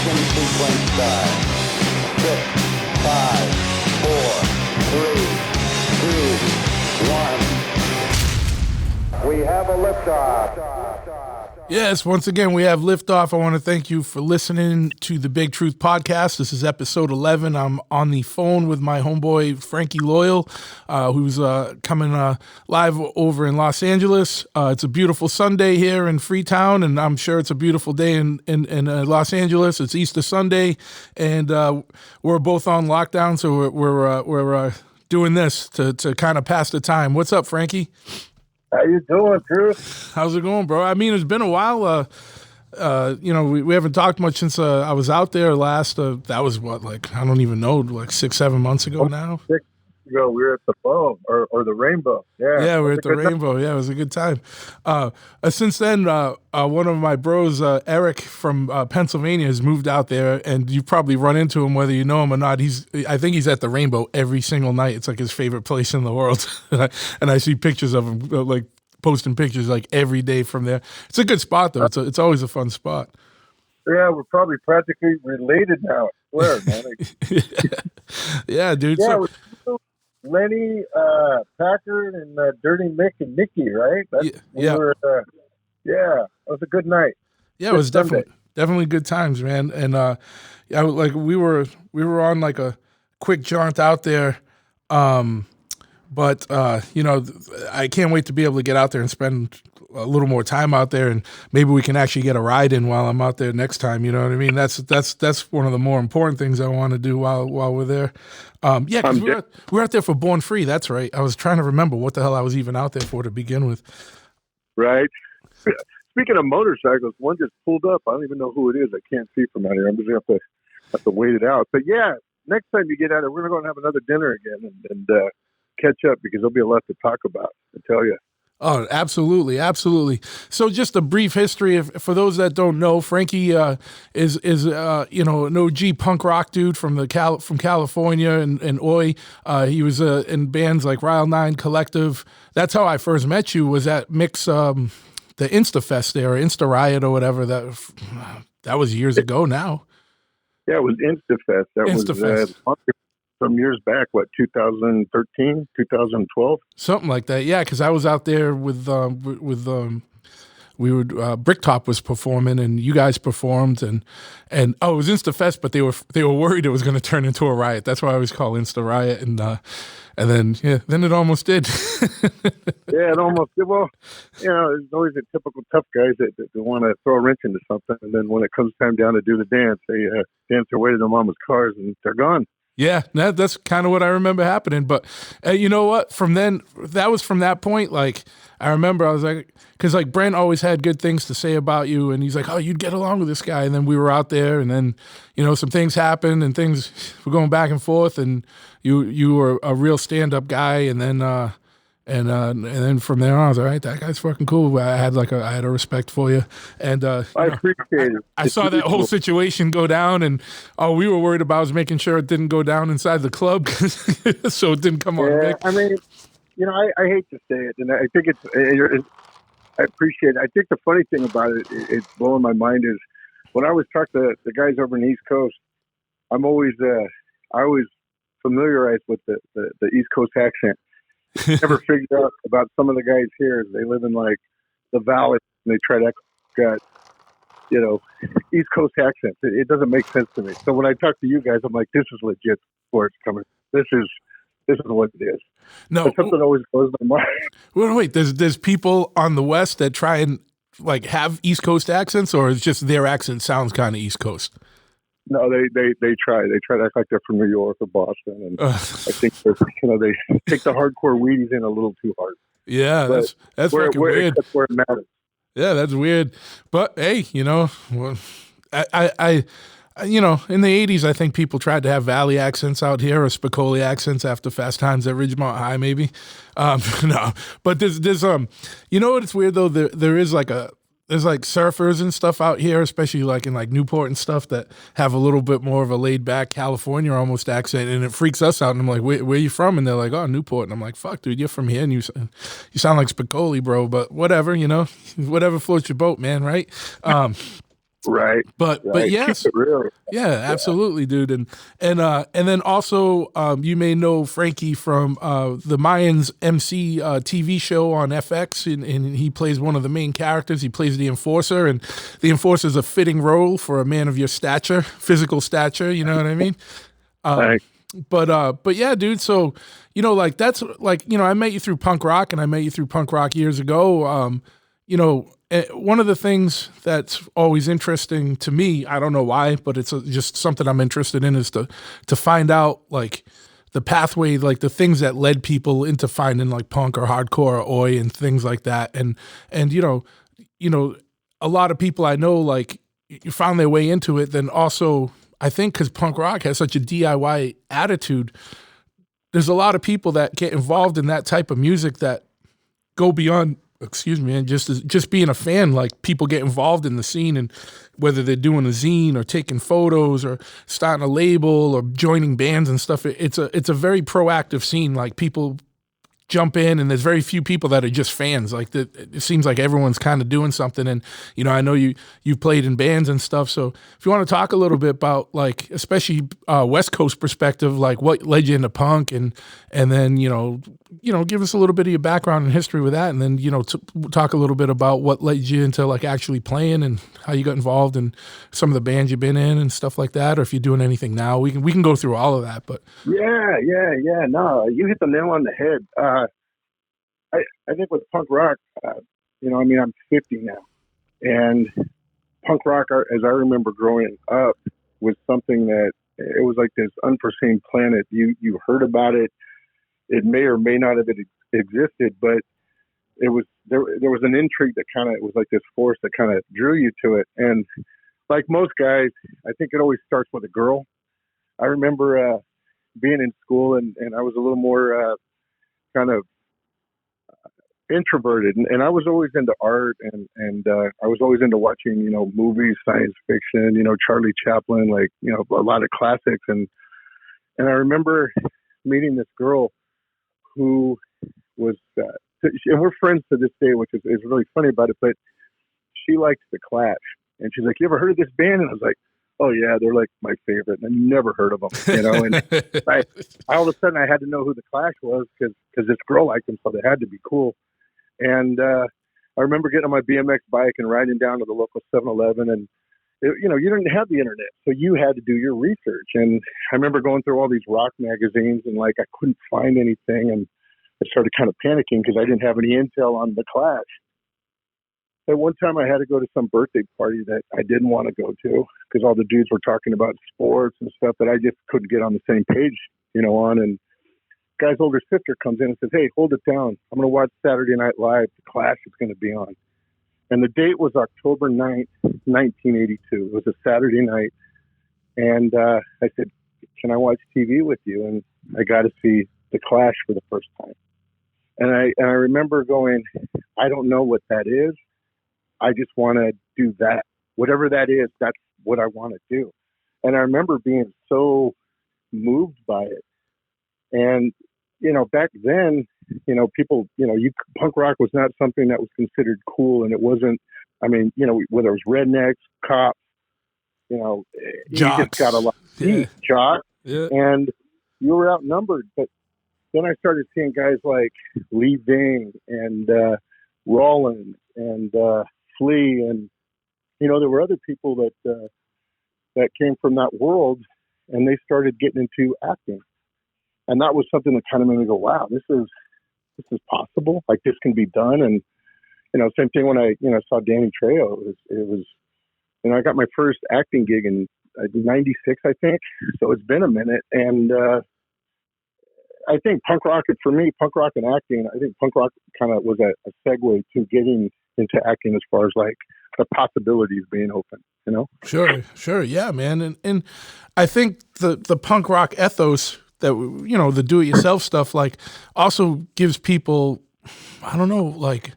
Ignition sequence start. 6, 5, 4, 3, 2, 1. We have a liftoff. Yes, once again, we have liftoff. I want to thank you for listening to the Big Truth Podcast. This is episode 11. I'm on the phone with my homeboy, Frankie Loyal, who's coming live over in Los Angeles. It's a beautiful Sunday here in Freetown, and I'm sure it's a beautiful day in Los Angeles. It's Easter Sunday, and we're both on lockdown, so we're doing this to kind of pass the time. What's up, Frankie? How you doing, Truth? How's it going, bro? I mean, it's been a while. We haven't talked much since I was out there last. That was what, like, I don't even know, like 6-7 months ago now. 6 months ago, we were at the bow or the rainbow. Yeah, we were at the rainbow. Yeah, it was a good time. Since then, one of my bros, Eric from Pennsylvania, has moved out there, and you probably run into him whether you know him or not. I think he's at the rainbow every single night. It's like his favorite place in the world. And I see pictures of him, like posting pictures like every day from there. It's a good spot, though. It's always a fun spot. Yeah, we're probably practically related now. I swear, man. Yeah, dude. Yeah, Lenny, Packard, and Dirty Mick and Mickey, right? It was a good night. Yeah, it was definitely good times, man. And we were on like a quick jaunt out there, but I can't wait to be able to get out there and spend a little more time out there, and maybe we can actually get a ride in while I'm out there next time. You know what I mean? That's one of the more important things I want to do while we're there. Because we're out there for Born Free. That's right. I was trying to remember what the hell I was even out there for to begin with. Right. Speaking of motorcycles, one just pulled up. I don't even know who it is. I can't see from out here. I'm just gonna have to wait it out. But yeah, next time you get out there, we're gonna go and have another dinner again and catch up, because there'll be a lot to talk about. I tell you. Oh, absolutely, absolutely. So, just a brief history for those that don't know. Frankie is an OG punk rock dude from California and Oi. He was in bands like Rile 9 Collective. That's how I first met you. Was at Mix the InstaFest there, or Insta Riot or whatever. That was years ago now. Yeah, it was InstaFest. That was some years back, 2013, 2012? Something like that, yeah, because I was out there with Bricktop was performing, and you guys performed, and it was InstaFest, but they were worried it was going to turn into a riot. That's why I always call Insta Riot, and then it almost did. Yeah, it almost did. Well, there's always the typical tough guys that want to throw a wrench into something, and then when it comes time down to do the dance, they dance their way to their mama's cars, and they're gone. Yeah, that's kind of what I remember happening. But you know what? From that point, like, I remember I was like, because like Brent always had good things to say about you, and he's like, oh, you'd get along with this guy. And then we were out there, and then, some things happened, and things were going back and forth, and you were a real stand-up guy, and then then from there on, I was all right. That guy's fucking cool. I had a respect for you, and I appreciate it. I saw that whole situation go down, and all we were worried about was making sure it didn't go down inside the club, so it didn't come on. Yeah, I mean, I hate to say it, and I think I appreciate it. I think the funny thing about it, it's blowing my mind, is when I was talking to the guys over in the East Coast, I always familiarized with the East Coast accent. Never figured out about some of the guys here. They live in like the valley, and they try to act, East Coast accents. It doesn't make sense to me. So when I talk to you guys, I'm like, this is legit where it's coming. This is what it is. No, but something always blows my mind. Well, wait. There's people on the West that try and like have East Coast accents, or it's just their accent sounds kind of East Coast. No, they try. They try to act like they're from New York or Boston, and I think they take the hardcore Wheaties in a little too hard. Yeah, that's fucking weird. That's where it matters. Yeah, that's weird. But hey, I in the 80s, I think people tried to have Valley accents out here, or Spicoli accents after Fast Times at Ridgemont High, maybe. No, but there's what, it's weird though. There's like surfers and stuff out here, especially like in like Newport and stuff, that have a little bit more of a laid back California almost accent, and it freaks us out. And I'm like, where are you from? And they're like, oh, Newport. And I'm like, fuck, dude, you're from here, and you sound like Spicoli, bro. But whatever, whatever floats your boat, man, right? Right. But Right. yes, Keep it real. yeah, absolutely, dude. And then also you may know Frankie from the Mayans MC TV show on FX, and he plays one of the main characters. He plays the Enforcer, and the Enforcer is a fitting role for a man of your stature, physical stature. You know what I mean? Right. But yeah, dude. So like that's like I met you through punk rock, and I met you through punk rock years ago. One of the things that's always interesting to me, I don't know why, but it's just something I'm interested in, is to find out like the pathway, like the things that led people into finding like punk or hardcore or oi and things like that. And a lot of people I know, like, you found their way into it. Then also, I think because punk rock has such a DIY attitude, there's a lot of people that get involved in that type of music that go beyond, excuse me, and just being a fan. Like, people get involved in the scene, and whether they're doing a zine or taking photos or starting a label or joining bands and stuff, it's a very proactive scene. Like, people jump in, and there's very few people that are just fans. Like, it seems like everyone's kind of doing something. And I know you've played in bands and stuff. So if you want to talk a little bit about, like, especially West Coast perspective, like what led you into punk, and then give us a little bit of your background and history with that, and then talk a little bit about what led you into like actually playing and how you got involved in some of the bands you've been in and stuff like that. Or if you're doing anything now, we can go through all of that. But yeah. No, you hit the nail on the head. I think with punk rock, I'm 50 now, and punk rock, as I remember growing up, was something that it was like this unforeseen planet. You heard about it. It may or may not have existed, but there was an intrigue that kind of, it was like this force that kind of drew you to it. And like most guys, I think it always starts with a girl. I remember being in school, and I was a little more kind of introverted, and I was always into art, and I was always into watching movies, science fiction, Charlie Chaplin, like a lot of classics, and I remember meeting this girl who was and we're friends to this day, which is really funny about it, but she likes the Clash, and she's like, "You ever heard of this band?" And I was like, "Oh yeah, they're like my favorite." And I never heard of them, and I all of a sudden I had to know who the Clash was, because this girl liked them, so they had to be cool. And I remember getting on my BMX bike and riding down to the local 7-Eleven, and you didn't have the internet, so you had to do your research. And I remember going through all these rock magazines, and like I couldn't find anything, and I started kind of panicking because I didn't have any intel on the Clash. At one time, I had to go to some birthday party that I didn't want to go to because all the dudes were talking about sports and stuff that I just couldn't get on the same page, on. And guy's older sister comes in and says, "Hey, hold it down. I'm going to watch Saturday Night Live. The Clash is going to be on." And the date was October 9th, 1982. It was a Saturday night. And I said, "Can I watch TV with you?" And I got to see the Clash for the first time. And I remember going, "I don't know what that is. I just want to do that. Whatever that is, that's what I want to do." And I remember being so moved by it. And, back then, people, punk rock was not something that was considered cool. And it wasn't, whether it was rednecks, cops, you just got a lot of heat, jocks, and you were outnumbered. But then I started seeing guys like Lee Ving and Rollins and Flea, and there were other people that came from that world, and they started getting into acting, and that was something that kind of made me go, "Wow, this is possible. Like, this can be done." And same thing when I saw Danny Trejo. It was I got my first acting gig in '96, I think. So it's been a minute, and I think punk rock, for me, punk rock and acting, I think punk rock kind of was a segue to getting into acting as far as like the possibilities being open, Sure. Yeah, man. And I think the punk rock ethos that, the do-it-yourself stuff, like, also gives people, I don't know, like,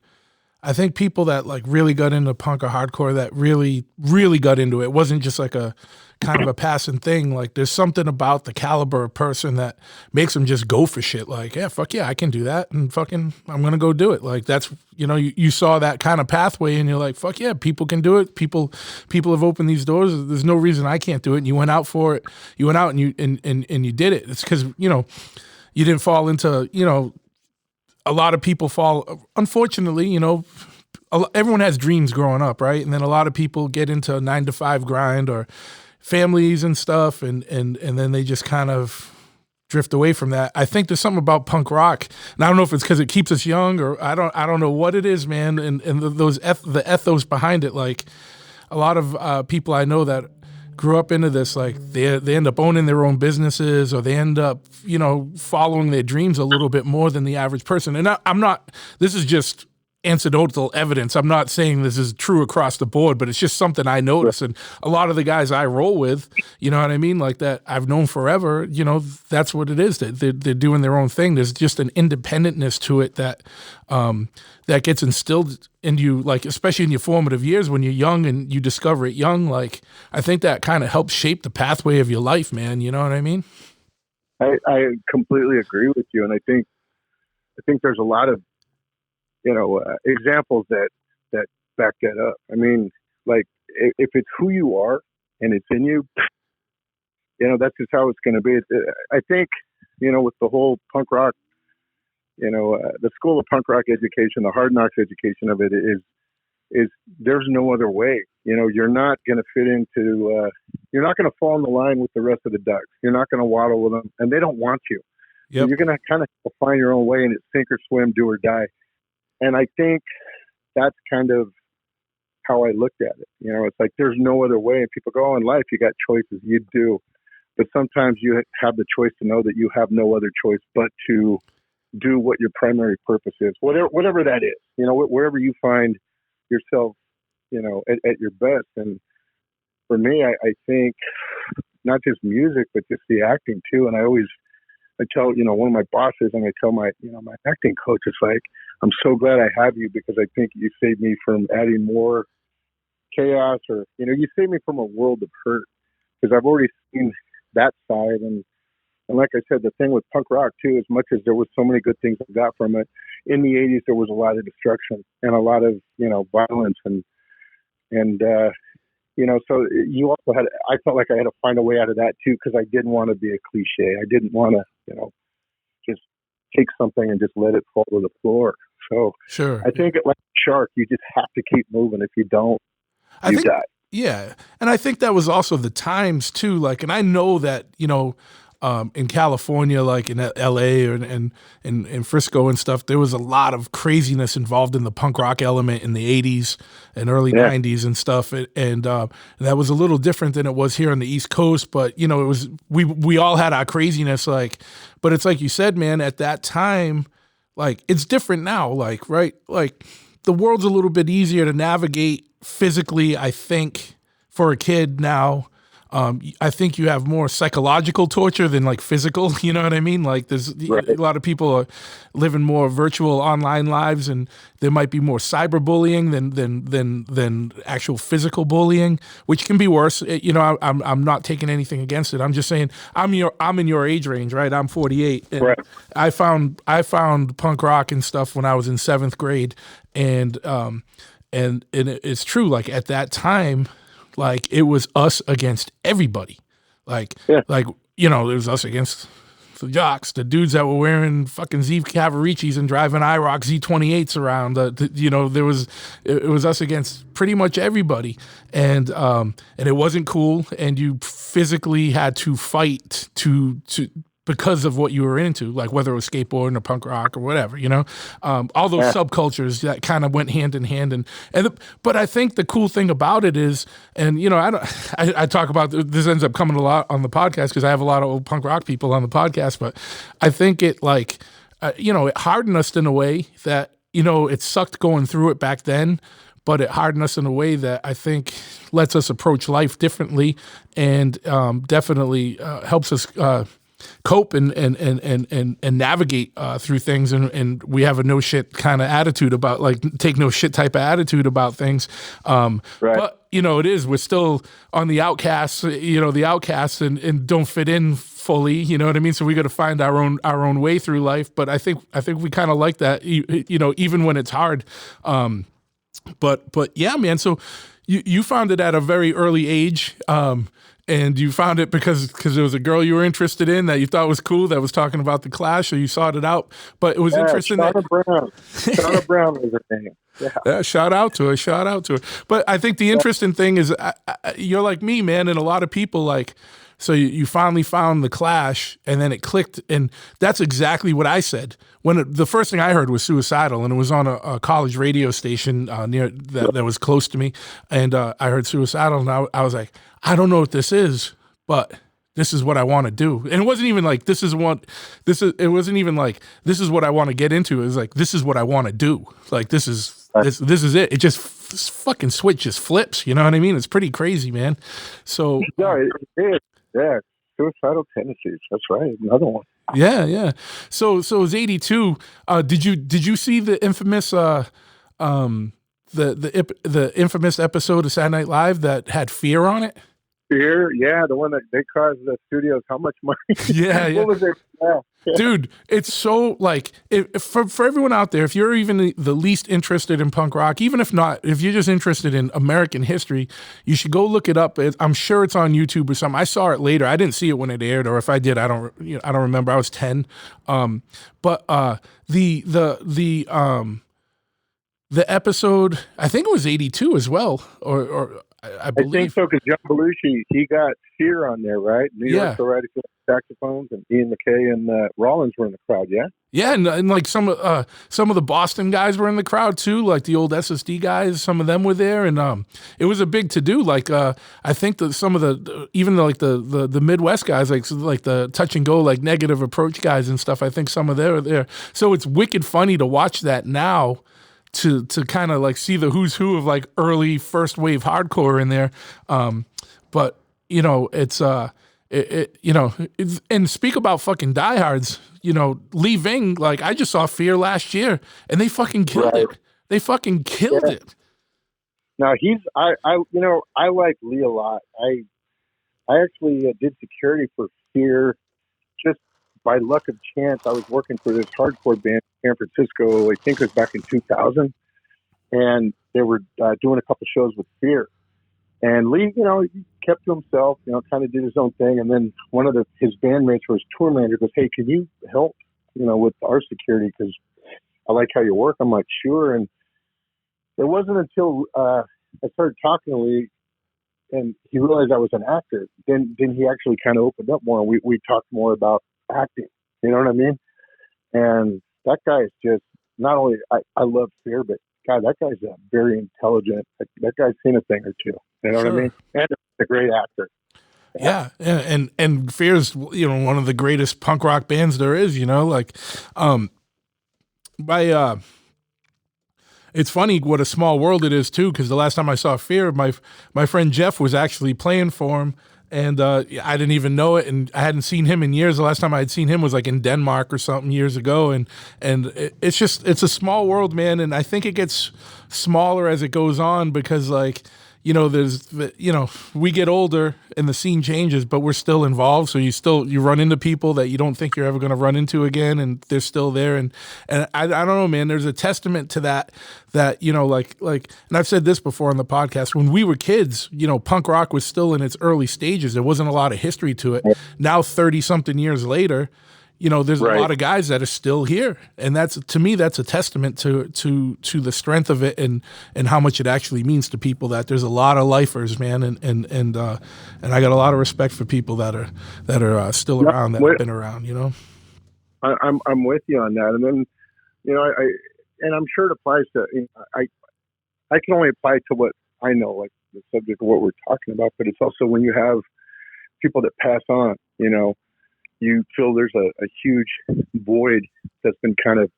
I think people that like really got into punk or hardcore, that really, really got into it, wasn't just like a kind of a passing thing. Like there's something about the caliber of person that makes them just go for shit. Like, yeah, fuck yeah, I can do that. And fucking, I'm going to go do it. Like that's, you saw that kind of pathway and you're like, fuck yeah, people can do it. People have opened these doors. There's no reason I can't do it. And you went out for it. You went out and you did it. It's because, you didn't fall into, a lot of people fall, unfortunately, everyone has dreams growing up, right? And then a lot of people get into a 9-to-5 grind or families and stuff, and then they just kind of drift away from that. I think there's something about punk rock, and I don't know if it's because it keeps us young or I don't know what it is, man. And the ethos behind it, like a lot of people I know that grew up into this, like they end up owning their own businesses, or they end up, following their dreams a little bit more than the average person. And I'm not, this is just anecdotal evidence. I'm not saying this is true across the board, but it's just something I notice. And a lot of the guys I roll with, you know what I mean? Like that I've known forever, that's what it is. They're doing their own thing. There's just an independentness to it that gets instilled in you, like, especially in your formative years when you're young and you discover it young. Like, I think that kind of helps shape the pathway of your life, man. You know what I mean? I completely agree with you. And I think there's a lot of, examples that back that up. I mean, like if it's who you are and it's in you, that's just how it's going to be. I think, with the whole punk rock, the school of punk rock education, the hard knocks education of it is there's no other way. You're not going to fit into, you're not going to fall in the line with the rest of the ducks. You're not going to waddle with them, and they don't want you. Yep. So you're going to kind of find your own way, and it's sink or swim, do or die. And I think that's kind of how I looked at it. It's like there's no other way. And people go, in life, you got choices. You do. But sometimes you have the choice to know that you have no other choice but to do what your primary purpose is, whatever that is. Wherever you find yourself, at your best. And for me, I think not just music, but just the acting too. And I tell, one of my bosses, and I tell my acting coach, it's like, I'm so glad I have you because I think you saved me from adding more chaos, or, you saved me from a world of hurt, because I've already seen that side. And like I said, the thing with punk rock too, as much as there was so many good things I got from it, in the 80s, there was a lot of destruction and a lot of, violence and so you also I felt like I had to find a way out of that too, because I didn't want to be a cliche. I didn't want to, just take something and just let it fall to the floor. So sure. I think like a shark, you just have to keep moving. If you don't, you die. Yeah. And I think that was also the times too. Like, and I know that, in California, like in LA and in Frisco and stuff, there was a lot of craziness involved in the punk rock element in the 80s and early 90s and stuff. And that was a little different than it was here on the East Coast. But, it was, we all had our craziness, like, but it's like you said, man, at that time, like, it's different now, like, right? Like, the world's a little bit easier to navigate physically, I think, for a kid now. I think you have more psychological torture than like physical, you know what I mean? Like there's a lot of people are living more virtual online lives, and there might be more cyberbullying than actual physical bullying, which can be worse. I'm not taking anything against it. I'm just saying I'm in your age range, right? I'm 48. And right. I found punk rock and stuff when I was in 7th grade, and it's true. Like at that time, like it was us against everybody. Like it was us against the jocks, the dudes that were wearing fucking Z Cavaricis and driving IROC Z28s around. It was us against pretty much everybody, and it wasn't cool. And you physically had to fight to because of what you were into, like whether it was skateboarding or punk rock or whatever, all those subcultures that kind of went hand in hand. But I think the cool thing about it is, and I talk about this, ends up coming a lot on the podcast because I have a lot of old punk rock people on the podcast, but I think it it hardened us in a way that, it sucked going through it back then, but it hardened us in a way that I think lets us approach life differently, and definitely helps us cope and navigate through things, and we have a no shit kind of attitude about, like, take no shit type of attitude about things. Right. But we're still on the outcasts, the outcasts, and don't fit in fully, you know what I mean? So we got to find our own way through life. But I think we kind of like that, even when it's hard. But yeah, man. So you found it at a very early age. And you found it because there was a girl you were interested in that you thought was cool that was talking about the Clash, or you sought it out. But it was interesting. Shauna Brown was her name. Yeah, shout out to her. But I think the interesting thing is, you're like me, man, and a lot of people, like, so you finally found the Clash, and then it clicked, and that's exactly what I said when the first thing I heard was Suicidal, and it was on a college radio station near that was close to me, and I heard Suicidal, and I was like, I don't know what this is, but this is what I want to do. And it wasn't even like it wasn't even like this is what I want to get into. It was like, this is what I want to do. Like, this is it. It just fucking switch just flips. You know what I mean? It's pretty crazy, man. So no, it is. Yeah, Suicidal Tendencies. That's right. Another one. Yeah. So it was 82. Did you see the infamous the infamous episode of Saturday Night Live that had Fear on it? Fear, yeah, the one that they caused the studios how much money? Yeah. What was it? Yeah. Dude, it's so, like, for everyone out there, if you're even the least interested in punk rock, even if not, if you're just interested in American history, you should go look it up. I'm sure it's on YouTube or something. I saw it later. I didn't see it when it aired, or if I did, I don't remember. I was 10. But the episode, I think it was 82 as well, or I believe. I think so, because John Belushi, he got Fear on there, right? New York Soretic saxophones, and Ian MacKaye and Rollins were in the crowd, yeah? Yeah, and like some of the Boston guys were in the crowd too, like the old SSD guys. Some of them were there, and it was a big to do. Like I think that some of the Midwest guys, like the Touch and Go, like Negative Approach guys and stuff. I think some of them were there. So it's wicked funny to watch that now. To kind of like see the who's who of like early first wave hardcore in there, but it's and speak about fucking diehards. Lee Ving, like, I just saw Fear last year, and they fucking killed it. They fucking killed it. Now I like Lee a lot. I actually did security for Fear just by luck of chance. I was working for this hardcore band in San Francisco, I think it was back in 2000, and they were doing a couple shows with Fear. And Lee, he kept to himself, kind of did his own thing. And then one of his bandmates, or his tour manager, goes, "Hey, can you help, with our security? Because I like how you work." I'm like, "Sure." And it wasn't until I started talking to Lee, and he realized I was an actor. Then he actually kind of opened up more, and we talked more about acting. You know what I mean? And that guy is just, not only I love Fear, but God, that guy's very intelligent. That guy's seen a thing or two. You know what I mean? And a great actor. Yeah, and Fear's one of the greatest punk rock bands there is. It's funny what a small world it is too. Because the last time I saw Fear, my friend Jeff was actually playing for him. And I didn't even know it, and I hadn't seen him in years. The last time I had seen him was like in Denmark or something years ago, and it's a small world, man. And I think it gets smaller as it goes on because, like, we get older and the scene changes, but we're still involved. So you run into people that you don't think you're ever going to run into again, and they're still there. And I don't know, man. There's a testament to that. And I've said this before on the podcast. When we were kids, punk rock was still in its early stages. There wasn't a lot of history to it. Now, 30-something years later, there's a lot of guys that are still here, and to me that's a testament to the strength of it and how much it actually means to people. That there's a lot of lifers, man, and I got a lot of respect for people that are still around, that have been around. I'm with you on that, and then and I'm sure it applies to. I can only apply to what I know, like the subject of what we're talking about, but it's also when you have people that pass on, you feel there's a huge void that's been kind of,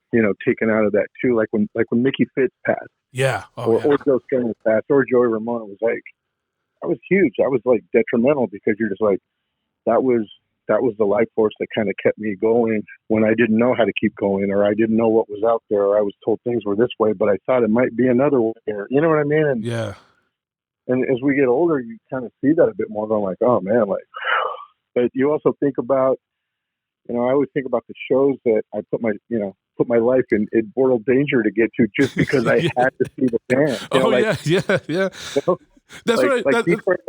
taken out of that too. Like when Mickey Fitz passed. Yeah. Or Joe Skilling passed, or Joey Ramone. It was like, that was huge. That was like detrimental, because you're just like, that was that was the life force that kind of kept me going when I didn't know how to keep going, or I didn't know what was out there, or I was told things were this way, but I thought it might be another way. You know what I mean? And Yeah. And as we get older, you kind of see that a bit more. Going like, oh man, like. But you also think about, I always think about the shows that I put my life in mortal danger to get to just because I had to see the band. Yeah. That's like Detroit,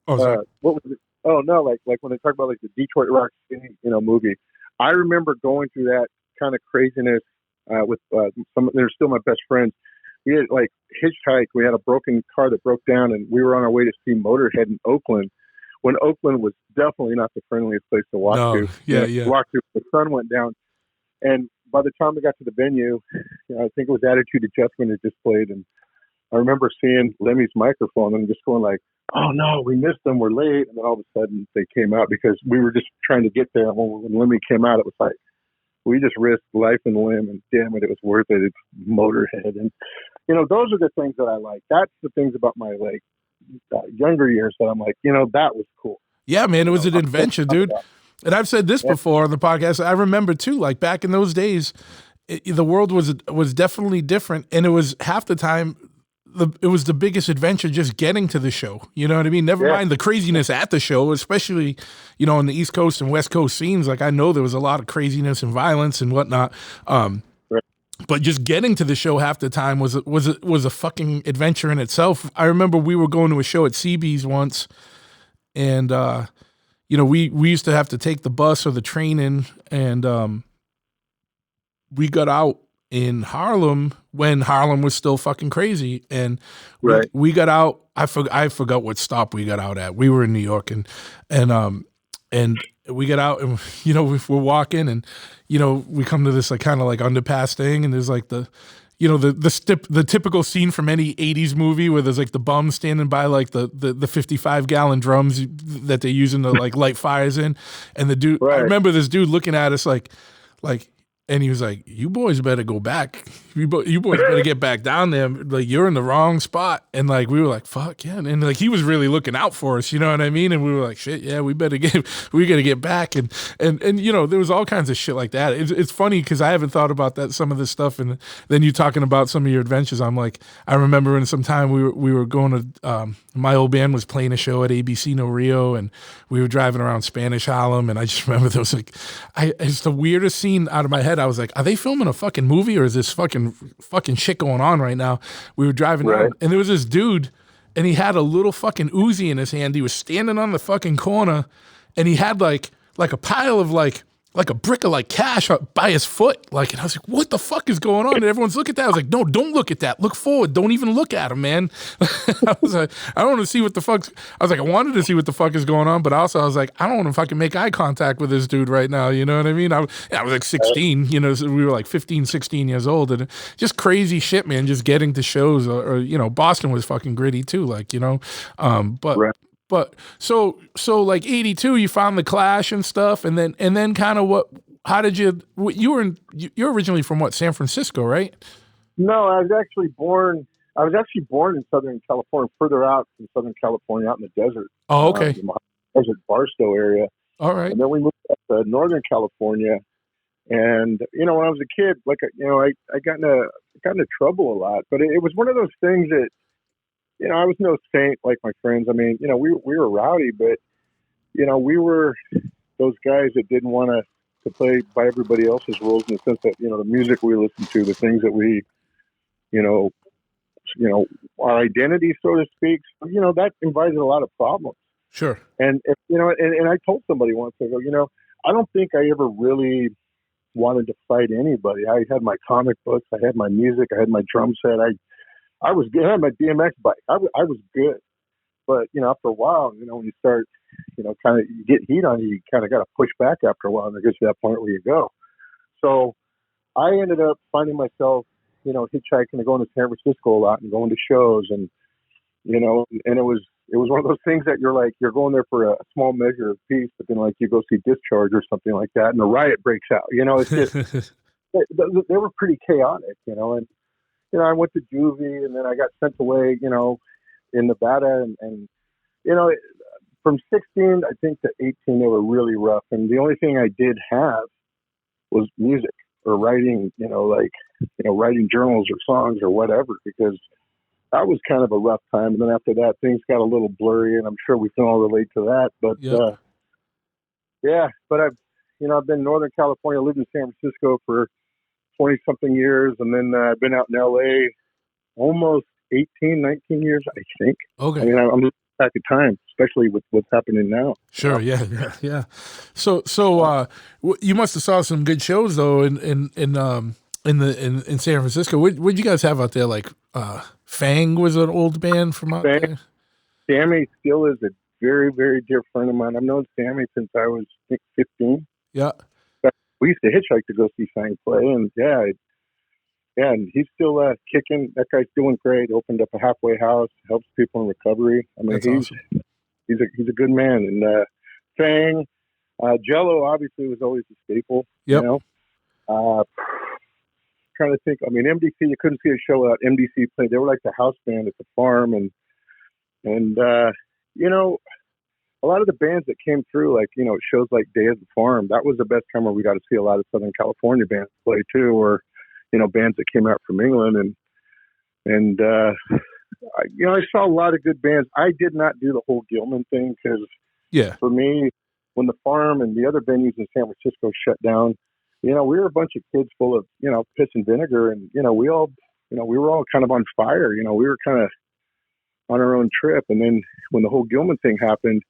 what was it? Oh no, like when they talk about like the Detroit Rock City, movie. I remember going through that kind of craziness with some. They're still my best friends. We had like hitchhike. We had a broken car that broke down, and we were on our way to see Motorhead in Oakland. When Oakland was definitely not the friendliest place to walk to. Yeah. Walk through. The sun went down, and by the time we got to the venue, I think it was Attitude Adjustment had just played, and I remember seeing Lemmy's microphone and just going like, "Oh no, we missed them. We're late." And then all of a sudden they came out because we were just trying to get there. And when Lemmy came out, it was like we just risked life and limb, and damn it, it was worth it. It's Motorhead, and those are the things that I like. That's the things about my younger years that I'm like, that was cool. Yeah, man, it was an adventure, dude. And I've said this before on the podcast. I remember too, like back in those days, the world was definitely different, and it was half the time. It was the biggest adventure just getting to the show. You know what I mean? Never mind the craziness at the show, especially, in the East Coast and West Coast scenes. Like I know there was a lot of craziness and violence and whatnot. But just getting to the show half the time was a fucking adventure in itself. I remember we were going to a show at CB's once, and we used to have to take the bus or the train in, and we got out in Harlem when Harlem was still fucking crazy, and we got out. I forgot what stop we got out at. We were in New York, and we get out, and we're walking, and we come to this like kind of like underpass thing, and there's like the typical scene from any 80s movie where there's like the bum standing by like the 55-gallon drums that they're using to like light fires in, and the dude. I remember this dude looking at us like. And he was like, "You boys better go back. You boys better get back down there. Like you're in the wrong spot." And like we were like, "Fuck yeah!" And like he was really looking out for us. You know what I mean? And we were like, "Shit, yeah, we gotta get back." And there was all kinds of shit like that. It's funny because I haven't thought about some of this stuff. And then you talking about some of your adventures. I'm like, I remember in some time we were going to my old band was playing a show at ABC No Rio, and we were driving around Spanish Harlem, and I just remember there was like, it's the weirdest scene out of my head. I was like, are they filming a fucking movie or is this fucking shit going on right now? We were driving down, and there was this dude, and he had a little fucking Uzi in his hand. He was standing on the fucking corner, and he had like a pile of like a brick of like cash up by his foot. And I was like, what the fuck is going on? And everyone's looking at that. I was like, no, don't look at that. Look forward. Don't even look at him, man. I was like, I don't want to see what the fuck's. I was like, I wanted to see what the fuck is going on, but also I was like, I don't want to fucking make eye contact with this dude right now. You know what I mean? I was like 16, so we were like 15, 16 years old, and just crazy shit, man. Just getting to shows or Boston was fucking gritty too. But so like 82, you found the Clash and stuff, and then kind of how did you're originally from what, San Francisco, right? No, I was actually born in Southern California, further out in Southern California, out in the desert. Oh, okay. In the desert Barstow area. All right. And then we moved up to Northern California, and when I was a kid, I got into trouble a lot, but it was one of those things that. I was no saint like my friends. I mean, we were rowdy, but, we were those guys that didn't want to play by everybody else's rules in the sense that, the music we listened to, the things that we, our identity, so to speak, that invited a lot of problems. Sure. And, and I told somebody once, I go, I don't think I ever really wanted to fight anybody. I had my comic books, I had my music, I had my drum set, I was good. I had my BMX bike. I was good. But, after a while, when you start, kind of you get heat on you kind of got to push back after a while, and it gets to that point where you go. So I ended up finding myself, hitchhiking and going to San Francisco a lot and going to shows. And, and it was one of those things that you're going there for a small measure of peace, but then you go see Discharge or something like that, and a riot breaks out. It's just, they were pretty chaotic, and, I went to juvie, and then I got sent away, in Nevada, and from 16, I think, to 18, they were really rough. And the only thing I did have was music or writing, writing journals or songs or whatever, because that was kind of a rough time. And then after that, things got a little blurry, and I'm sure we can all relate to that. But but I've been in Northern California, lived in San Francisco for 20 something years. And then I've been out in LA almost 18, 19 years, I think. Okay. I mean, I'm looking back at time, especially with what's happening now. Sure. Yeah. So you must have saw some good shows though in San Francisco. What you guys have out there? Like Fang was an old band from out there. Sammy still is a very, very dear friend of mine. I've known Sammy since I was, I think, 15. Yeah. We used to hitchhike to go see Fang play, and and he's still kicking. That guy's doing great. Opened up a halfway house, helps people in recovery. I mean, he's a good man. And Fang, Jello obviously was always a staple. Yep. You know, trying to think. I mean, MDC, you couldn't see a show without MDC play. They were like the house band at the farm, and a lot of the bands that came through, like, shows like Day at the Farm, that was the best time where we got to see a lot of Southern California bands play too, or, bands that came out from England. I saw a lot of good bands. I did not do the whole Gilman thing because for me, when the Farm and the other venues in San Francisco shut down, we were a bunch of kids full of, piss and vinegar. And, we were all kind of on fire. We were kind of on our own trip. And then when the whole Gilman thing happened,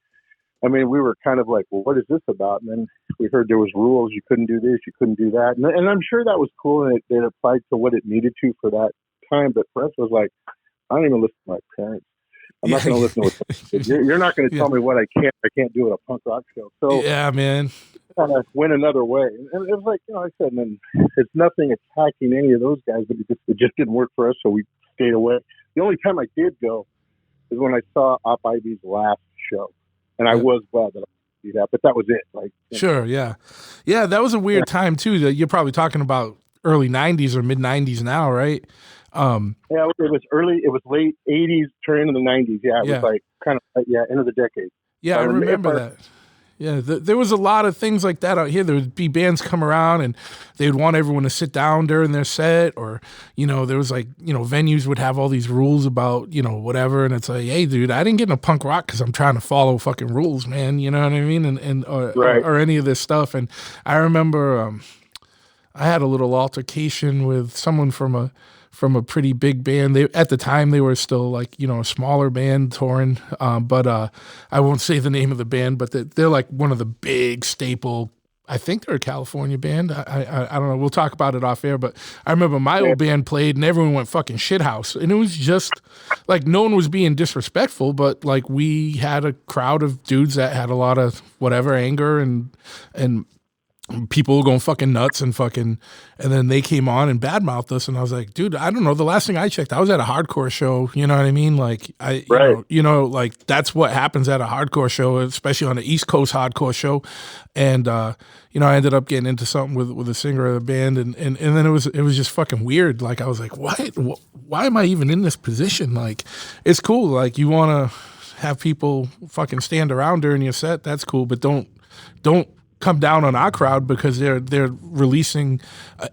I mean, we were kind of like, well, what is this about? And then we heard there was rules. You couldn't do this. You couldn't do that. And I'm sure that was cool. And it applied to what it needed to for that time. But for us, it was like, I don't even listen to my parents. I'm not going to listen to what you're not going to tell me what I can't do at a punk rock show. So yeah, man, kind of went another way. And it was like, I said, and then it's nothing attacking any of those guys, but it just didn't work for us. So we stayed away. The only time I did go is when I saw Op Ivy's last show. And I was glad that I could do that, but that was it. Like, sure, yeah, that was a weird time too. That you're probably talking about early '90s or mid '90s now, right? Yeah, it was early. It was late '80s, turn into the '90s. Yeah, it was like kind of end of the decade. Yeah, I remember that. Yeah, there was a lot of things like that out here. There would be bands come around and they would want everyone to sit down during their set, or, there was like, venues would have all these rules about, whatever. And it's like, hey, dude, I didn't get into punk rock because I'm trying to follow fucking rules, man. You know what I mean? Or any of this stuff. And I remember I had a little altercation with someone from a pretty big band. At the time they were still like, a smaller band touring. But I won't say the name of the band, but they're like one of the big staple. I think they're a California band. I don't know. We'll talk about it off air. But I remember my old band played and everyone went fucking shithouse. And it was just like no one was being disrespectful, but like we had a crowd of dudes that had a lot of whatever anger and people were going fucking nuts and then they came on and badmouthed us, and I was like, dude, I don't know. The last thing I checked, I was at a hardcore show. You know what I mean? Like like that's what happens at a hardcore show, especially on the East Coast hardcore show. And I ended up getting into something with a singer of the band, and then it was just fucking weird. Like I was like, why am I even in this position? Like it's cool. Like you want to have people fucking stand around during your set. That's cool, but don't come down on our crowd because they're releasing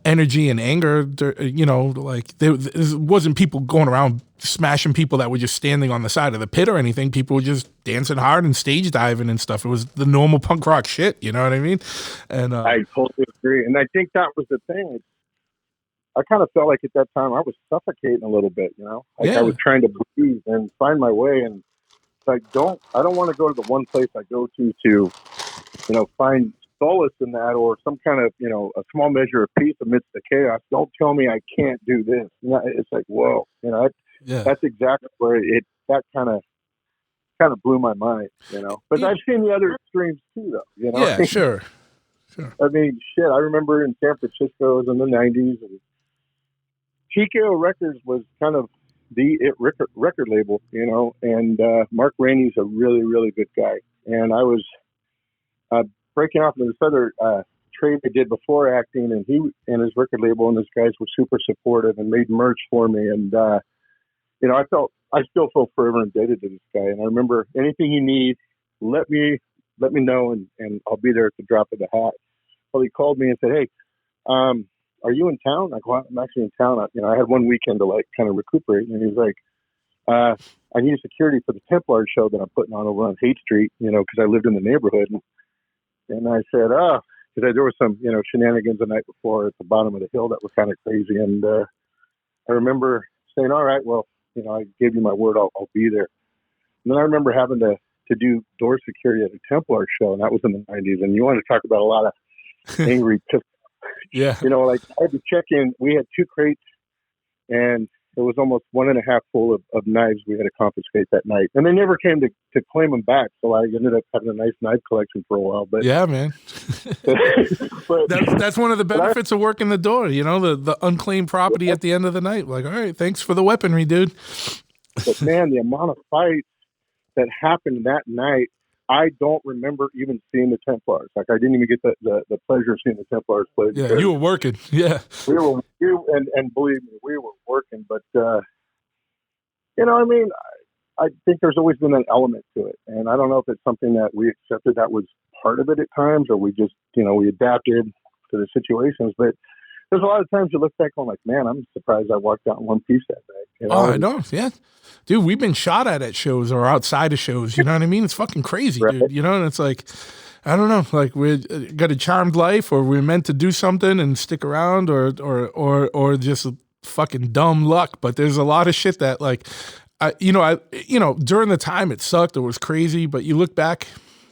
energy and anger. Like there wasn't people going around smashing people that were just standing on the side of the pit or anything. People were just dancing hard and stage diving and stuff. It was the normal punk rock shit. You know what I mean? And I totally agree. And I think that was the thing. I kind of felt like at that time I was suffocating a little bit. I was trying to breathe and find my way. And I don't want to go to the one place I go to find solace in that, or some kind of, a small measure of peace amidst the chaos. Don't tell me I can't do this. It's like, whoa, that's exactly where that kind of blew my mind, But I've seen the other extremes too, though, Yeah, sure. I mean, shit, I remember in San Francisco, it was in the 90s, and TKO Records was kind of the record label, and Mark Rainey's a really, really good guy. And I was breaking off into this other trade I did before acting, and he and his record label and his guys were super supportive and made merch for me. And I still feel forever indebted to this guy. And I remember anything you need, let me know, and I'll be there at the drop of the hat. Well, he called me and said, hey, are you in town? Like, well, I'm actually in town. I had one weekend to like kind of recuperate. And he was like, I need security for the Templar show that I'm putting on over on Haight Street, because I lived in the neighborhood. And I said, because there was some, shenanigans the night before at the bottom of the hill that were kind of crazy. And I remember saying, all right, well, I gave you my word, I'll be there. And then I remember having to do door security at a Templar show, and that was in the 90s. And you want to talk about a lot of angry, yeah. Like I had to check in. We had 2 crates, and it was almost 1.5 full of knives we had to confiscate that night. And they never came to claim them back, so I ended up having a nice knife collection for a while. But yeah, man. but, that's one of the benefits of working the door, the unclaimed property at the end of the night. Like, all right, thanks for the weaponry, dude. But man, the amount of fights that happened that night, I don't remember even seeing the Templars. Like, I didn't even get the pleasure of seeing the Templars play. Yeah, you were working. Yeah. We were and believe me, we were working. But, I think there's always been an element to it. And I don't know if it's something that we accepted that was part of it at times, or we just, we adapted to the situations. But there's a lot of times you look back on like, man, I'm surprised I walked out in one piece that night. Oh, I know. Yeah. Dude, we've been shot at shows or outside of shows. You know what I mean? It's fucking crazy, right. dude. And it's like, I don't know, like we got a charmed life, or we're meant to do something and stick around, or just fucking dumb luck. But there's a lot of shit that like, during the time it sucked, it was crazy, but you look back,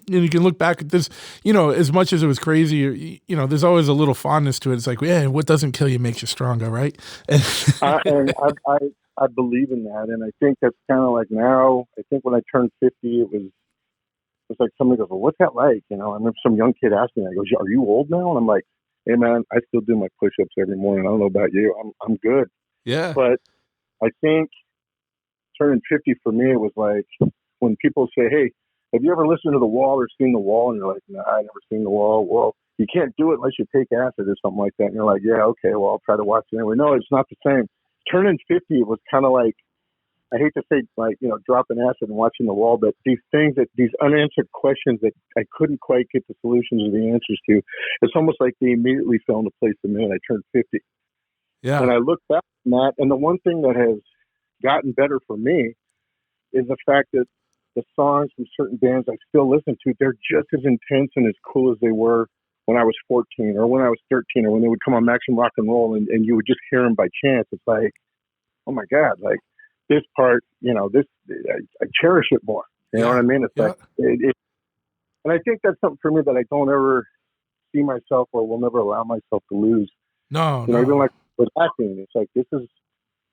and you can look back at this, as much as it was crazy, there's always a little fondness to it. It's like, yeah, what doesn't kill you makes you stronger, right? And I believe in that, and I think that's kind of like now. I think when I turned 50, it was like somebody goes, "Well, what's that like?" I remember some young kid asking me, "I goes, are you old now?" And I'm like, "Hey, man, I still do my push-ups every morning. I don't know about you. I'm good." Yeah. But I think turning 50 for me, it was like when people say, "Hey, have you ever listened to The Wall or seen The Wall?" And you're like, "No, I never seen The Wall." Well, you can't do it unless you take acid or something like that. And you're like, "Yeah, okay, well, I'll try to watch it anyway." No, it's not the same. Turning 50 was kind of like, I hate to say like, dropping acid and watching The Wall, but these unanswered questions that I couldn't quite get the solutions or the answers to, it's almost like they immediately fell into place the minute I turned 50. Yeah. And I look back on that, and the one thing that has gotten better for me is the fact that the songs from certain bands I still listen to, they're just as intense and as cool as they were when I was 14 or when I was 13 or when they would come on Maximum Rock and Roll and you would just hear them by chance. It's like, oh my God, like this part, I cherish it more. You know what I mean? It's like, and I think that's something for me that I don't ever see myself or will never allow myself to lose. No. Even like with acting, it's like, this is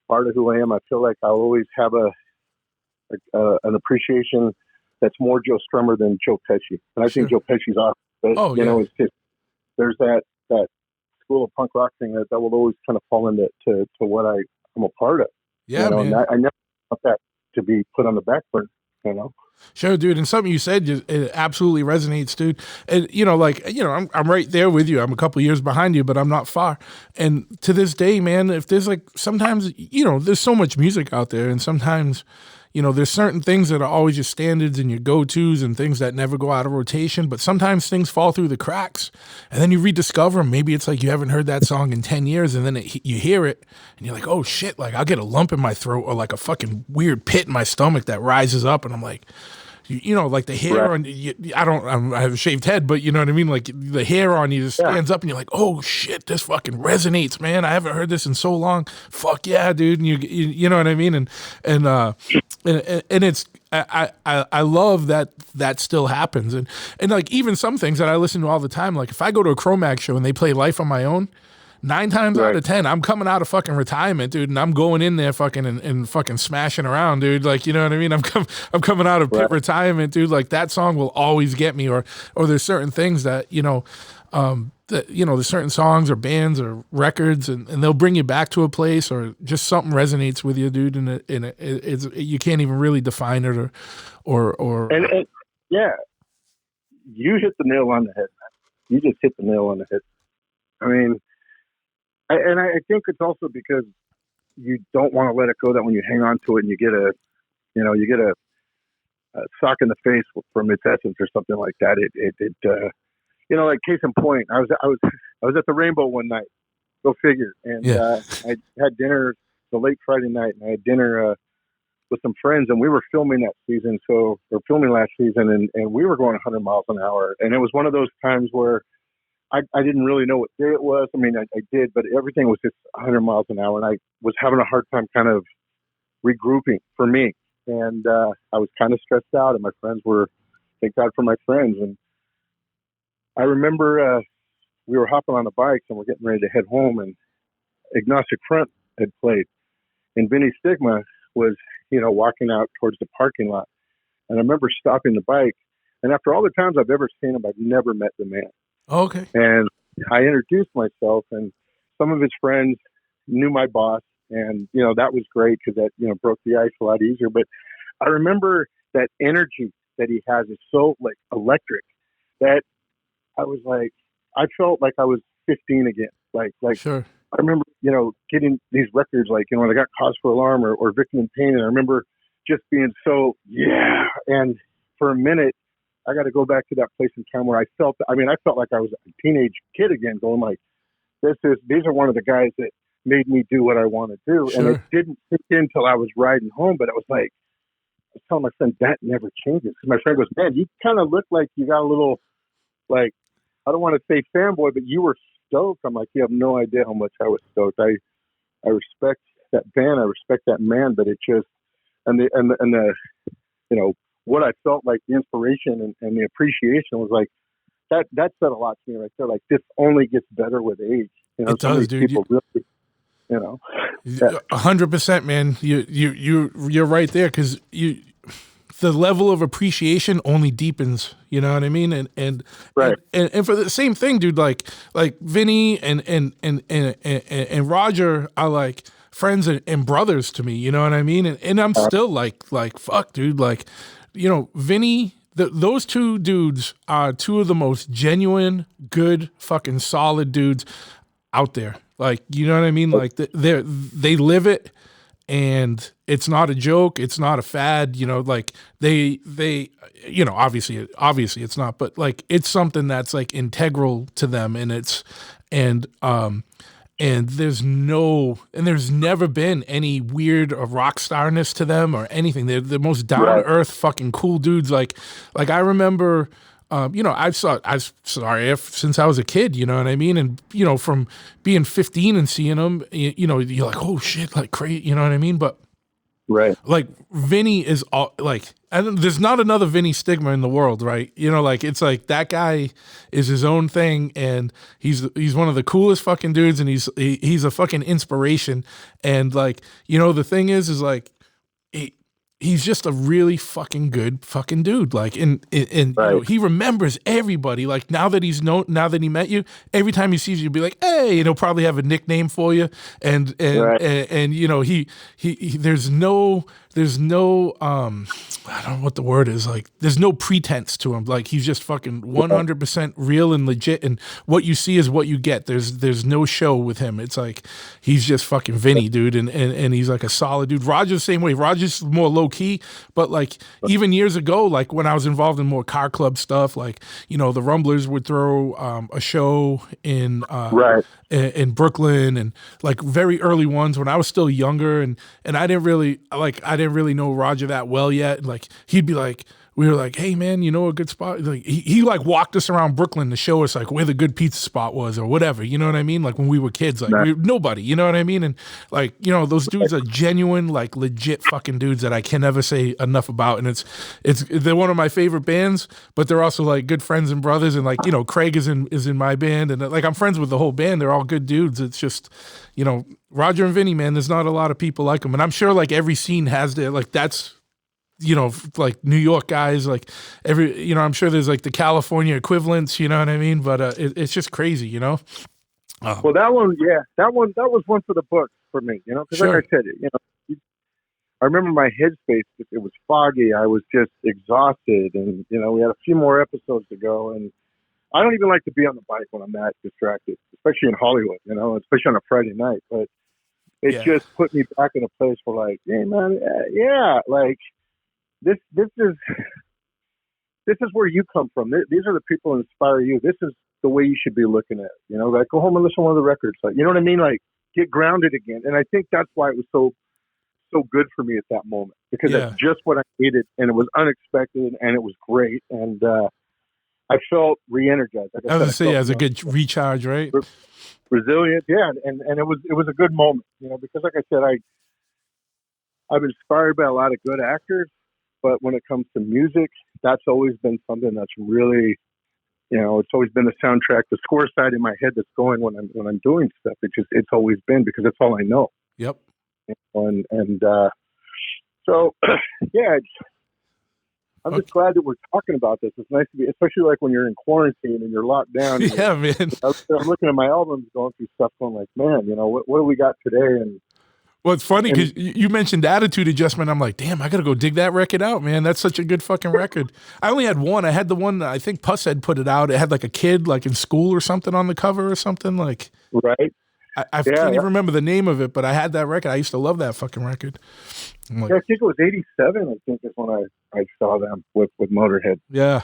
part of who I am. I feel like I'll always have an appreciation that's more Joe Strummer than Joe Pesci. And I think Joe Pesci's awesome. But, it's just, there's that school of punk rock thing that will always kind of fall into what I'm a part of. Yeah, man. And I never want that to be put on the back burner, Sure, dude. And something you said, it absolutely resonates, dude. And, I'm right there with you. I'm a couple years behind you, but I'm not far. And to this day, man, if there's like, sometimes, there's so much music out there, and sometimes, there's certain things that are always your standards and your go-tos and things that never go out of rotation, but sometimes things fall through the cracks, and then you rediscover them. Maybe it's like you haven't heard that song in 10 years, and then you hear it, and you're like, oh shit, like I'll get a lump in my throat or like a fucking weird pit in my stomach that rises up, and I'm like, like the hair on I have a shaved head, but you know what I mean? Like the hair on you just stands up and you're like, oh shit, this fucking resonates, man. I haven't heard this in so long. Fuck yeah, dude. And you know what I mean? And it's, I love that still happens. And like even some things that I listen to all the time, like if I go to a Cro-Max show and they play Life on My Own, 9 times out of 10, I'm coming out of fucking retirement, dude, and I'm going in there fucking and fucking smashing around, dude. Like, you know what I mean? I'm coming out of retirement, dude. Like that song will always get me. Or there's certain things that there's certain songs or bands or records, and they'll bring you back to a place, or just something resonates with you, dude. And it's you can't even really define it or. And yeah, you hit the nail on the head, man. You just hit the nail on the head. I mean. I think it's also because you don't want to let it go, that when you hang on to it and you get sock in the face from its essence or something like that. Like case in point, I was at the Rainbow one night. Go figure. And I had dinner the late Friday night, and I had dinner with some friends, and we were filming that season. So we're filming last season, and we were going 100 miles an hour. And it was one of those times where I didn't really know what day it was. I mean, I did, but everything was just 100 miles an hour, and I was having a hard time kind of regrouping for me. And I was kind of stressed out, and my friends were, thank God for my friends. And I remember we were hopping on the bikes and we're getting ready to head home, and Agnostic Front had played, and Vinny Stigma was, walking out towards the parking lot. And I remember stopping the bike, and after all the times I've ever seen him, I've never met the man. Okay. And I introduced myself, and some of his friends knew my boss, and, that was great because that, broke the ice a lot easier. But I remember that energy that he has is so, like, electric that I was like, I felt like I was 15 again. Like sure. I remember, getting these records, like, when I got Cause for Alarm or Victim in Pain. And I remember just being so, yeah. And for a minute, I got to go back to that place in time where I felt like I was a teenage kid again, going like, these are one of the guys that made me do what I want to do. Sure. And it didn't kick in until I was riding home, but I was like, I was telling my friend, that never changes. Because my friend goes, man, you kind of look like you got a little, like, I don't want to say fanboy, but you were stoked. I'm like, you have no idea how much I was stoked. I respect that band. I respect that man, but it just, and the what I felt like, the inspiration and the appreciation was like, that said a lot to me right there. Like, this only gets better with age. It does, dude. People really, 100%, man. You're right there, because the level of appreciation only deepens. You know what I mean? And right. And for the same thing, dude. Like Vinny and Roger are like friends and brothers to me. You know what I mean? And I'm still like fuck, dude. Like, Vinny. Those two dudes are two of the most genuine, good, fucking solid dudes out there. Like, you know what I mean? Like, they live it, and it's not a joke. It's not a fad. Like they obviously it's not, but like, it's something that's like integral to them, and and there's never been any weird or rock starness to them or anything. They're the most down to earth fucking cool dudes. Like I remember, I've saw since I was a kid, you know what I mean? And, from being 15 and seeing them, you're like, oh shit, like crazy, you know what I mean? But right. Like, Vinny is all like, and there's not another Vinny Stigma in the world, right? Like, it's like, that guy is his own thing, and he's one of the coolest fucking dudes, and he's a fucking inspiration. And like, the thing is like, he's just a really fucking good fucking dude. Like, and he remembers everybody. Like, now that he met you, every time he sees you, he'll be like, hey, and he'll probably have a nickname for you. And he there's no I don't know what the word is. Like, there's no pretense to him. Like, he's just fucking 100% real and legit, and what you see is what you get. There's no show with him. It's like, he's just fucking Vinny, dude, and he's like a solid dude. Roger's the same way. Roger's more low key, but like, even years ago, like when I was involved in more car club stuff, like, the Rumblers would throw a show in Brooklyn, and like very early ones when I was still younger, and I didn't really know Roger that well yet. Like, he'd be like, we were like, hey man, a good spot? Like, he like walked us around Brooklyn to show us like where the good pizza spot was or whatever, you know what I mean? Like, when we were kids, like nobody, you know what I mean? And like, those dudes are genuine, like legit fucking dudes that I can never say enough about. And they're one of my favorite bands, but they're also like good friends and brothers. And like, Craig is in my band, and like, I'm friends with the whole band. They're all good dudes. It's just, Roger and Vinny, man, there's not a lot of people like them. And I'm sure like every scene has their, like, that's, like New York guys, like I'm sure there's like the California equivalents, you know what I mean? But it's just crazy, Well, that was one for the books for me, because sure. Like I said, I remember my headspace, it was foggy. I was just exhausted, and, we had a few more episodes to go, and I don't even like to be on the bike when I'm that distracted, especially in Hollywood, especially on a Friday night. But it just put me back in a place where, like, hey, man, like, this is where you come from. These are the people who inspire you. This is the way you should be looking at it. You know, like go home and listen to one of the records. Like, you know what I mean? Like get grounded again. And I think that's why it was so good for me at that moment, because that's just what I needed, and it was unexpected, and it was great, and I felt re-energized. Like I was going to say, as a good recharge, right? Resilient, yeah, and it was a good moment, you know, because like I said, I'm inspired by a lot of good actors, but when it comes to music, that's always been something that's really, you know, it's always been the soundtrack, the score side in my head that's going when I'm doing stuff. It's always been, because that's all I know. Yep. So yeah, I'm just glad that we're talking about this. It's nice to be, especially like when you're in quarantine and you're locked down. Yeah, man. I'm looking at my albums, going through stuff, going like, man, you know, what do we got today? And well, it's funny because you mentioned Attitude Adjustment. I'm like, damn, I got to go dig that record out, man. That's such a good fucking record. I only had one. I had the one, I think Puss had put it out. It had like a kid like in school or something on the cover or something. Like, right. I can't even remember the name of it, but I had that record. I used to love that fucking record. Like, I think it was 87, I think, is when I saw them with Motorhead. Yeah.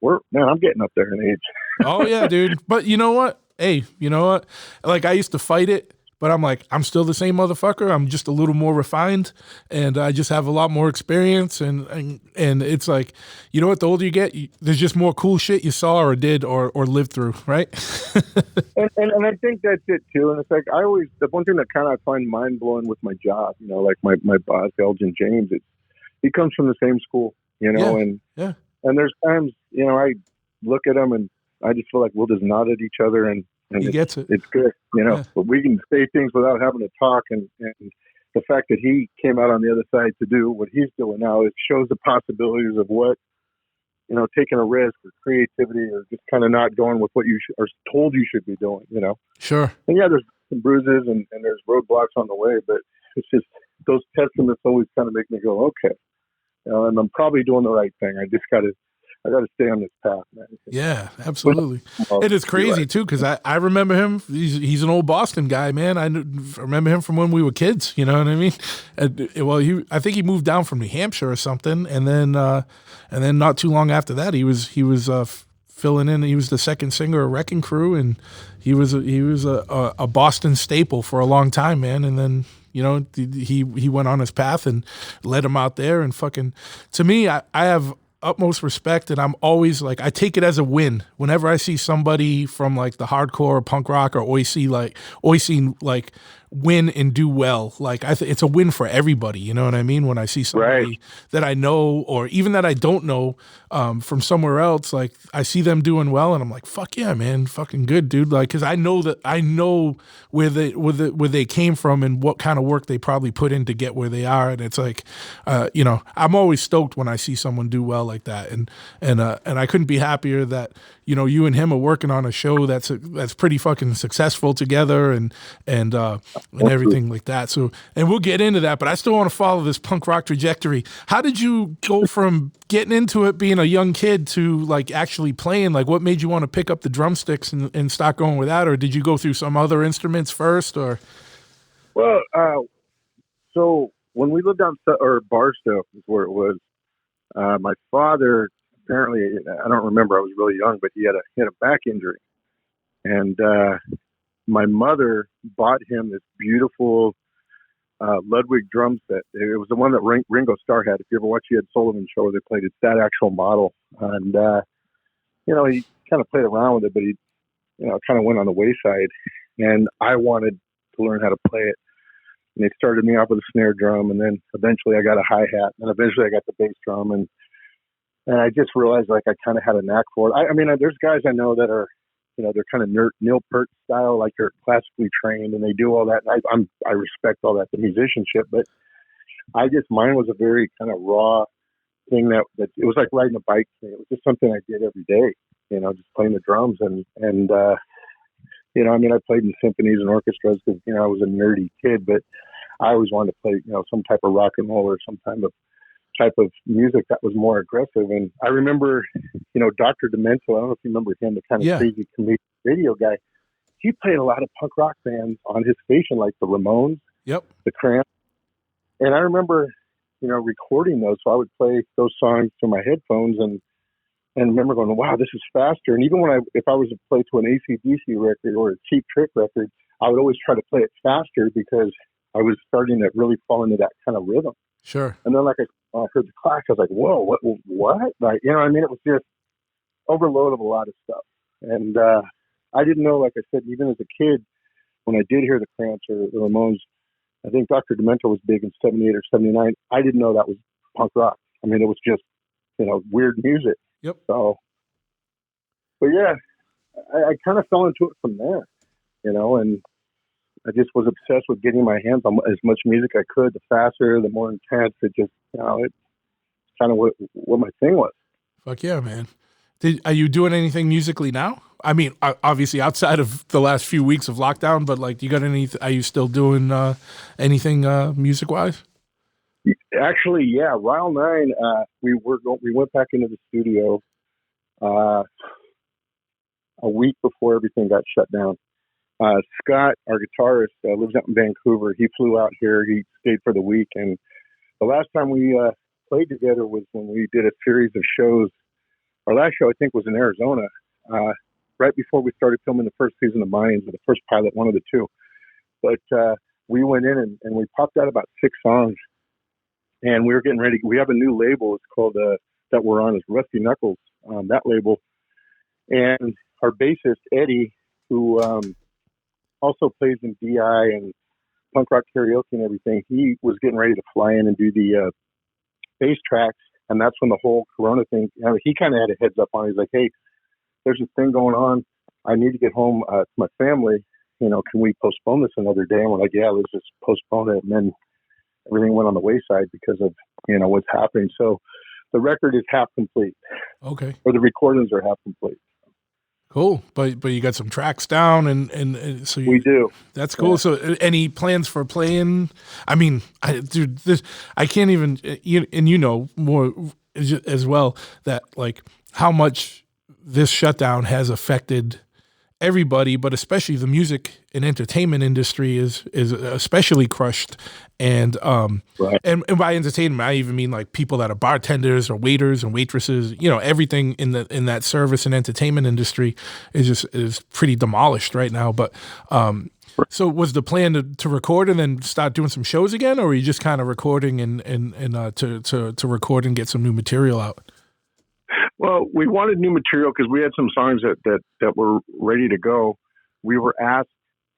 Man, I'm getting up there in age. Oh, yeah, dude. But you know what? Hey, you know what? Like, I used to fight it, but I'm like, I'm still the same motherfucker. I'm just a little more refined, and I just have a lot more experience. And it's like, you know what? The older you get, there's just more cool shit you saw or did or lived through, right? and I think that's it too. And it's like the one thing that kind of I find mind blowing with my job, you know, like my boss Elgin James, he comes from the same school, you know, and there's times, you know, I look at him and I just feel like we'll just nod at each other and he gets it. It's good, you know. Yeah. But we can say things without having to talk, and the fact that he came out on the other side to do what he's doing now, it shows the possibilities of what, you know, taking a risk or creativity or just kind of not going with what you are told you should be doing, you know. Sure. And yeah, there's some bruises and there's roadblocks on the way, but it's just those testaments always kind of make me go, okay, you know, and I'm probably doing the right thing. I got to stay on this path, man. Yeah, absolutely. It is crazy too, because I remember him. He's an old Boston guy, man. I remember him from when we were kids. You know what I mean? I think he moved down from New Hampshire or something, and then not too long after that, he was filling in. He was the second singer of Wrecking Crew, and he was a Boston staple for a long time, man. And then, you know, he went on his path and led him out there, and fucking, to me, I have utmost respect, and I'm always like, I take it as a win whenever I see somebody from like the hardcore or punk rock or oi scene like win and do well. Like it's a win for everybody, you know what I mean? When I see somebody that I know or even that I don't know from somewhere else, like I see them doing well, and I'm like, fuck yeah, man, fucking good, dude. Like, because I know where they came from and what kind of work they probably put in to get where they are, and it's like, you know, I'm always stoked when I see someone do well like that, and I couldn't be happier that, you know, you and him are working on a show that's pretty fucking successful together, and everything like that. So, and we'll get into that, but I still want to follow this punk rock trajectory. How did you go from getting into it, being a young kid, to like actually playing? Like, what made you want to pick up the drumsticks and start going with that, or did you go through some other instruments first? Or well, so when we lived down Barstow is where it was. My father, apparently, I don't remember, I was really young, but he had a back injury, and my mother bought him this beautiful Ludwig drum set. It was the one that Ringo Starr had. If you ever watched the Ed Sullivan Show where they played, it's that actual model. And, you know, he kind of played around with it, but he, you know, kind of went on the wayside. And I wanted to learn how to play it. And they started me off with a snare drum, and then eventually I got a hi-hat, and eventually I got the bass drum. And I just realized, like, I kind of had a knack for it. I mean, there's guys I know that are, you know, they're kind of Neil Peart style, like they're classically trained and they do all that. And I respect all that, the musicianship, but mine was a very kind of raw thing that it was like riding a bike. It was just something I did every day, you know, just playing the drums and you know, I mean, I played in symphonies and orchestras because, you know, I was a nerdy kid, but I always wanted to play, you know, some type of rock and roll or some type of music that was more aggressive. And I remember, you know, Dr. Demento, I don't know if you remember him, the kind of crazy comedian radio guy. He played a lot of punk rock bands on his station, like the Ramones, the Cramps. And I remember recording those. So I would play those songs through my headphones and remember going, wow, this is faster. And even if I was to play to an AC/DC record or a Cheap Trick record, I would always try to play it faster because I was starting to really fall into that kind of rhythm. Sure. And then like I heard the class, I was like, whoa, what? Like, it was just overload of a lot of stuff. And I didn't know, like I said, even as a kid, when I did hear the Cramps or the Ramones, I think Dr. Demento was big in 78 or 79. I didn't know that was punk rock. I mean, it was just, weird music. Yep. So, but yeah, I kind of fell into it from there, and I just was obsessed with getting my hands on as much music I could. The faster, the more intense. It just, it's kind of what my thing was. Fuck yeah, man. Are you doing anything musically now? I mean, obviously outside of the last few weeks of lockdown, but like, are you still doing anything music wise? Actually, yeah. Rile 9, we went back into the studio a week before everything got shut down. Scott, our guitarist, lives out in Vancouver. He flew out here. He stayed for the week. And the last time we played together was when we did a series of shows. Our last show, I think, was in Arizona, right before we started filming the first season of Mayans, or the first pilot, one of the two. But we went in and we popped out about 6 songs. And we were getting ready. We have a new label. It's called, that we're on, is Rusty Knuckles, that label. And our bassist, Eddie, who also plays in DI and punk rock karaoke and everything, he was getting ready to fly in and do the bass tracks. And that's when the whole Corona thing, he kind of had a heads up on it. He's like, hey, there's this thing going on. I need to get home to my family. Can we postpone this another day? And we're like, yeah, let's just postpone it. And then everything went on the wayside because of, what's happening. So the record is half complete. Okay. Or the recordings are half complete. Cool. But you got some tracks down and so we do. That's cool. Yeah. So any plans for playing? I mean, I can't even, more as well, that like how much this shutdown has affected everybody, but especially the music and entertainment industry is especially crushed. And right. and by entertainment, I even mean like people that are bartenders or waiters and waitresses. Everything in that service and entertainment industry is pretty demolished right now. But so was the plan to record and then start doing some shows again, or are you just kind of recording and to record and get some new material out? Well, we wanted new material because we had some songs that were ready to go. We were asked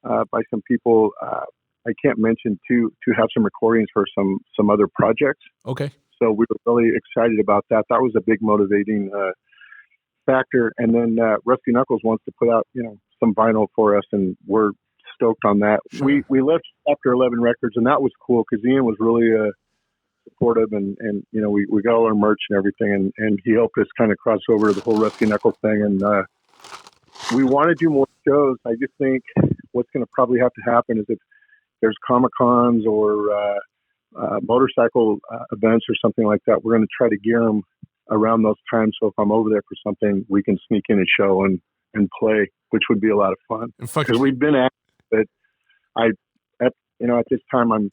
by some people, I can't mention, to have some recordings for some other projects. Okay. So we were really excited about that. That was a big motivating factor. And then Rusty Knuckles wants to put out, some vinyl for us, and we're stoked on that. Sure. We left after 11 records, and that was cool because Ian was really supportive, and we got all our merch and everything, and he helped us kind of cross over to the whole Rusty Knuckles thing. And we want to do more shows. I just think what's going to probably have to happen is if there's Comic-Cons or motorcycle events or something like that, we're going to try to gear them around those times. So if I'm over there for something, we can sneak in a show and play, which would be a lot of fun. Because we've been at it, at this time, I'm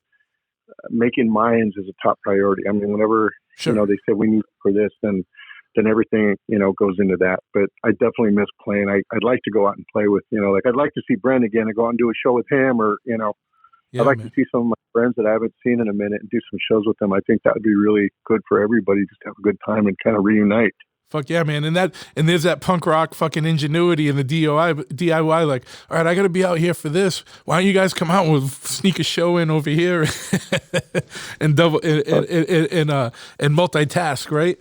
making Mayans as a top priority. I mean, whenever sure. They say we need for this, then everything goes into that. But I definitely miss playing. I'd like to go out and play with I'd like to see Brent again and go out and do a show with him, or Yeah, I'd like to see some of my friends that I haven't seen in a minute and do some shows with them. I think that would be really good for everybody, just to have a good time and kind of reunite. Fuck yeah, man. And there's that punk rock fucking ingenuity and the DIY, like, all right, I got to be out here for this. Why don't you guys come out and we'll sneak a show in over here and double and multitask, right?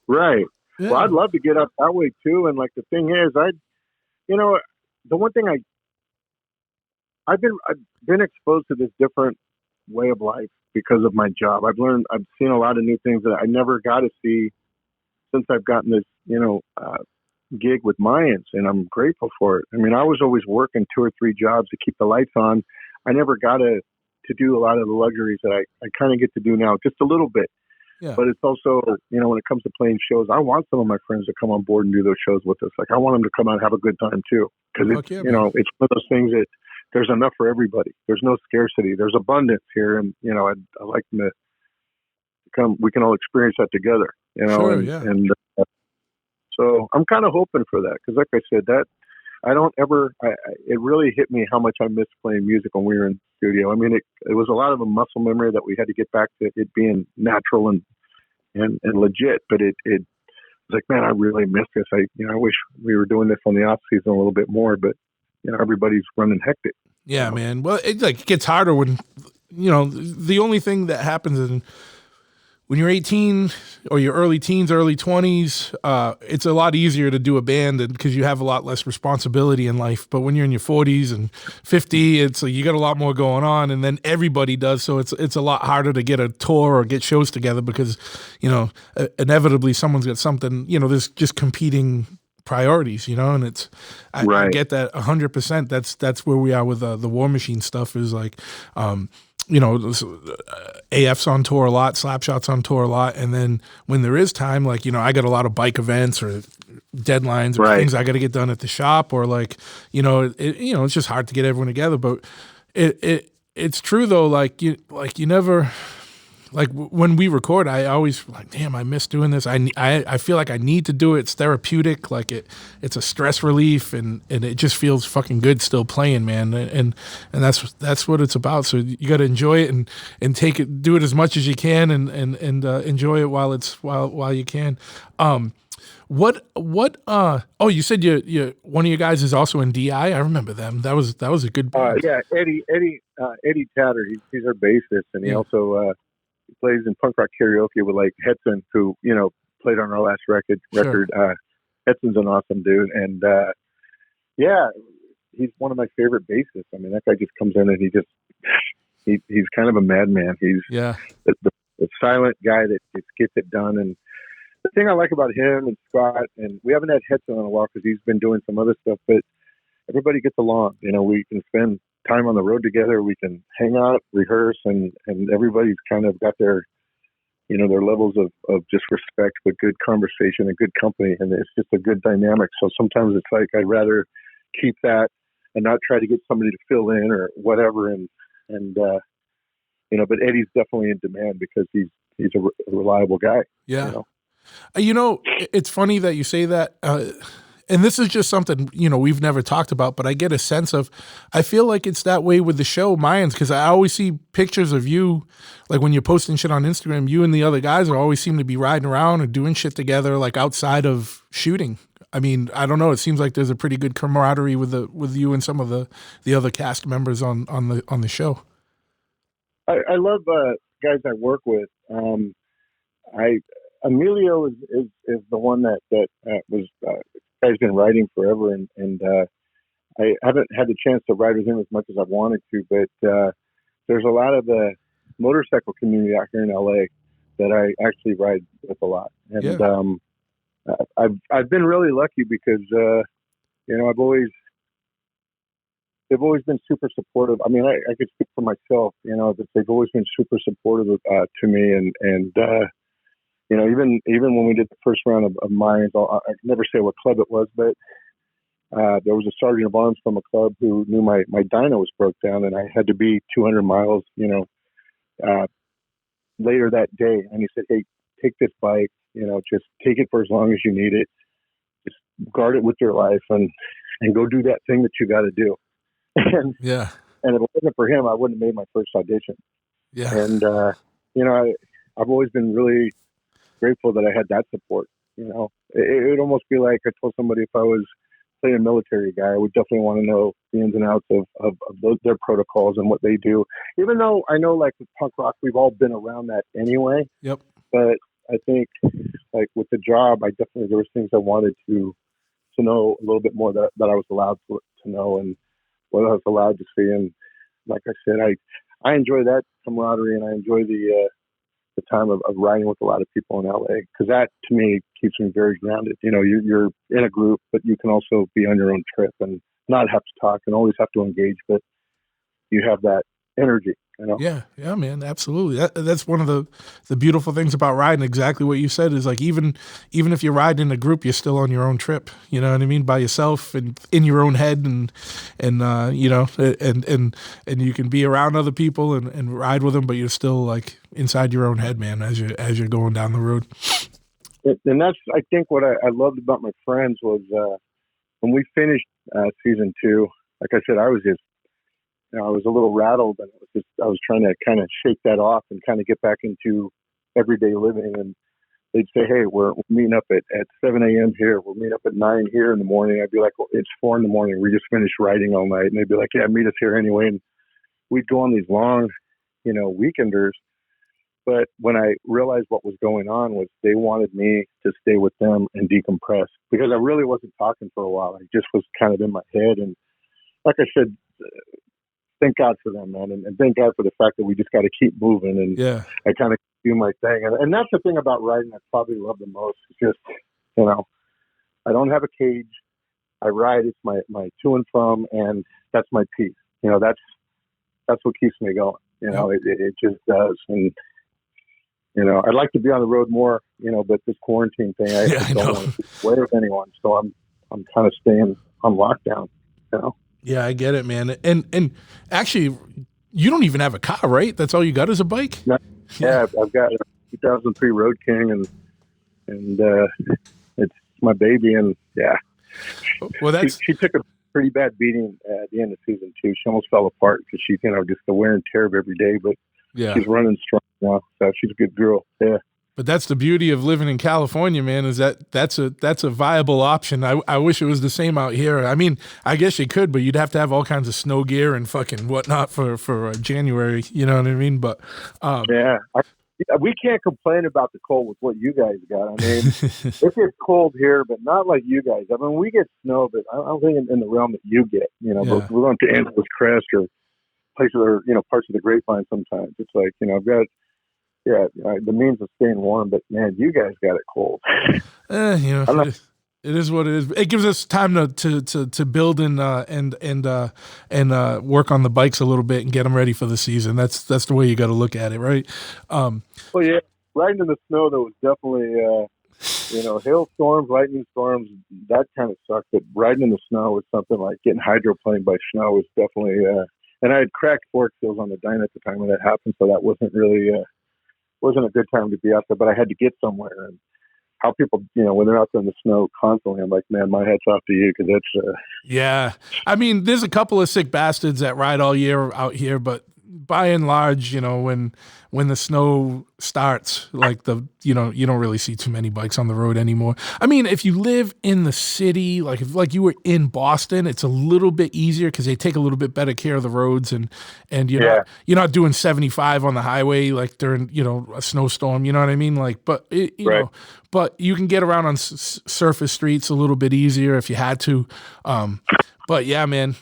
Right. Yeah. Well, I'd love to get up that way too. And like the thing is, the one thing I've been exposed to this different way of life because of my job. I've seen a lot of new things that I never got to see since I've gotten this, gig with Mayans, and I'm grateful for it. I mean, I was always working 2 or 3 jobs to keep the lights on. I never got to do a lot of the luxuries that I kind of get to do now, just a little bit. Yeah. But it's also, when it comes to playing shows, I want some of my friends to come on board and do those shows with us. Like, I want them to come out and have a good time too. Because it's, it's one of those things that there's enough for everybody. There's no scarcity. There's abundance here. And, I'd like them to we can all experience that together, you know. Sure, and yeah. and so I'm kind of hoping for that, because, like I said, that I don't ever. It really hit me how much I missed playing music when we were in the studio. I mean, it was a lot of a muscle memory that we had to get back to it being natural and legit. But it was like, man, I really miss this. I wish we were doing this on the off season a little bit more, but everybody's running hectic. Yeah, man. Well, it gets harder when, the only thing that happens in when you're 18 or your early teens, early 20s, it's a lot easier to do a band because you have a lot less responsibility in life. But when you're in your 40s and 50, it's like you got a lot more going on, and then everybody does. So it's a lot harder to get a tour or get shows together because, inevitably someone's got something. There's just competing priorities, and I get that 100%. That's where we are with the War Machine stuff. Is like, AF's on tour a lot, Slapshot's on tour a lot, and then when there is time, like, I got a lot of bike events or deadlines or things I got to get done at the shop, or like, it's just hard to get everyone together. But it's true though, like you never. Like when we record, I always like, damn, I miss doing this. I feel like I need to do it. It's therapeutic. Like it's a stress relief, and it just feels fucking good still playing, man. And that's what it's about. So you got to enjoy it and take it, do it as much as you can, and enjoy it while you can. You said you one of you guys is also in DI. I remember them. That was a good. Yeah, Eddie Tatter. He's our bassist, and he also. He plays in punk rock karaoke with like Hetson, who played on our last record. Sure. Hetson's an awesome dude, and he's one of my favorite bassists. I mean, that guy just comes in and he's kind of a madman. He's the silent guy that just gets it done. And the thing I like about him and Scott, and we haven't had Hetson on a while because he's been doing some other stuff, but everybody gets along. We can spend time on the road together. We can hang out, rehearse, and everybody's kind of got their levels of just respect, but good conversation and good company, and it's just a good dynamic. So sometimes it's like I'd rather keep that and not try to get somebody to fill in or whatever. But Eddie's definitely in demand because he's a reliable guy. Yeah. It's funny that you say that. And this is just something, we've never talked about, but I get a sense of, I feel like it's that way with the show, Mayans, because I always see pictures of you, like when you're posting shit on Instagram, you and the other guys always seem to be riding around and doing shit together, like outside of shooting. I mean, I don't know. It seems like there's a pretty good camaraderie with you and some of the other cast members on the show. I love guys I work with. Emilio is the one that was guy's been writing forever, and I haven't had the chance to ride with him as much as I wanted to, but there's a lot of the motorcycle community out here in LA that I actually ride with a lot, and I've been really lucky because they've always been super supportive. I mean, I could speak for myself, that they've always been super supportive to me, and even when we did the first round of Mayans, I never say what club it was, but there was a sergeant of arms from a club who knew my dyno was broke down, and I had to be 200 miles, later that day. And he said, "Hey, take this bike, just take it for as long as you need it. Just guard it with your life and go do that thing that you got to do." And if it wasn't for him, I wouldn't have made my first audition. Yeah. And I've always been really grateful that I had that support. It would almost be like I told somebody if I was a military guy, I would definitely want to know the ins and outs of their protocols and what they do. Even though I know, like with punk rock, we've all been around that anyway. Yep. But I think, like with the job, there was things I wanted to know a little bit more that I was allowed to know and what I was allowed to see. And like I said, I enjoy that camaraderie, and I enjoy the time of riding with a lot of people in LA, because that to me keeps me very grounded. You're in a group, but you can also be on your own trip and not have to talk and always have to engage, but you have that energy, You know? Yeah, man, absolutely. That's one of the beautiful things about riding. Exactly what you said is like even if you ride in a group, you're still on your own trip. You know what I mean? By yourself and in your own head, and you know, and you can be around other people and ride with them, but you're still like inside your own head, man, as you're going down the road. And that's, I think, what I loved about my friends was when we finished season 2. Like I said, I was just, I was a little rattled, and I was trying to kind of shake that off and kind of get back into everyday living. And they'd say, "Hey, we're meeting up at 7 a.m. here. We'll meet up at 9 here in the morning." I'd be like, "Well, it's 4 in the morning. We just finished riding all night." And they'd be like, "Yeah, meet us here anyway." And we'd go on these long, weekenders. But when I realized what was going on was they wanted me to stay with them and decompress, because I really wasn't talking for a while. I just was kind of in my head. And like I said, thank God for them, man. And thank God for the fact that we just got to keep moving. And Yeah. I kind of do my thing. And that's the thing about riding I probably love the most. It's just, I don't have a cage. I ride. It's my to and from, and that's my peace. That's what keeps me going. It just does. And, I'd like to be on the road more, but this quarantine thing, I don't want to be away with anyone. So I'm kind of staying on lockdown, Yeah, I get it, man. And actually, you don't even have a car, right? That's all you got is a bike? Yeah, I've got a 2003 Road King, and it's my baby. And yeah, well, she took a pretty bad beating at the end of season 2. She almost fell apart because she, just the wear and tear of every day. But she's running strong now, so she's a good girl. Yeah. But that's the beauty of living in California, man, is that's a viable option. I wish it was the same out here. I mean, I guess you could, but you'd have to have all kinds of snow gear and fucking whatnot for January. You know what I mean? But we can't complain about the cold with what you guys got. I mean, it gets cold here, but not like you guys. I mean, we get snow, but I don't think in the realm that you get. But we're going to Angeles Crest or places that are, parts of the Grapevine sometimes. It's like, I've got the means of staying warm, but man, you guys got it cold. It is what it is. It gives us time to build and work on the bikes a little bit and get them ready for the season. That's the way you got to look at it, right? Well, yeah, riding in the snow though was definitely, hailstorms, lightning storms, that kind of sucked. But riding in the snow was something like getting hydroplaned by snow was definitely. And I had cracked fork seals on the dyno at the time when that happened, so that wasn't really. Wasn't a good time to be out there, but I had to get somewhere. And how people, when they're out there in the snow constantly, I'm like, man, my hat's off to you, because that's. Yeah, I mean, there's a couple of sick bastards that ride all year out here, but by and large, when the snow starts, like you don't really see too many bikes on the road anymore. I mean, if you live in the city, like you were in Boston, it's a little bit easier because they take a little bit better care of the roads, and you're not doing 75 on the highway like during a snowstorm. You know what I mean? Like, but but you can get around on surface streets a little bit easier if you had to. But yeah, man,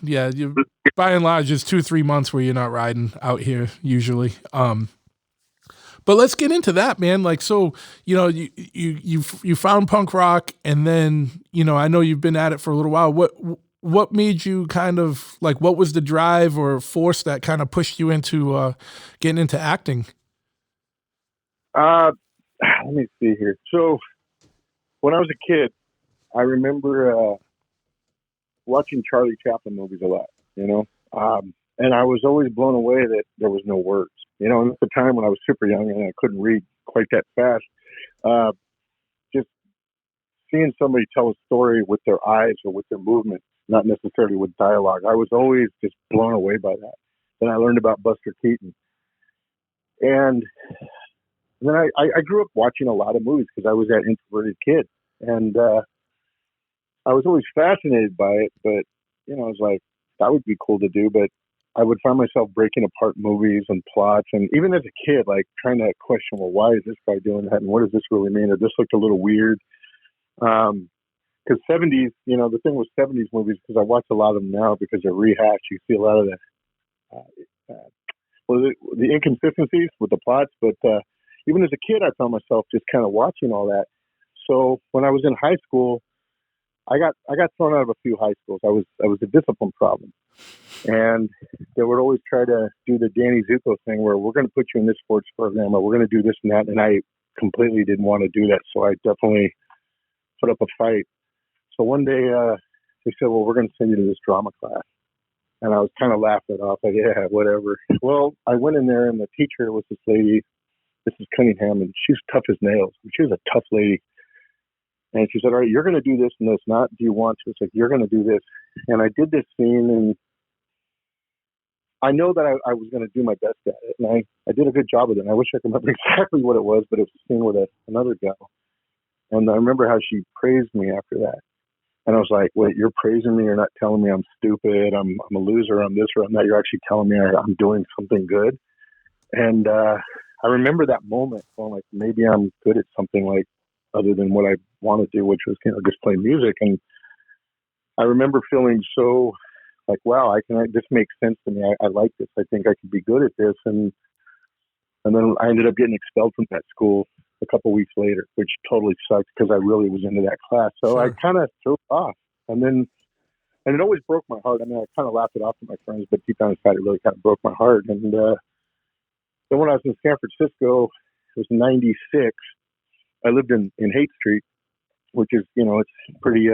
by and large, it's 2-3 months where you're not riding out here usually. But let's get into that, man. Like, so, you found punk rock, and then, I know you've been at it for a little while. What made you kind of like, what was the drive or force that kind of pushed you into getting into acting? Let me see here. So when I was a kid, I remember watching Charlie Chaplin movies a lot, and I was always blown away that there was no words, and at the time when I was super young and I couldn't read quite that fast, just seeing somebody tell a story with their eyes or with their movements, not necessarily with dialogue, I was always just blown away by that. Then I learned about Buster Keaton, and then I grew up watching a lot of movies because I was that introverted kid, and I was always fascinated by it, but, I was like, that would be cool to do. But I would find myself breaking apart movies and plots. And even as a kid, like trying to question, well, why is this guy doing that? And what does this really mean? Or this looked a little weird. Because 70s, the thing with 70s movies, because I watch a lot of them now because they're rehashed. You see a lot of the inconsistencies with the plots. But even as a kid, I found myself just kind of watching all that. So when I was in high school, I got thrown out of a few high schools. I was a discipline problem. And they would always try to do the Danny Zuko thing where we're going to put you in this sports program or we're going to do this and that. And I completely didn't want to do that. So I definitely put up a fight. So one day they said, well, we're going to send you to this drama class. And I was kind of laughing it off, like, yeah, whatever. Well, I went in there and the teacher was this lady, Mrs. Cunningham, and she's tough as nails. She was a tough lady. And she said, all right, you're going to do this and this, not do you want to. It's like, you're going to do this. And I did this scene, and I know that I was going to do my best at it. And I did a good job of it. And I wish I could remember exactly what it was, but it was a scene with another gal. And I remember how she praised me after that. And I was like, wait, you're praising me? You're not telling me I'm stupid, I'm a loser, I'm this or I'm that. You're actually telling me I'm doing something good. And I remember that moment going like, maybe I'm good at something like other than what I want to do, which was, just play music. And I remember feeling so like, wow, this makes sense to me. I like this. I think I could be good at this. And then I ended up getting expelled from that school a couple weeks later, which totally sucked because I really was into that class. So sure. I kind of threw it off. And it always broke my heart. I mean, I kind of laughed it off to my friends, but deep down inside, it really kind of broke my heart. And then when I was in San Francisco, it was 96. I lived in Haight Street, which is, it's pretty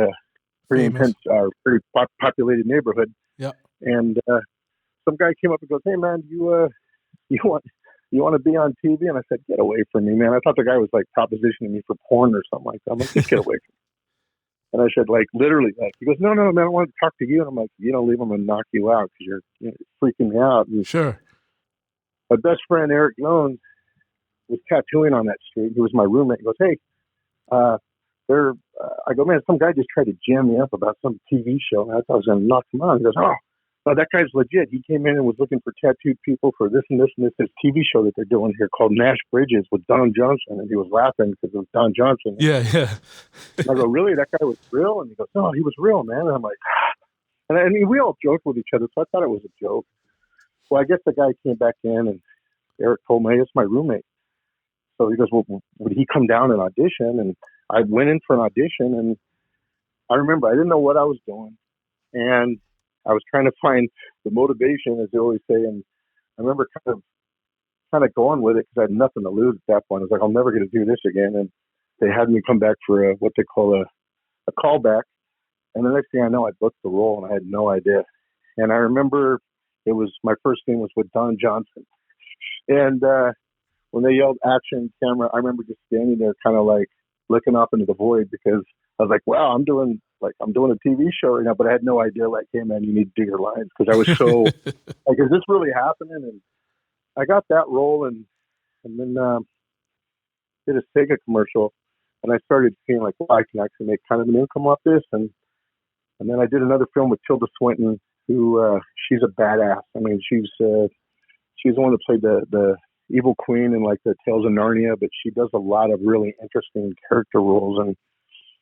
intense, pretty populated neighborhood. Yeah. And some guy came up and goes, hey man, you want to be on TV? And I said, get away from me, man. I thought the guy was like propositioning me for porn or something like that. I'm like, just get away from me. And I said, like, literally, like, he goes, no, man, I want to talk to you. And I'm like, you don't leave, I'm going to knock you out because you're freaking me out. And sure. My best friend, Eric Jones, was tattooing on that street. He was my roommate. He goes, hey, I go, man, some guy just tried to jam me up about some TV show. And I thought I was going to knock him out. He goes, oh, no, that guy's legit. He came in and was looking for tattooed people for this and this and this TV show that they're doing here called Nash Bridges with Don Johnson. And he was laughing because it was Don Johnson. Yeah. I go, really? That guy was real? And he goes, no, he was real, man. And I'm like, and I mean, we all joked with each other, so I thought it was a joke. Well, I guess the guy came back in, and Eric told me, hey, it's my roommate. So he goes, well, would he come down and audition? And I went in for an audition, and I remember I didn't know what I was doing. And I was trying to find the motivation, as they always say. And I remember kind of going with it because I had nothing to lose at that point. I was like, I'm never going to do this again. And they had me come back for what they call a callback. And the next thing I know, I booked the role, and I had no idea. And I remember my first scene was with Don Johnson. And when they yelled action camera, I remember just standing there kind of like looking off into the void because I was like, wow, I'm doing a TV show right now, but I had no idea, like, hey man, you need to do your lines, because I was so like, is this really happening? And I got that role, and then did a Sega commercial, and I started seeing like, well, I can actually make kind of an income off this, and then I did another film with Tilda Swinton, who she's a badass. I mean, she's the one that played the evil queen in like the Tales of Narnia, but she does a lot of really interesting character roles. And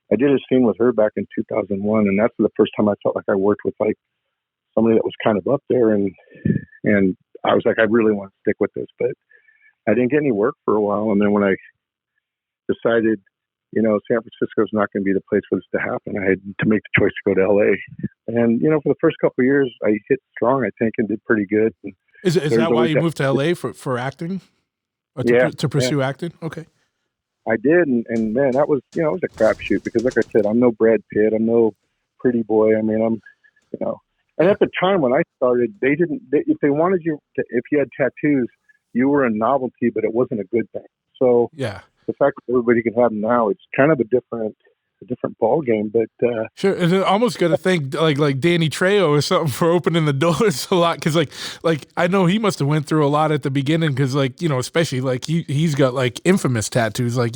I did a scene with her back in 2001, and that's the first time I felt like I worked with like somebody that was kind of up there. And I was like, I really want to stick with this, but I didn't get any work for a while. And then when I decided, San Francisco is not going to be the place for this to happen, I had to make the choice to go to LA. And, for the first couple of years, I hit strong, I think, and did pretty good. And is that why you moved to LA for acting? Or to pursue acting? Okay. I did. And man, that was, it was a crapshoot because like I said, I'm no Brad Pitt. I'm no pretty boy. I mean, and at the time when I started, if they wanted you to, if you had tattoos, you were a novelty, but it wasn't a good thing. So yeah, the fact that everybody can have them now, it's kind of a different ball game. But sure, and I almost got to thank like Danny Trejo or something for opening the doors a lot, because like I know he must have went through a lot at the beginning, because especially like he's got like infamous tattoos, like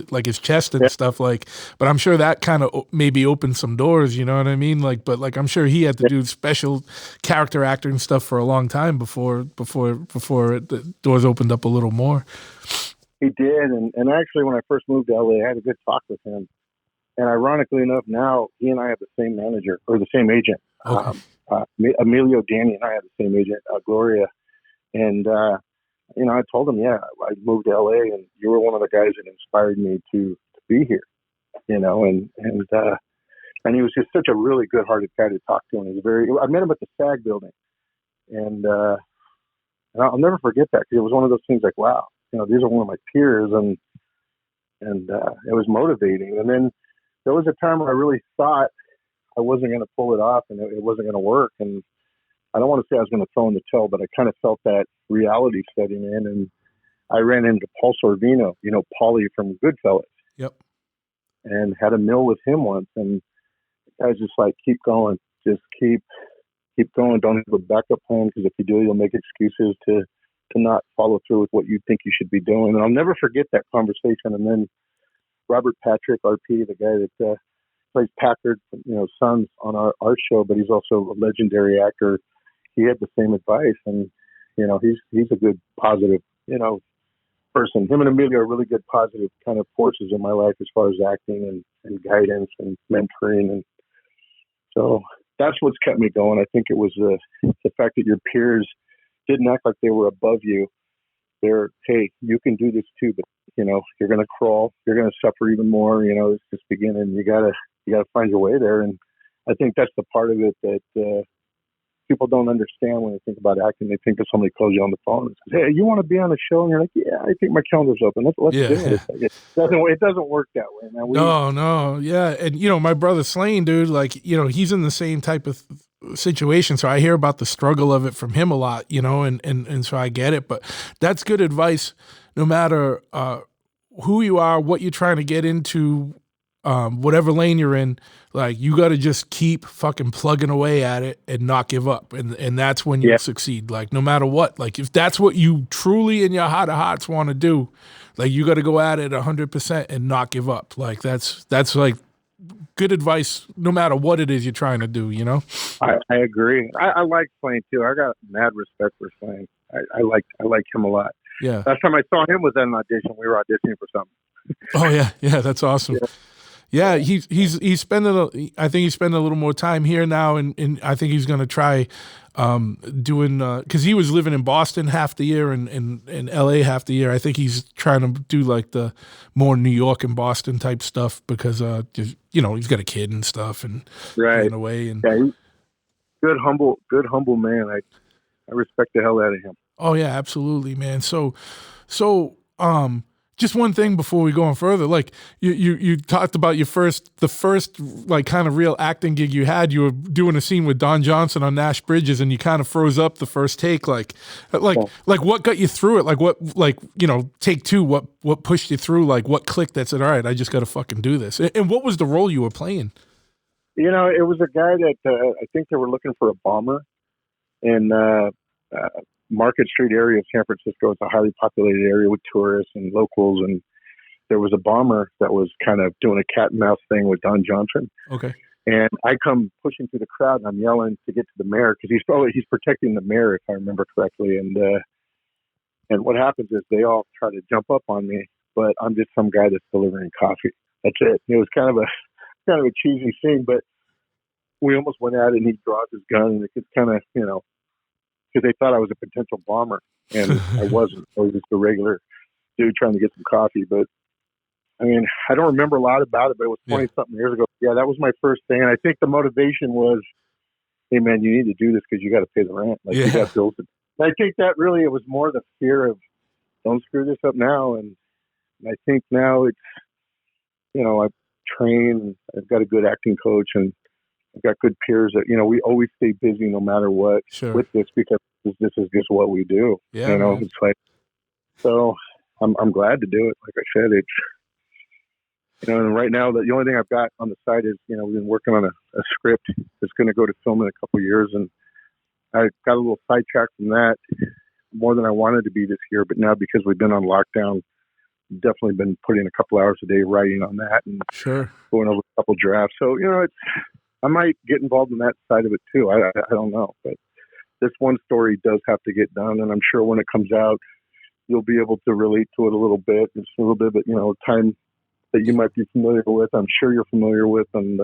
like his chest and stuff, like. But I'm sure that kind of maybe opened some doors, you know what I mean? But I'm sure he had to do special character acting stuff for a long time before the doors opened up a little more. He did, and actually when I first moved to LA, I had a good talk with him. And ironically enough, now he and I have the same manager or the same agent. Okay. Emilio Danny and I have the same agent, Gloria. And, I told him, I moved to LA and you were one of the guys that inspired me to be here, and And he was just such a really good-hearted guy to talk to. And I met him at the SAG building. And I'll never forget that, because it was one of those things like, wow, these are one of my peers, and it was motivating. And then there was a time where I really thought I wasn't going to pull it off, and it wasn't going to work. And I don't want to say I was going to throw in the towel, but I kind of felt that reality setting in, and I ran into Paul Sorvino, Paulie from Goodfellas. Yep. And had a meal with him once, and I was just like, keep going, just keep going. Don't have a backup plan, because if you do, you'll make excuses to not follow through with what you think you should be doing. And I'll never forget that conversation. And then Robert Patrick, RP, the guy that plays Packard, Sons on our show, but he's also a legendary actor. He had the same advice, and he's a good, positive, person. Him and Emilio are really good, positive kind of forces in my life as far as acting and guidance and mentoring. And so that's what's kept me going. I think it was the fact that your peers didn't act like they were above you. They're, hey, you can do this too, but you're going to crawl, you're going to suffer even more. It's just beginning. You gotta find your way there. And I think that's the part of it that people don't understand when they think about acting. They think that somebody calls you on the phone and says, hey, you want to be on a show? And you're like, yeah, I think my calendar's open. Let's do it. It doesn't work that way, man. No. Yeah. And, my brother Slane, dude, like, he's in the same type of situation. So I hear about the struggle of it from him a lot, and so I get it. But that's good advice, no matter who you are, what you're trying to get into, whatever lane you're in. Like, you got to just keep fucking plugging away at it and not give up. And that's when you'll succeed. Like, no matter what, like, if that's what you truly in your heart of hearts want to do, like, you got to go at it 100% and not give up. Like, that's like good advice, no matter what it is you're trying to do, I agree. I like Slane too. I got mad respect for Slane. I like him a lot. Yeah. Last time I saw him was at an audition. We were auditioning for something. Oh yeah. That's awesome. Yeah, he's spending. I think he's spending a little more time here now, and I think he's going to try doing because he was living in Boston half the year and L.A. half the year. I think he's trying to do like the more New York and Boston type stuff because he's got a kid and stuff and in a way. And good humble man. I respect the hell out of him. Oh yeah, absolutely, man. So just one thing before we go on further, like you talked about the first like kind of real acting gig you had. You were doing a scene with Don Johnson on Nash Bridges, and you kind of froze up the first take. Like what got you through it? Like take two. What pushed you through? Like what clicked that said, all right, I just got to fucking do this. And what was the role you were playing? It was a guy that I think they were looking for a bomber in Market Street area of San Francisco. It's a highly populated area with tourists and locals, and there was a bomber that was kind of doing a cat and mouse thing with Don Johnson. Okay. And I come pushing through the crowd, and I'm yelling to get to the mayor because he's protecting the mayor, if I remember correctly. And what happens is they all try to jump up on me, but I'm just some guy that's delivering coffee. That's it. It was kind of a cheesy scene, but we almost went at it, and he draws his gun, and it's kind of because they thought I was a potential bomber, and I wasn't. I was just a regular dude trying to get some coffee. But I mean, I don't remember a lot about it, but it was 20-something years ago. Yeah, that was my first thing. And I think the motivation was, hey, man, you need to do this because you got to pay the rent. Like, you got bills. And I think that really, it was more the fear of, don't screw this up now. And I think now it's, I've trained, I've got a good acting coach, and I've got good peers that, we always stay busy no matter what with this, because this is just what we do. Yeah, it's like, so I'm glad to do it. Like I said, it's, and right now the only thing I've got on the side is, we've been working on a script that's going to go to film in a couple of years. And I got a little sidetracked from that more than I wanted to be this year. But now, because we've been on lockdown, definitely been putting a couple hours a day writing on that and going over a couple drafts. So, I might get involved in that side of it too. I don't know, but this one story does have to get done, and I'm sure when it comes out, you'll be able to relate to it a little bit. It's a little bit, but time that you might be familiar with, I'm sure you're familiar with, and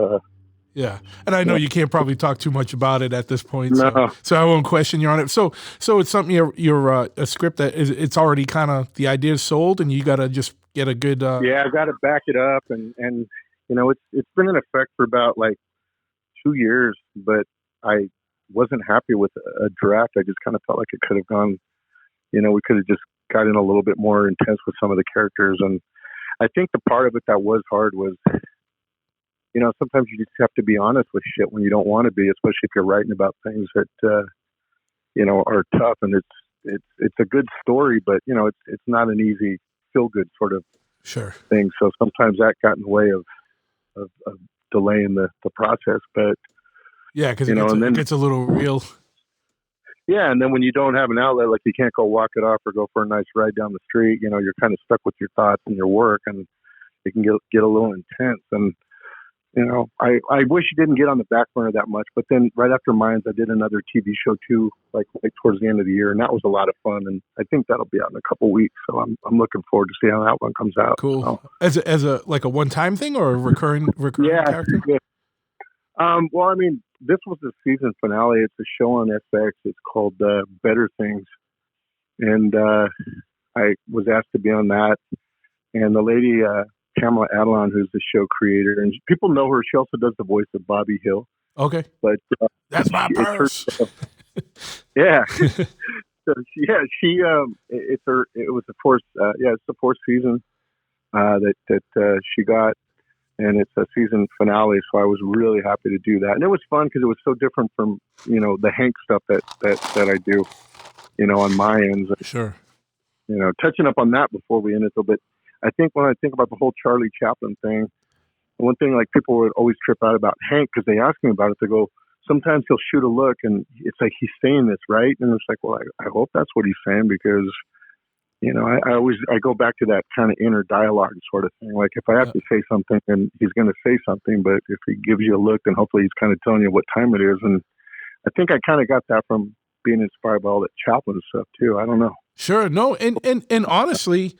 yeah. And I know you can't probably talk too much about it at this point, no. So I won't question you on it. So it's something you're a script that it's already kind of the idea is sold, and you got to just get a good. Yeah, I got to back it up, and it's been in effect for about like 2 years, but I wasn't happy with a draft. I just kind of felt like it could have gone, we could have just gotten a little bit more intense with some of the characters. And I think the part of it that was hard was, sometimes you just have to be honest with shit when you don't want to be, especially if you're writing about things that, are tough. And it's a good story, but it's not an easy feel good sort of Sure. thing. So sometimes that got in the way of delaying the process. But yeah, because it gets a little real. Yeah, and then when you don't have an outlet, like you can't go walk it off or go for a nice ride down the street, you're kind of stuck with your thoughts and your work, and it can get a little intense. And I wish you didn't get on the back burner that much. But then right after Mayans, I did another TV show too, like towards the end of the year, and that was a lot of fun. And I think that'll be out in a couple of weeks. So I'm looking forward to see how that one comes out. Cool. So. As a like a one-time thing or a recurring character? Yeah. Well, I mean, this was the season finale. It's a show on FX. It's called Better Things, and I was asked to be on that. And the lady, Pamela Adlon, who's the show creator, and people know her. She also does the voice of Bobby Hill. Okay, but that's my purse. Yeah. So it was the fourth. It's the fourth season that she got. And it's a season finale, so I was really happy to do that. And it was fun because it was so different from, the Hank stuff that I do, on Mayans. Sure. Touching up on that before we end it, though, but I think when I think about the whole Charlie Chaplin thing, one thing, like, people would always trip out about Hank because they ask me about it. They go, sometimes he'll shoot a look, and it's like he's saying this, right? And it's like, well, I hope that's what he's saying because – I go back to that kind of inner dialogue sort of thing. Like if I have to say something, and he's going to say something, but if he gives you a look, then hopefully he's kind of telling you what time it is. And I think I kind of got that from being inspired by all that Chaplin stuff too. I don't know. Sure. No. And honestly,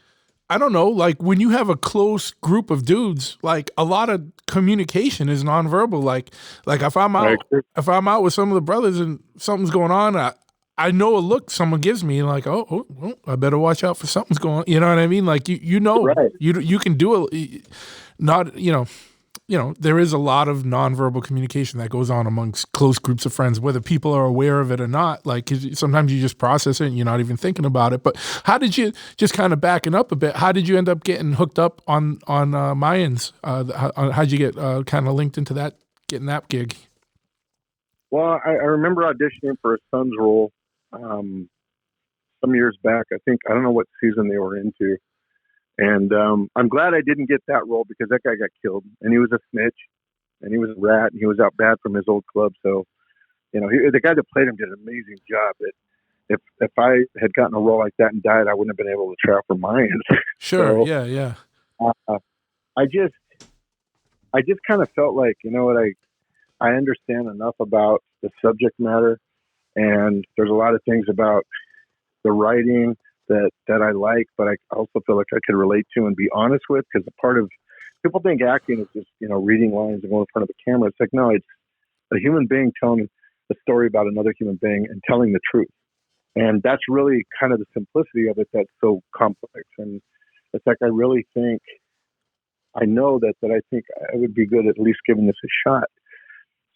I don't know, like when you have a close group of dudes, like a lot of communication is nonverbal. Like if I'm out with some of the brothers and something's going on, I know a look someone gives me, like, oh, I better watch out for something's going on. You know what I mean? Like right. you can do it. Not there is a lot of nonverbal communication that goes on amongst close groups of friends, whether people are aware of it or not. Like 'cause sometimes you just process it and you're not even thinking about it. But how did you, just kind of backing up a bit? How did you end up getting hooked up on Mayans? How'd you get kind of linked into that, getting that gig? Well, I remember auditioning for a son's role. Some years back, I don't know what season they were into. And I'm glad I didn't get that role because that guy got killed. And he was a snitch. And he was a rat. And he was out bad from his old club. So, the guy that played him did an amazing job. If I had gotten a role like that and died, I wouldn't have been able to try out for Mayans. Sure, So, yeah. I just kind of felt like, I understand enough about the subject matter. And there's a lot of things about the writing that I like, but I also feel like I could relate to and be honest with, because part of people think acting is just, reading lines and going in front of a camera. It's like, no, it's a human being telling a story about another human being and telling the truth. And that's really kind of the simplicity of it that's so complex. And it's like, I really think, I know that I think I would be good at least giving this a shot.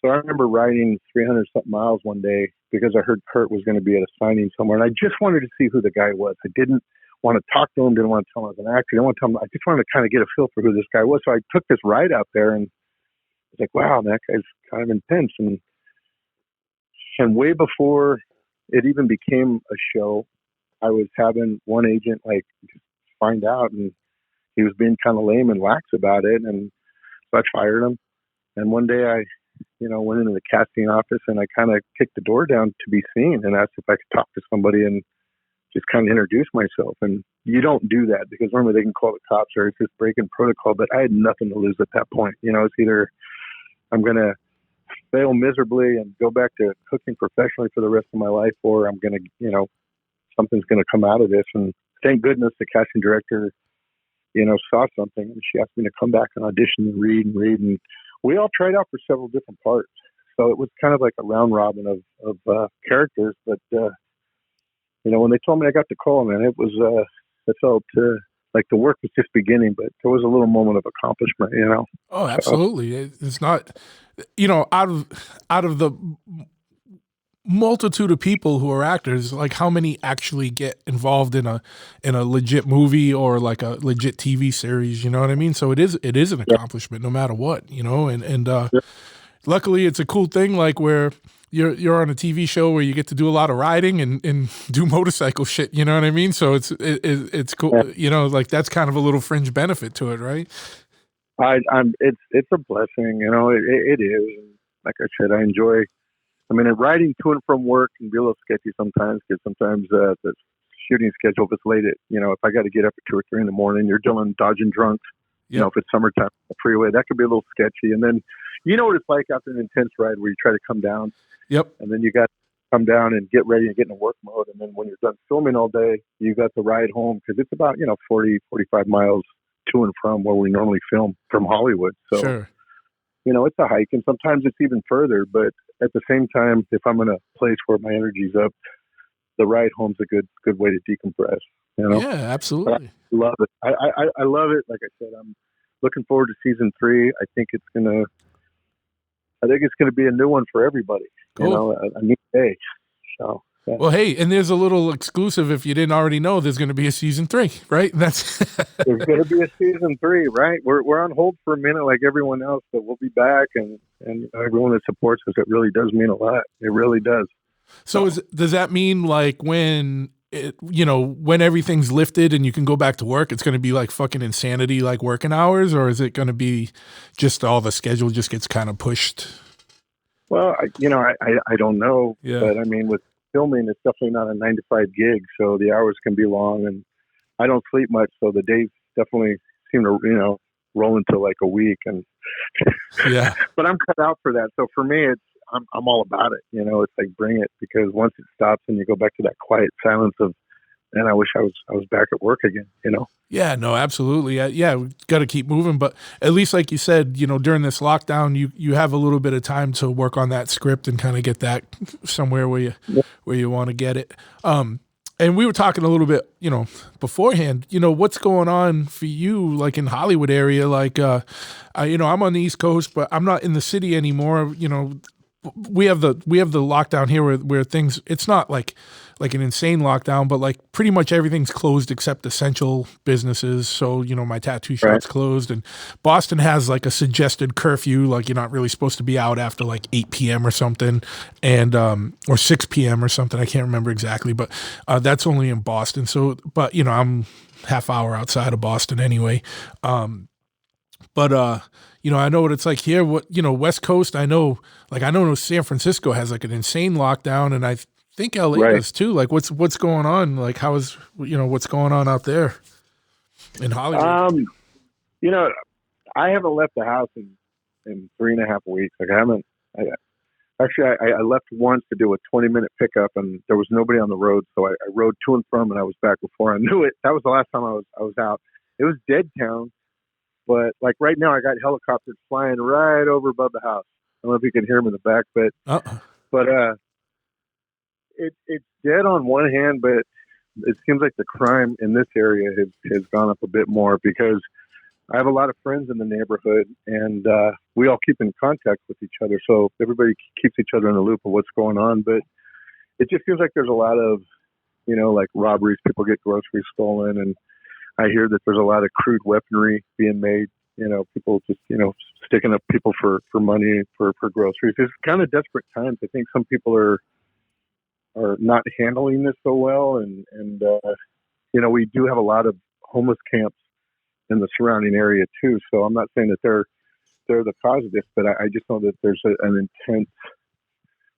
So I remember riding 300-something miles one day because I heard Kurt was going to be at a signing somewhere. And I just wanted to see who the guy was. I didn't want to talk to him, didn't want to tell him I was an actor. I just wanted to kind of get a feel for who this guy was. So I took this ride out there and I was like, wow, that guy's kind of intense. And way before it even became a show, I was having one agent just find out, and he was being kind of lame and lax about it. And so I fired him. And one day I went into the casting office and I kind of kicked the door down to be seen and asked if I could talk to somebody and just kind of introduce myself. And you don't do that because normally they can call the cops or it's just breaking protocol. But I had nothing to lose at that point. It's either I'm going to fail miserably and go back to cooking professionally for the rest of my life, or I'm going to, something's going to come out of this. And thank goodness the casting director, saw something, and she asked me to come back and audition and read. And we all tried out for several different parts. So it was kind of like a round robin of characters. But, when they told me I got the call, man, it felt like the work was just beginning, but there was a little moment of accomplishment, Oh, absolutely. It's not, out of the multitude of people who are actors, like how many actually get involved in a legit movie or like a legit TV series, you know what I mean? So it is an accomplishment no matter what, and luckily it's a cool thing, like where you're on a TV show where you get to do a lot of riding and do motorcycle shit, you know what I mean? So it's cool, like that's kind of a little fringe benefit to it, right? It's a blessing, it is. Like I said, I enjoy. I mean, riding to and from work can be a little sketchy sometimes because sometimes the shooting schedule, if it's late at, if I got to get up at 2 or 3 in the morning, you're dodging drunks. Yep. If it's summertime on the freeway, that could be a little sketchy. And then, you know what it's like after an intense ride where you try to come down. Yep. And then you got to come down and get ready and get in work mode. And then when you're done filming all day, you got the ride home because it's about, 40, 45 miles to and from where we normally film from Hollywood. So, sure. It's a hike, and sometimes it's even further. But at the same time, if I'm in a place where my energy's up, the ride home's a good way to decompress. Yeah, absolutely. I love it. I love it. Like I said, I'm looking forward to season 3. I think it's gonna be a new one for everybody. Cool. A new day. So. Yeah. Well, hey, and there's a little exclusive. If you didn't already know, there's going to be a season 3, right? There's going to be a season 3, right? We're on hold for a minute, like everyone else, but we'll be back, and everyone that supports us, it really does mean a lot. It really does. So, does that mean like when when everything's lifted and you can go back to work, it's going to be like fucking insanity, like working hours, or is it going to be just all the schedule just gets kind of pushed? Well, I don't know, but I mean with filming, it's definitely not a 9-to-5 gig, so the hours can be long, and I don't sleep much, so the days definitely seem to roll into like a week, and yeah. But I'm cut out for that. So for me, I'm all about it. It's like bring it, because once it stops and you go back to that quiet silence of, and I wish I was back at work again. Yeah, no, absolutely. Yeah, we got to keep moving. But at least, like you said, during this lockdown, you have a little bit of time to work on that script and kind of get that somewhere where you want to get it. And we were talking a little bit, beforehand. What's going on for you, like in Hollywood area? Like, I'm on the East Coast, but I'm not in the city anymore. We have the lockdown here where things. It's not like an insane lockdown, but like pretty much everything's closed except essential businesses. So, my tattoo shop's closed, and Boston has like a suggested curfew. Like you're not really supposed to be out after like 8 p.m. or something, and, or 6 p.m. or something. I can't remember exactly, but, that's only in Boston. So, but I'm half hour outside of Boston anyway. But I know what it's like here. West Coast, I know San Francisco has like an insane lockdown, and I think LA does too. Like what's going on? Like how is, what's going on out there in Hollywood? I haven't left the house in 3.5 weeks. Like I left once to do a 20-minute pickup, and there was nobody on the road. So I rode to and from, and I was back before I knew it. That was the last time I was out. It was dead town. But like right now, I got helicopters flying right over above the house. I don't know if you can hear them in the back, but it's dead on one hand, but it seems like the crime in this area has gone up a bit more because I have a lot of friends in the neighborhood, and we all keep in contact with each other. So everybody keeps each other in the loop of what's going on. But it just feels like there's a lot of, like robberies. People get groceries stolen, and I hear that there's a lot of crude weaponry being made. People just, sticking up people for money for groceries. It's kind of desperate times. I think some people are not handling this so well, and we do have a lot of homeless camps in the surrounding area too. So I'm not saying that they're the cause of this, but I just know that there's an intense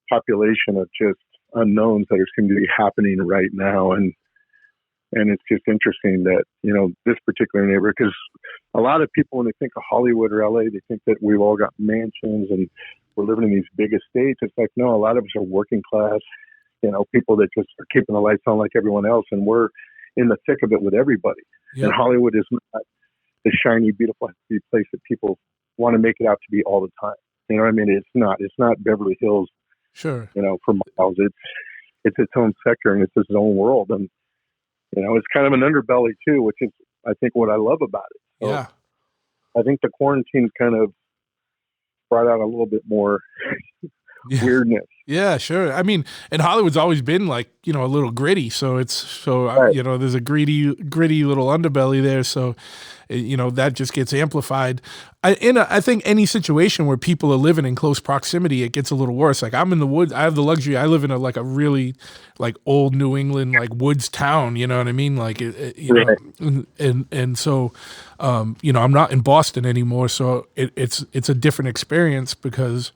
population of just unknowns that seem to be happening right now, and it's just interesting that, this particular neighborhood, because a lot of people, when they think of Hollywood or LA, they think that we've all got mansions and we're living in these big estates. It's like, no, a lot of us are working class, people that just are keeping the lights on like everyone else. And we're in the thick of it with everybody. Yeah. And Hollywood is not the shiny, beautiful place that people want to make it out to be all the time. You know what I mean? It's not Beverly Hills, sure. For miles. It's its own sector, and it's its own world. And, it's kind of an underbelly too, which is, I think, what I love about it. So yeah. I think the quarantine's kind of brought out a little bit more Yeah. weirdness. Yeah, sure. I mean, and Hollywood's always been like, a little gritty. So Right. there's a gritty little underbelly there. So, that just gets amplified. I think any situation where people are living in close proximity, it gets a little worse. Like I'm in the woods. I have the luxury. I live in a really like old New England, like woods town. You know what I mean? Like, Right. and so, I'm not in Boston anymore. So it's a different experience because,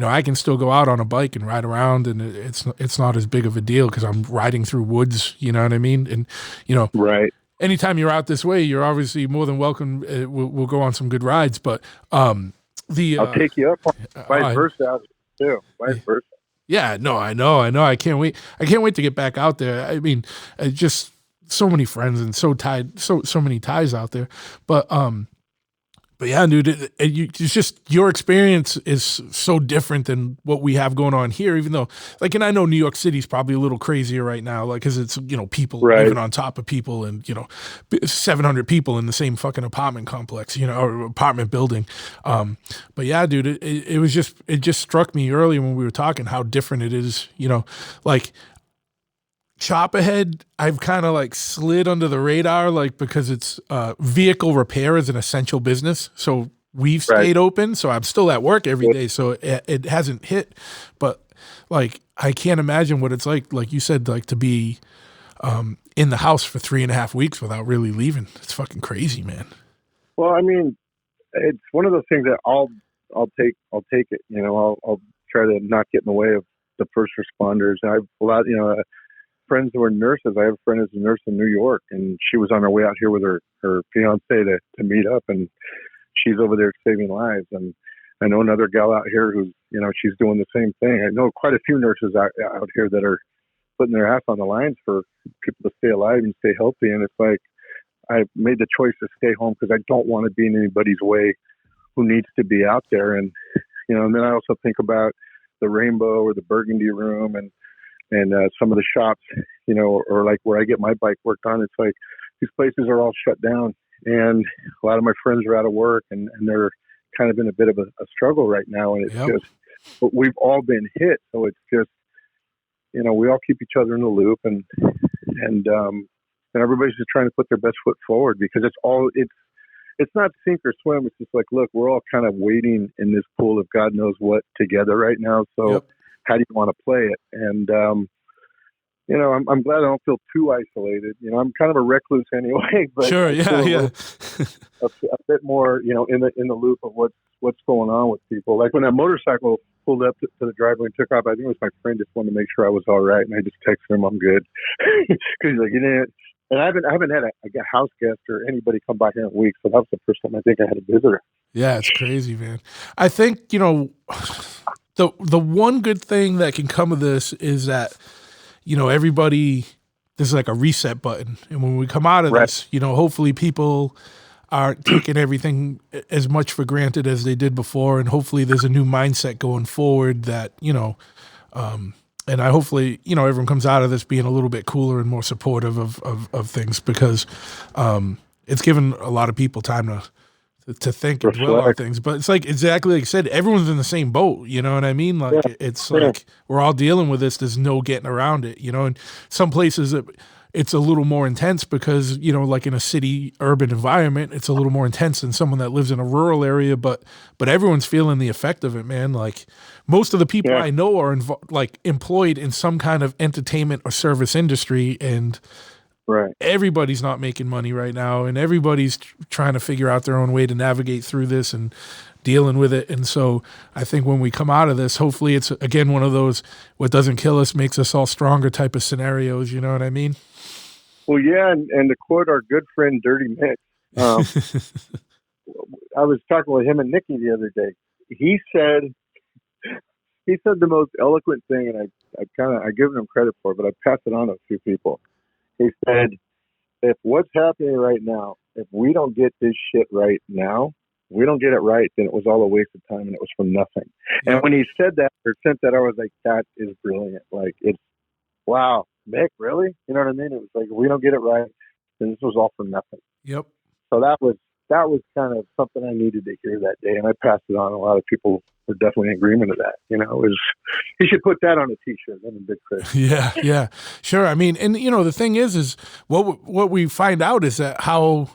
I can still go out on a bike and ride around, and it's not as big of a deal because I'm riding through woods. You know what I mean? And Right. anytime you're out this way, you're obviously more than welcome. We'll go on some good rides, but I'll take you up on vice versa too. Vice versa. Yeah, no, I know. I can't wait. I can't wait to get back out there. I mean, just so many friends and so many ties out there, but yeah, dude, it's just your experience is so different than what we have going on here. Even though, like, and I know New York City's probably a little crazier right now, like, because it's people Right. living on top of people, and 700 people in the same fucking apartment complex, or apartment building. But yeah, dude, it just struck me earlier when we were talking how different it is. Like. Chop ahead, I've kind of like slid under the radar, like because it's vehicle repair is an essential business. So we've stayed open. So I'm still at work every day. So it hasn't hit, but like, I can't imagine what it's like you said, like to be in the house for 3.5 weeks without really leaving. It's fucking crazy, man. Well, I mean, it's one of those things that I'll take it. I'll try to not get in the way of the first responders. I've a lot, friends who are nurses. I have a friend who's a nurse in New York, and she was on her way out here with her fiance to meet up, and she's over there saving lives. And I know another gal out here who's, she's doing the same thing. I know quite a few nurses out here that are putting their ass on the lines for people to stay alive and stay healthy. And it's like, I made the choice to stay home because I don't want to be in anybody's way who needs to be out there. And, and then I also think about the Rainbow or the Burgundy Room and some of the shops, or like where I get my bike worked on. It's like these places are all shut down, and a lot of my friends are out of work, and they're kind of in a bit of a struggle right now. And it's just, but we've all been hit, so it's just, we all keep each other in the loop, and everybody's just trying to put their best foot forward because it's not sink or swim. It's just like, look, we're all kind of wading in this pool of God knows what together right now. So. How do you want to play it? And, I'm glad I don't feel too isolated. I'm kind of a recluse anyway, but sure. Yeah. a bit more, in the loop of what's going on with people. Like when that motorcycle pulled up to the driveway and took off, I think it was my friend just wanted to make sure I was all right. And I just texted him, I'm good. Cause he's like, and I haven't had a house guest or anybody come by here in weeks. So that was the first time I think I had a visitor. Yeah. It's crazy, man. I think, the one good thing that can come of this is that, everybody, there's like a reset button. And when we come out of this, hopefully people aren't taking everything as much for granted as they did before. And hopefully there's a new mindset going forward that, and I hopefully, everyone comes out of this being a little bit cooler and more supportive of things because it's given a lot of people time to think and dwell on things. But it's like exactly like you said, everyone's in the same boat, you know what I mean? Like it's like we're all dealing with this. There's no getting around it, and some places it's a little more intense because, like in a city urban environment, it's a little more intense than someone that lives in a rural area, but everyone's feeling the effect of it, man. Like most of the people I know are employed in some kind of entertainment or service industry, and everybody's not making money right now, and everybody's trying to figure out their own way to navigate through this and dealing with it. And so I think when we come out of this, hopefully it's, again, one of those what doesn't kill us makes us all stronger type of scenarios. You know what I mean? Well, yeah, and to quote our good friend Dirty Mick, I was talking with him and Nikki the other day. He said the most eloquent thing, and I give him credit for it, but I passed it on to a few people. He said, if what's happening right now, if we don't get this shit right now, we don't get it right, then it was all a waste of time and it was for nothing. And when he said that or sent that, I was like, that is brilliant. Like, it's, wow, Mick, really? You know what I mean? It was like, if we don't get it right, then this was all for nothing. Yep. So that was that was kind of something I needed to hear that day, and I passed it on. A lot of people were definitely in agreement of that. He should put that on a T-shirt. I'm a big Chris. Yeah, sure. I mean, and the thing is what we find out is that how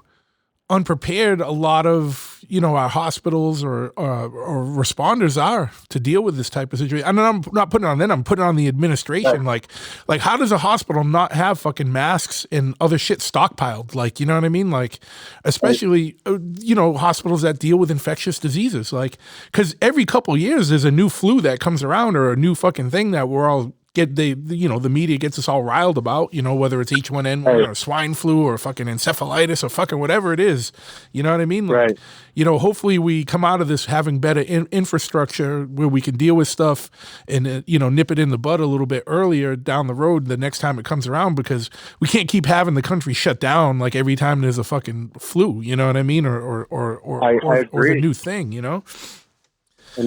unprepared a lot of our hospitals or responders are to deal with this type of situation. I mean, I'm not putting it on them, I'm putting it on the administration. Right. Like how does a hospital not have fucking masks and other shit stockpiled? Like, you know what I mean? Like, especially hospitals that deal with infectious diseases. Like, because every couple years there's a new flu that comes around or a new fucking thing that we're all the media gets us all riled about, whether it's H1N1 or swine flu or fucking encephalitis or fucking whatever it is. You know what I mean? Like, right. Hopefully we come out of this having better infrastructure where we can deal with stuff and, nip it in the bud a little bit earlier down the road the next time it comes around, because we can't keep having the country shut down like every time there's a fucking flu, you know what I mean? Or the new thing, And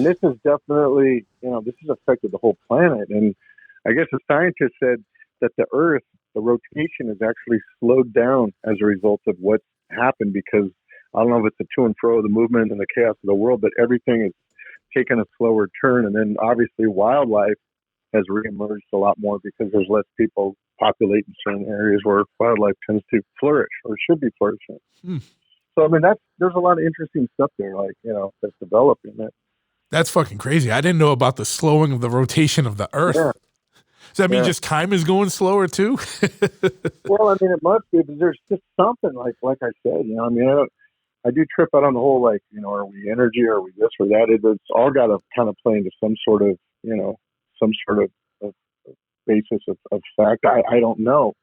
this is definitely, this has affected the whole planet. And I guess a scientist said that the Earth, the rotation is actually slowed down as a result of what's happened, because I don't know if it's the to and fro of the movement and the chaos of the world, but everything is taking a slower turn. And then obviously wildlife has reemerged a lot more because there's less people populating certain areas where wildlife tends to flourish or should be flourishing. So, I mean, there's a lot of interesting stuff there, that's developing it. That's fucking crazy. I didn't know about the slowing of the rotation of the Earth. Yeah. Does that mean just time is going slower too? Well, I mean, it must be, but there's just something like I said, I do trip out on the whole, are we energy, or are we this or that? It's all got to kind of play into some sort of, of basis of fact. I don't know.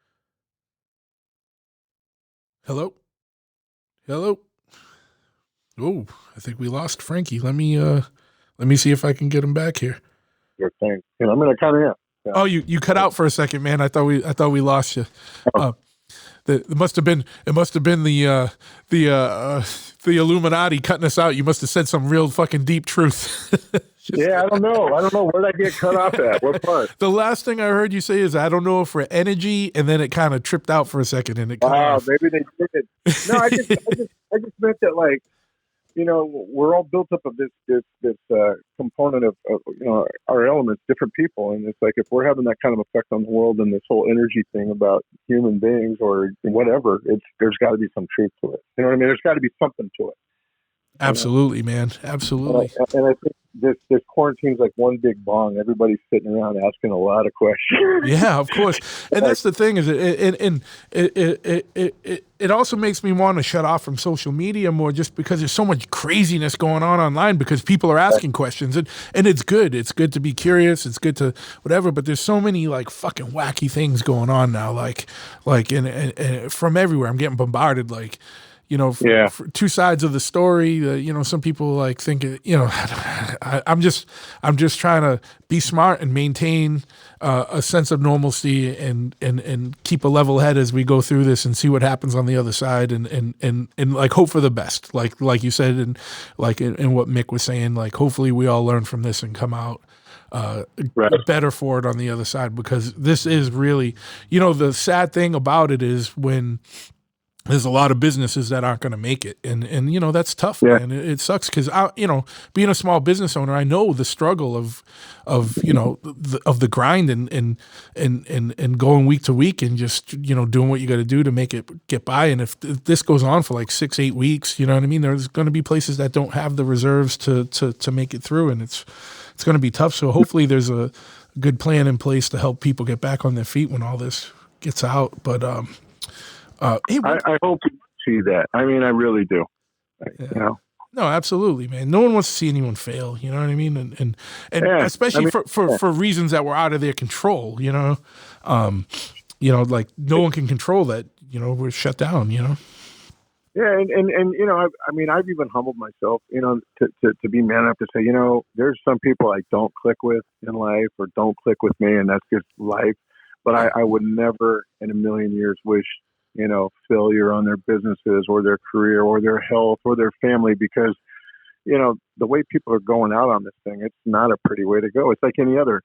Hello? Oh, I think we lost Frankie. Let me see if I can get him back here. Your thing. I mean, I kind of am. Yeah. Oh, you cut out for a second, man. I thought we lost you. It must have been the Illuminati cutting us out. You must have said some real fucking deep truth. Yeah, I don't know. Where'd I get cut off at? What part? The last thing I heard you say is, I don't know if we're energy, and then it kind of tripped out for a second and it cut off. Maybe they did. No, I just meant that, we're all built up of this component of our elements, different people, and it's like if we're having that kind of effect on the world and this whole energy thing about human beings or whatever, there's got to be some truth to it. You know what I mean? There's got to be something to it. Absolutely, man. Absolutely. And I think this quarantine's like one big bong. Everybody's sitting around asking a lot of questions. Yeah, of course. And that's the thing is, it also makes me want to shut off from social media more, just because there's so much craziness going on online because people are asking questions, and it's good. It's good to be curious. It's good to whatever, but there's so many like fucking wacky things going on now, like from everywhere. I'm getting bombarded, like, for two sides of the story. Some people like think, I'm just trying to be smart and maintain a sense of normalcy and keep a level head as we go through this and see what happens on the other side, and like hope for the best, like you said, and like in what Mick was saying, like hopefully we all learn from this and come out better for it on the other side, because this is really, the sad thing about it is when there's a lot of businesses that aren't going to make it. And that's tough, man. It sucks because, being a small business owner, I know the struggle of the grind and going week to week and just, doing what you got to do to make it get by. And if this goes on for like 6-8 weeks, you know what I mean? There's going to be places that don't have the reserves to make it through. And it's going to be tough. So hopefully there's a good plan in place to help people get back on their feet when all this gets out. But, hey, I hope you see that. I mean, I really do. No, absolutely, man. No one wants to see anyone fail. You know what I mean? And especially for reasons that were out of their control. Like no one can control that. We're shut down. Yeah, and I've even humbled myself. To be man enough to say, there's some people I don't click with in life or don't click with me, and that's just life. But I would never in a million years wish failure on their businesses or their career or their health or their family, because, the way people are going out on this thing, it's not a pretty way to go. It's like any other,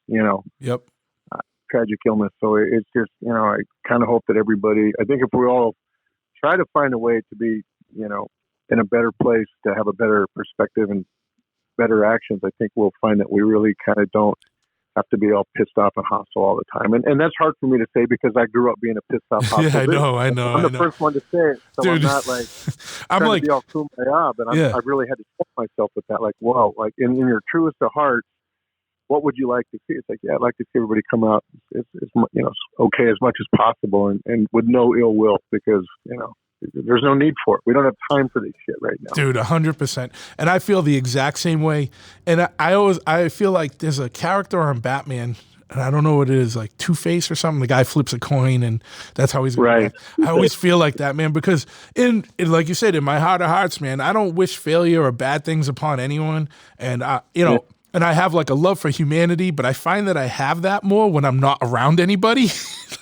tragic illness. So it's just, I kind of hope that everybody, I think if we all try to find a way to be, in a better place to have a better perspective and better actions, I think we'll find that we really kind of don't have to be all pissed off and hostile all the time. And that's hard for me to say because I grew up being a pissed off hostile. Yeah, I know. I'm the first one to say it, so Dude. I'm not like I'm trying like to be all kumbaya, but I really had to check myself with that. Like, whoa, like in your truest of heart, what would you like to see? It's like, yeah, I'd like to see everybody come out as okay as much as possible and with no ill will because, there's no need for it. We don't have time for this shit right now. Dude, 100%. And I feel the exact same way. And I feel like there's a character on Batman, and I don't know what it is, like Two-Face or something. The guy flips a coin, and that's how he's going right. I always feel like that, man, because like you said, in my heart of hearts, man, I don't wish failure or bad things upon anyone. And and I have like a love for humanity, but I find that I have that more when I'm not around anybody,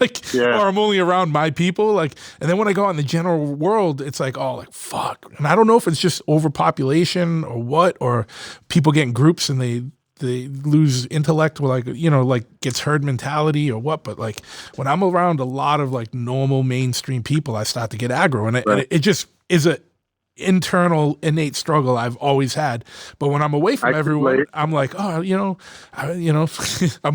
or I'm only around my people. And then when I go out in the general world, it's like, oh, like fuck. And I don't know if it's just overpopulation or what, or people get in groups and they lose intellect, or gets herd mentality or what. But like when I'm around a lot of like normal mainstream people, I start to get aggro, and it just is a internal innate struggle I've always had. But when I'm away from everyone, I'm like, oh, I'm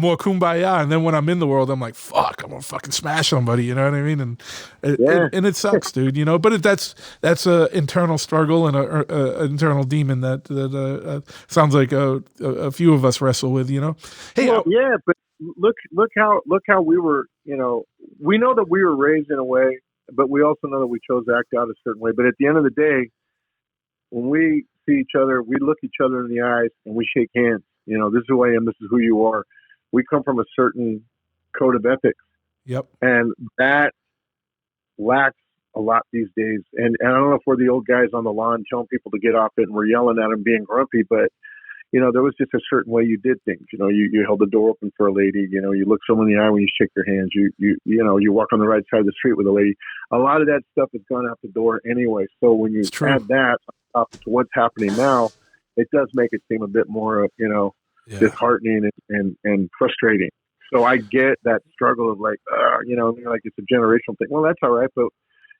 more kumbaya. And then when I'm in the world, I'm like, fuck, I'm gonna fucking smash somebody. You know what I mean? And it sucks, dude. But that's a internal struggle and a internal demon that sounds like a few of us wrestle with. Hey, but look how we were. We know that we were raised in a way, but we also know that we chose to act out a certain way. But at the end of the day, when we see each other, we look each other in the eyes and we shake hands. This is who I am. This is who you are. We come from a certain code of ethics. Yep. And that lacks a lot these days. And I don't know if we're the old guys on the lawn telling people to get off it and we're yelling at them being grumpy, but there was just a certain way you did things. You held the door open for a lady. You look someone in the eye when you shake their hands. You walk on the right side of the street with a lady. A lot of that stuff has gone out the door anyway. So when you add that on top to what's happening now, it does make it seem a bit more, disheartening and frustrating. So I get that struggle of like it's a generational thing. Well, that's all right, but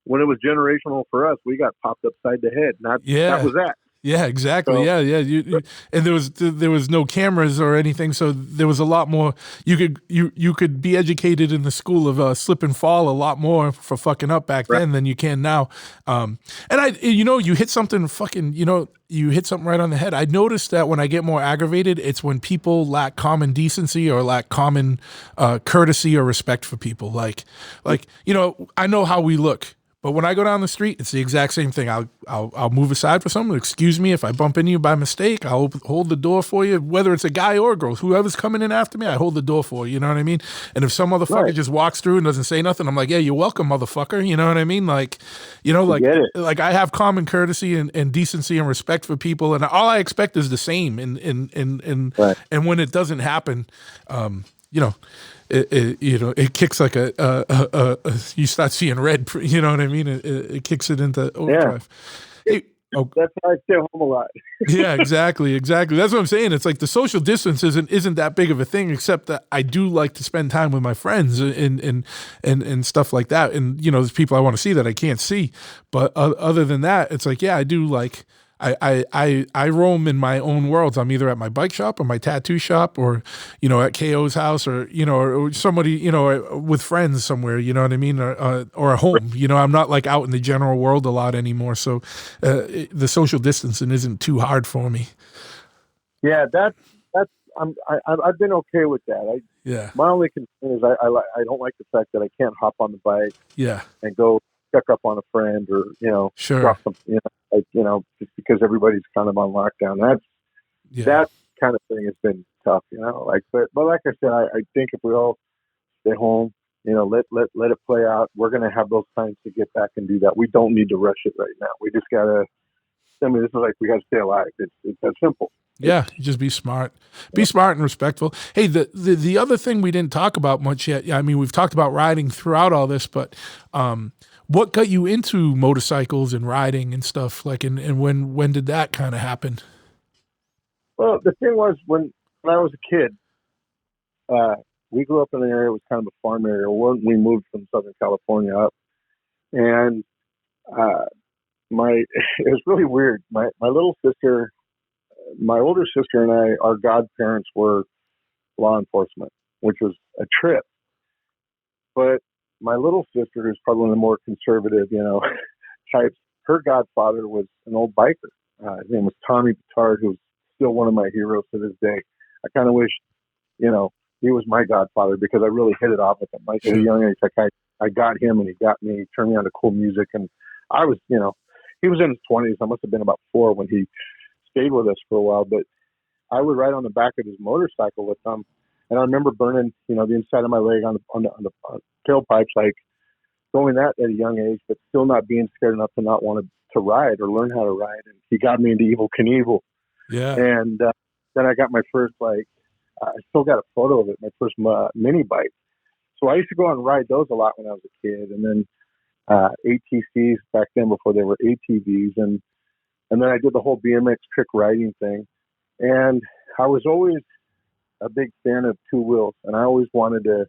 when it was generational for us, we got popped upside the head. That was that. Yeah, exactly. So, and there was no cameras or anything, so there was a lot more. You could be educated in the school of slip and fall a lot more for fucking up back then than you can now. And you hit something you hit something right on the head. I noticed that when I get more aggravated, it's when people lack common decency or lack common courtesy or respect for people. I know how we look. But when I go down the street, it's the exact same thing. I'll move aside for someone. Excuse me if I bump into you by mistake. I'll hold the door for you, whether it's a guy or a girl. Whoever's coming in after me, I hold the door for you. You know what I mean? And if some motherfucker just walks through and doesn't say nothing, I'm like, yeah, you're welcome, motherfucker. You know what I mean? Like I have common courtesy and decency and respect for people, and all I expect is the same. And when it doesn't happen, it kicks like you start seeing red, you know what I mean? It kicks it into overdrive. Yeah. That's why I stay home a lot. Yeah, exactly. That's what I'm saying. It's like the social distance isn't that big of a thing, except that I do like to spend time with my friends and stuff like that. And, there's people I want to see that I can't see. But other than that, it's like, yeah, I do like, I roam in my own worlds. I'm either at my bike shop or my tattoo shop or, at KO's house or somebody, with friends somewhere, you know what I mean? Or a home, I'm not like out in the general world a lot anymore. So the social distancing isn't too hard for me. Yeah, I've been okay with that. My only concern is I don't like the fact that I can't hop on the bike and go check up on a friend or, drop something, just because everybody's kind of on lockdown. That kind of thing has been tough, but like I said, I think if we all stay home, let it play out. We're going to have those times to get back and do that. We don't need to rush it right now. We just got to, this is like, we got to stay alive. It's that simple. Yeah, just be smart. Be smart and respectful. Hey, the other thing we didn't talk about much yet, I mean, we've talked about riding throughout all this, but what got you into motorcycles and riding and stuff? And when did that kind of happen? Well, the thing was, when I was a kid, we grew up in an area that was kind of a farm area. We moved from Southern California up. And it was really weird. My little sister, my older sister and I, our godparents were law enforcement, which was a trip. But my little sister, who's probably one of the more conservative, types, her godfather was an old biker. His name was Tommy Petard, who's still one of my heroes to this day. I kind of wish, he was my godfather because I really hit it off with him. Like at a young age, I got him and he got me. He turned me on to cool music. And I was, he was in his 20s. I must have been about 4 when he stayed with us for a while. But I would ride on the back of his motorcycle with him. And I remember burning, the inside of my leg on the tailpipes, like going that at a young age, but still not being scared enough to not want to ride or learn how to ride. And he got me into Evel Knievel. Yeah. And then I got my first, I still got a photo of it, my first mini bike. So I used to go out and ride those a lot when I was a kid. And then ATCs back then before they were ATVs. And then I did the whole BMX trick riding thing. And I was always a big fan of two wheels. And I always wanted to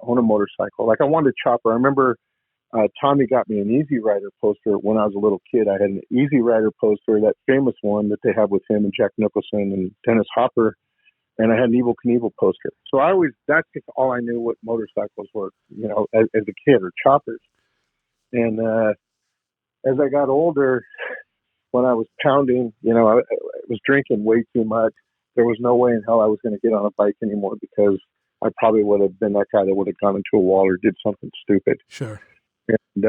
own a motorcycle. Like I wanted a chopper. I remember Tommy got me an Easy Rider poster when I was a little kid. I had an Easy Rider poster, that famous one that they have with him and Jack Nicholson and Dennis Hopper. And I had an Evel Knievel poster. So that's just all I knew what motorcycles were, as a kid, or choppers. And as I got older, when I was pounding, I was drinking way too much. There was no way in hell I was going to get on a bike anymore because I probably would have been that guy that would have gone into a wall or did something stupid. Sure. And,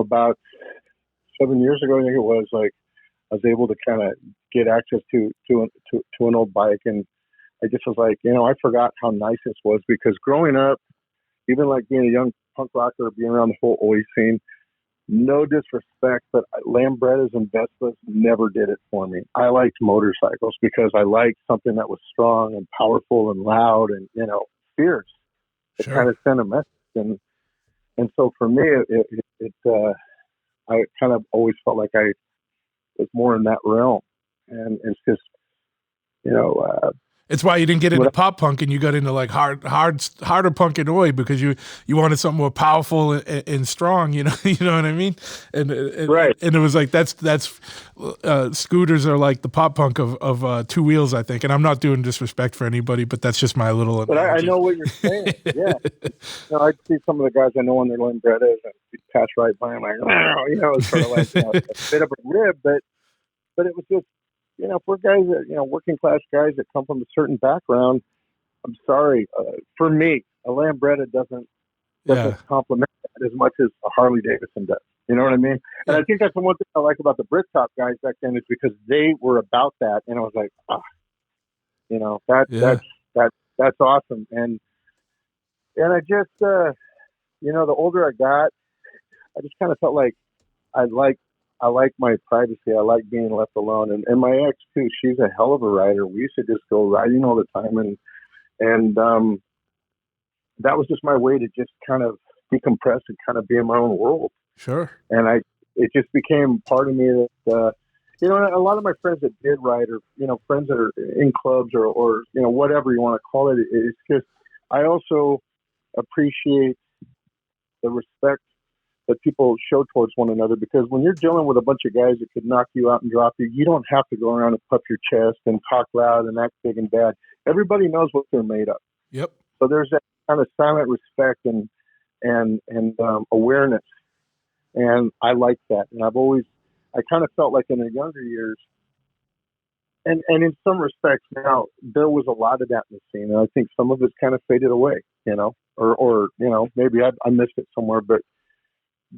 about 7 years ago, I think it was, I was able to kind of get access to an old bike. And I just was like, I forgot how nice this was, because growing up, even like being a young punk rocker, being around the whole Oi scene, no disrespect, but Lambrettas and Vespas never did it for me. I liked motorcycles because I liked something that was strong and powerful and loud and, fierce. It kind of sent a message. And so for me, I kind of always felt like I was more in that realm. And it's just, it's why you didn't get into pop punk and you got into like harder punk and oi, because you wanted something more powerful and strong, you know what I mean? And right. And it was like, that's scooters are like the pop punk of two wheels, I think. And I'm not doing disrespect for anybody, but that's just my little. But I know what you're saying. Yeah. I'd see some of the guys I know on their Lambrettas and pass right by them, like, it's sort of like a bit of a rib, but it was just, for guys that, working class guys that come from a certain background, I'm sorry. For me, a Lambretta doesn't complement that as much as a Harley Davidson does. You know what I mean? And I think that's the one thing I like about the Britpop guys back then, is because they were about that. And I was like, that's awesome. And I just, the older I got, I just kind of felt like I like my privacy. I like being left alone. And my ex too, she's a hell of a rider. We used to just go riding all the time. And that was just my way to just kind of decompress and kind of be in my own world. Sure. And it just became part of me that, a lot of my friends that did ride, or, friends that are in clubs or whatever you want to call it. It's just, I also appreciate the respect that people show towards one another, because when you're dealing with a bunch of guys that could knock you out and drop you, you don't have to go around and puff your chest and talk loud and act big and bad. Everybody knows what they're made of. Yep. So there's that kind of silent respect and awareness. And I like that. And I kind of felt like in the younger years, and in some respects now, there was a lot of that in the scene. And I think some of it's kind of faded away, or maybe I missed it somewhere, but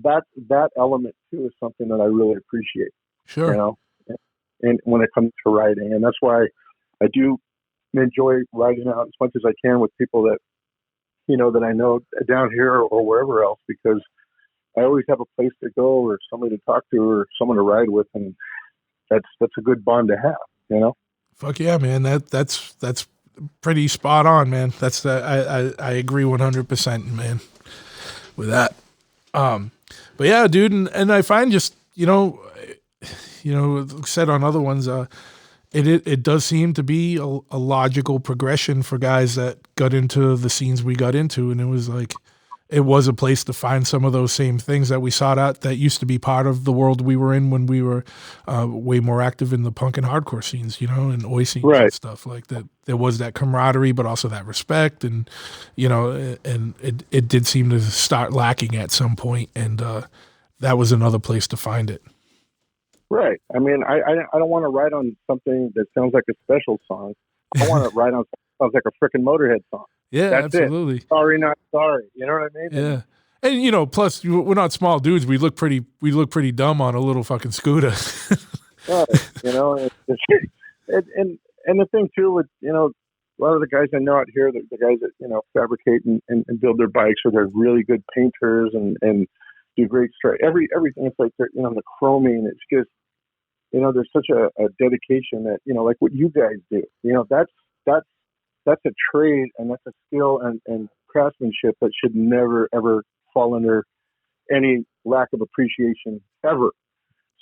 that element too is something that I really appreciate. Sure. And when it comes to riding, and that's why I do enjoy riding out as much as I can with people that, that I know down here or wherever else, because I always have a place to go or somebody to talk to or someone to ride with. And that's a good bond to have, Fuck yeah, man. That's pretty spot on, man. I agree 100%, man, with that. But yeah, dude, and I find just, said on other ones, it does seem to be a logical progression for guys that got into the scenes we got into. And it was like, it was a place to find some of those same things that we sought out that used to be part of the world we were in when we were way more active in the punk and hardcore scenes, and oi scenes and stuff like that. There was that camaraderie, but also that respect, and and it did seem to start lacking at some point, and that was another place to find it. Right. I mean, I don't want to write on something that sounds like a special song. I want to write on something that sounds like a freaking Motorhead song. Yeah, that's absolutely. It. Sorry, not sorry. You know what I mean? Yeah. And plus we're not small dudes. We look pretty dumb on a little fucking scooter. Right. And the thing too with a lot of the guys I know out here, the guys that fabricate and build their bikes, or they're really good painters and do great strike. Everything. It's like the chroming. It's just there's such a dedication that like what you guys do. That's a trade, and that's a skill and craftsmanship that should never ever fall under any lack of appreciation ever.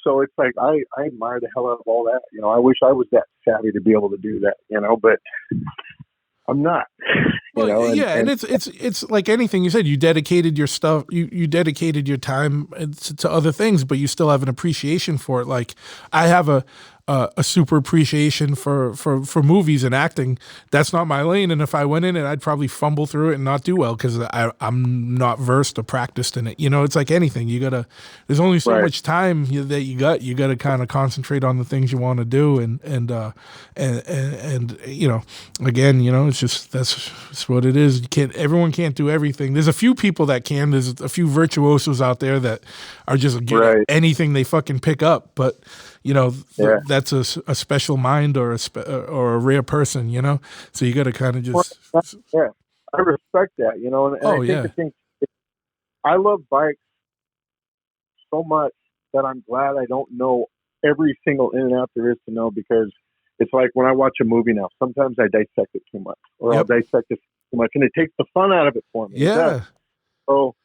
So it's like I admire the hell out of all that. I wish I was that savvy to be able to do that. But I'm not. And it's like anything you said. You dedicated your stuff. You dedicated your time to other things, but you still have an appreciation for it. Like I have a super appreciation for movies and acting. That's not my lane, and if I went in it, I'd probably fumble through it and not do well because I'm not versed or practiced in it. It's like anything. There's only so much time that you got. You got to kind of concentrate on the things you want to do, and again, it's just that's what it is. Everyone can't do everything. There's a few people that can. There's a few virtuosos out there that are just good at anything they fucking pick up, but. That's a special mind or a rare person, so you got to kind of just. I respect that, and I think the thing, I love bikes so much that I'm glad I don't know every single in and out there is to know, because it's like when I watch a movie now, sometimes I dissect it too much, or I'll dissect it too much, and it takes the fun out of it for me. Yeah. So,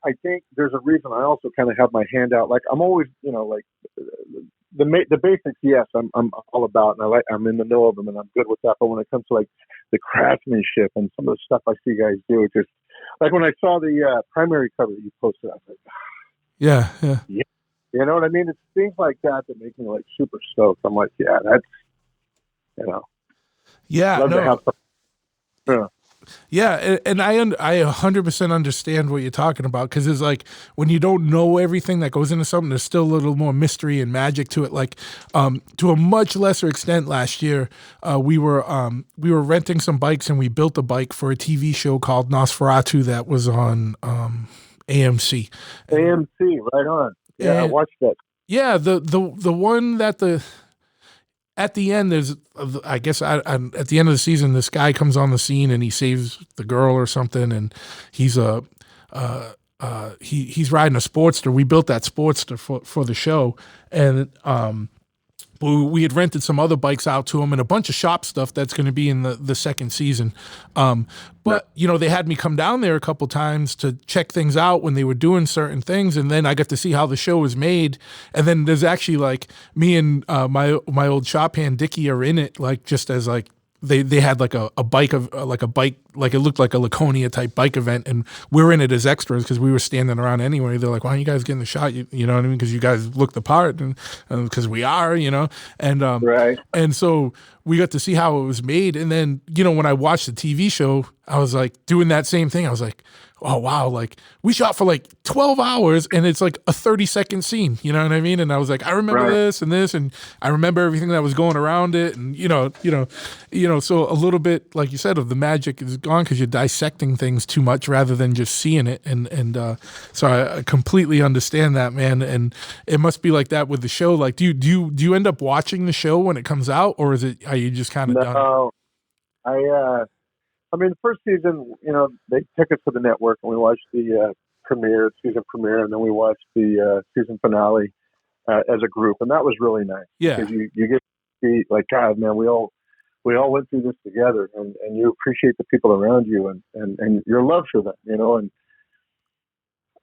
I think there's a reason I also kind of have my hand out. Like I'm always, like the basics. Yes, I'm all about, and I'm in the know of them, and I'm good with that. But when it comes to like the craftsmanship and some of the stuff I see guys do, it's just like when I saw the primary cover that you posted, I was like, yeah. You know what I mean? It's things like that that make me like super stoked. I'm like, yeah, that's love to have some, Yeah, and I 100% understand what you're talking about, because it's like when you don't know everything that goes into something, there's still a little more mystery and magic to it. Like to a much lesser extent, last year we were renting some bikes, and we built a bike for a TV show called Nosferatu that was on AMC. AMC, right on. Yeah, I watched that. Yeah, the one that at the end, there's, I guess, at the end of the season, this guy comes on the scene and he saves the girl or something, and he's he's riding a Sportster. We built that Sportster for the show, and we had rented some other bikes out to him and a bunch of shop stuff that's going to be in the second season. But they had me come down there a couple times to check things out when they were doing certain things, and then I got to see how the show was made. And then there's actually like me and my old shop hand Dickie are in it, like just as like they had like a bike like it looked like a Laconia type bike event, and we're in it as extras because we were standing around anyway. They're like, why don't you guys get in the shot? You know what I mean? Because you guys look the part, and because we are, and right. And so we got to see how it was made. And then, when I watched the TV show, I was like doing that same thing. I was like, oh, wow, like we shot for like 12 hours and it's like a 30-second scene, you know what I mean? And I was like, I remember this, and I remember everything that was going around it. And, so a little bit, like you said, of the magic is gone because you're dissecting things too much rather than just seeing it. And so I completely understand that, man. And it must be like that with the show. Like, do you end up watching the show when it comes out, or are you just kind of done? No, I mean, the first season, they took us to the network and we watched the season premiere, and then we watched the season finale as a group, and that was really nice. Yeah, because you get to see, like, God, man, we all went through this together, and you appreciate the people around you and your love for them, and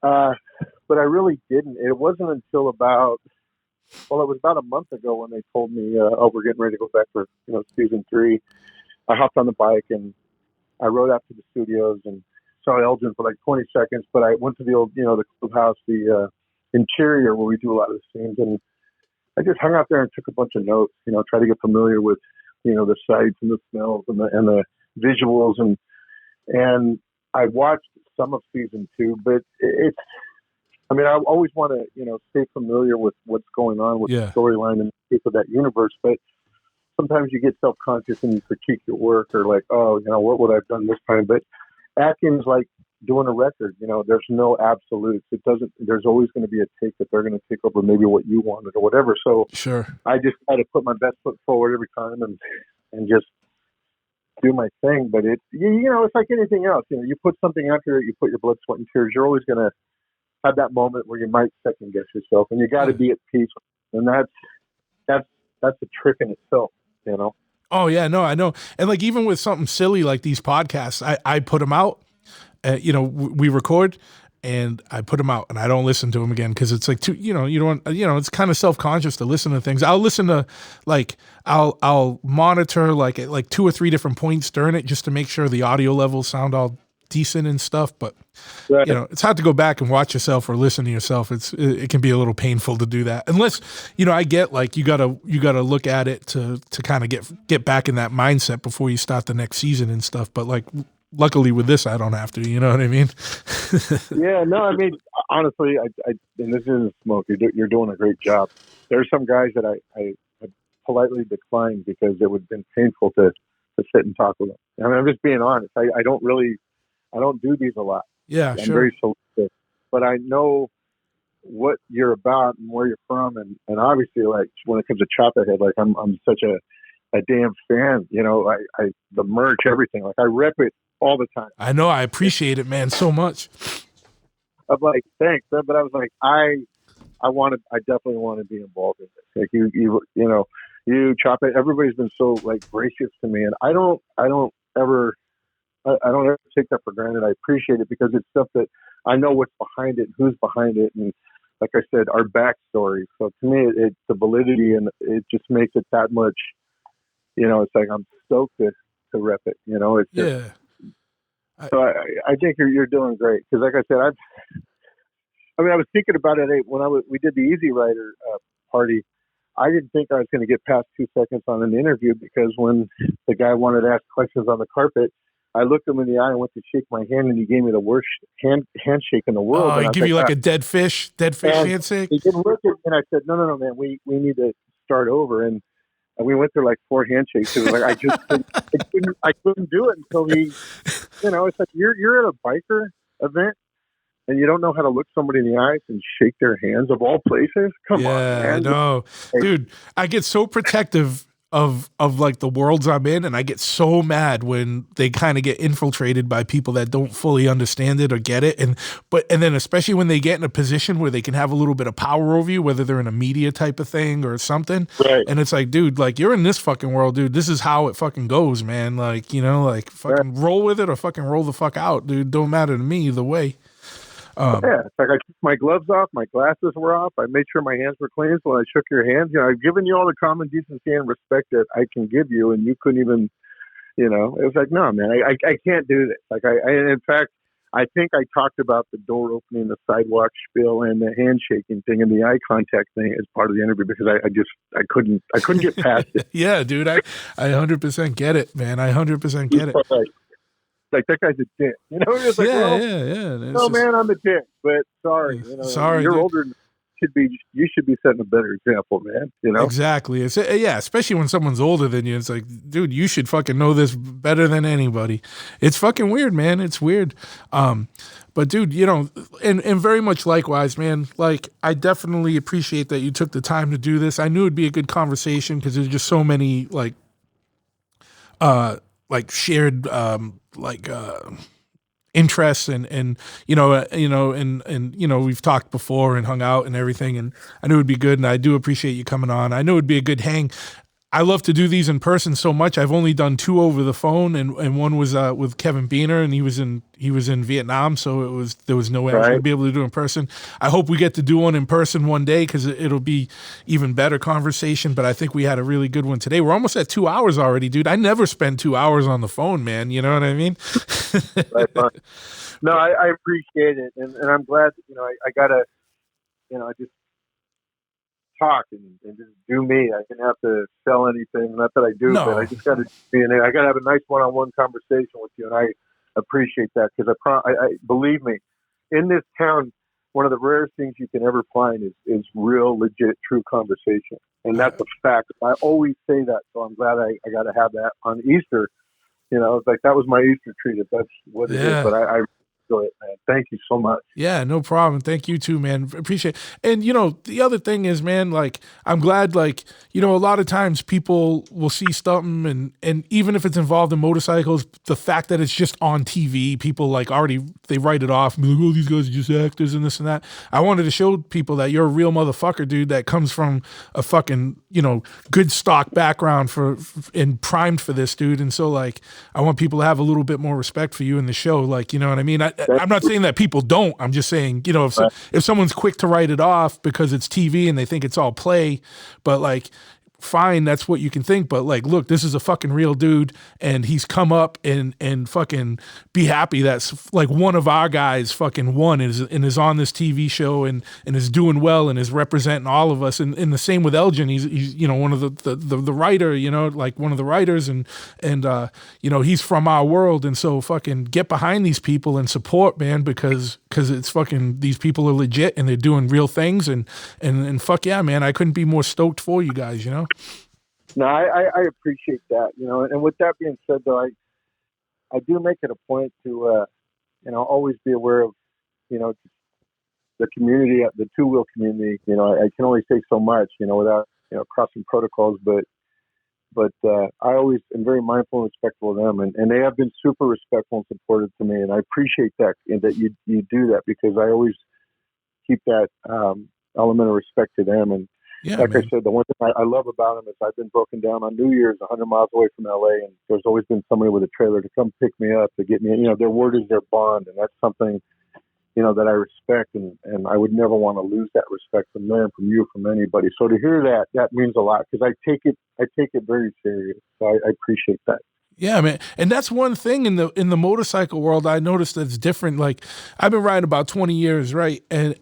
but I really didn't. It wasn't until it was about a month ago when they told me, we're getting ready to go back for season 3. I hopped on the bike and I rode out to the studios, and saw Elgin for like 20 seconds, but I went to the old, the clubhouse, the interior where we do a lot of the scenes, and I just hung out there and took a bunch of notes, try to get familiar with, the sights and the smells and the visuals, and I watched some of season 2, but I always want to, stay familiar with what's going on with the storyline and the shape of that universe, but sometimes you get self-conscious and you critique your work or like, oh, what would I have done this time? But acting's like doing a record, there's no absolutes. There's always going to be a take that they're going to take over maybe what you wanted or whatever. So sure, I just try to put my best foot forward every time and just do my thing. But it's like anything else. You put something out there, you put your blood, sweat, and tears. You're always going to have that moment where you might second guess yourself, and you got to be at peace. And that's a trick in itself, Oh yeah, no, I know. And like even with something silly like these podcasts, I put them out. We record and I put them out and I don't listen to them again because it's like too, you don't, it's kind of self-conscious to listen to things. I'll listen to I'll monitor like 2 or 3 different points during it just to make sure the audio levels sound all decent and stuff. But right. It's hard to go back and watch yourself or listen to yourself. It can be a little painful to do that unless, I get like you gotta look at it to kind of get back in that mindset before you start the next season and stuff. But like, luckily with this, I don't have to, you know what I mean? Yeah, no, honestly, and this isn't smoke. You're doing a great job. There's some guys that I politely declined because it would have been painful to sit and talk with them. I'm just being honest. I don't do these a lot. Yeah, I'm sure. very selective, but I know what you're about and where you're from, and obviously, like when it comes to Chop Ahead, like I'm such a damn fan. I the merch, everything. Like I rep it all the time. I know. I appreciate it, man, so much. I'm like, thanks, but I was like, I definitely want to be involved in this. Like you Chop It. Everybody's been so like gracious to me, and I don't ever take that for granted. I appreciate it because it's stuff that I know what's behind it, who's behind it, and like I said, our backstory. So to me, it's the validity, and it just makes it that much. It's like I'm stoked to rep it. It's just, so I think you're doing great because, like I said, I was thinking about it when we did the Easy Rider party. I didn't think I was going to get past 2 seconds on an interview because when the guy wanted to ask questions on the carpet, I looked him in the eye and went to shake my hand, and he gave me the worst handshake in the world. Oh, he give you like a dead fish handshake? He didn't look at me, and I said, no, man, we need to start over. And we went through like 4 handshakes. It was like I couldn't do it until he, it's like you're at a biker event and you don't know how to look somebody in the eyes and shake their hands of all places. Come on, man. Yeah, I know, dude. I get so protective of like the worlds I'm in, and I get so mad when they kind of get infiltrated by people that don't fully understand it or get it, and then especially when they get in a position where they can have a little bit of power over you, whether they're in a media type of thing or something. Right. And it's like, dude, like you're in this fucking world, dude. This is how it fucking goes, man. Like, like fucking roll with it or fucking roll the fuck out, dude. Don't matter to me either way. It's like I took my gloves off, my glasses were off. I made sure my hands were clean. So when I shook your hands, I've given you all the common decency and respect that I can give you, and you couldn't even, it was like, no, man, I can't do this. Like in fact, I think I talked about the door opening, the sidewalk spiel, and the handshaking thing and the eye contact thing as part of the interview because I couldn't get past it. Yeah, dude, I 100% get it, man. I 100% get it. Like that guy's a dick, It's like, yeah. No, man, I'm a dick, but sorry, sorry, you're dude. older. You should be setting a better example, man. Exactly. It's especially when someone's older than you. It's like, dude, you should fucking know this better than anybody. It's fucking weird, man. It's weird. But dude, and very much likewise, man. Like, I definitely appreciate that you took the time to do this. I knew it'd be a good conversation because there's just so many shared interests and we've talked before and hung out and everything, and I knew it'd be good, and I do appreciate you coming on. I know it'd be a good hang. I love to do these in person so much. I've only done 2 over the phone, and one was with Kevin Beener, and he was in Vietnam, so there was no way I was going to be able to do it in person. I hope we get to do one in person one day because it'll be even better conversation. But I think we had a really good one today. We're almost at 2 hours already, dude. I never spend 2 hours on the phone, man. You know what I mean? Right. No, I appreciate it, and I'm glad that, I gotta, I just talk and just do me. I didn't have to sell anything. Not that I do, No. but I just got to be in it. I got to have a nice one-on-one conversation with you, and I appreciate that because I believe me, in this town, one of the rarest things you can ever find is real, legit, true conversation, and that's a fact. I always say that, so I'm glad I got to have that on Easter. It's like that was my Easter treat. If that's what it is, but I enjoy it, man. Thank you so much. Yeah, no problem. Thank you too, man. Appreciate it. And the other thing is, man, like I'm glad, like, a lot of times people will see something and even if it's involved in motorcycles, the fact that it's just on TV, people like already they write it off and be like, oh, these guys are just actors and this and that. I wanted to show people that you're a real motherfucker, dude, that comes from a fucking, good stock background and primed for this, dude. And so like I want people to have a little bit more respect for you in the show. Like, you know what I mean? I'm not saying that people don't. I'm just saying, if someone's quick to write it off because it's TV and they think it's all play, but like, fine, that's what you can think, but like, look, this is a fucking real dude and he's come up and fucking be happy that's like one of our guys fucking won and is on this TV show and is doing well and is representing all of us. And the same with Elgin, he's one of the writer, like one of the writers and he's from our world. And so fucking get behind these people and support, man, because it's fucking, these people are legit and they're doing real things and fuck yeah, man, I couldn't be more stoked for you guys, No, I appreciate that, and with that being said, though, I do make it a point to, always be aware of, the community, the two-wheel community. I can only say so much, without, crossing protocols, but I always am very mindful and respectful of them, and they have been super respectful and supportive to me, and I appreciate that, and that you do that, because I always keep that element of respect to them. And yeah, like man. I said, the one thing I love about them is I've been broken down on New Year's 100 miles away from LA, and there's always been somebody with a trailer to come pick me up, to get me, their word is their bond, and that's something, that I respect, and I would never want to lose that respect from them, from you, from anybody. So to hear that means a lot, because I take it very serious. So I appreciate that. Yeah, man. And that's one thing in the motorcycle world I noticed that's different. Like I've been riding about 20 years, right? And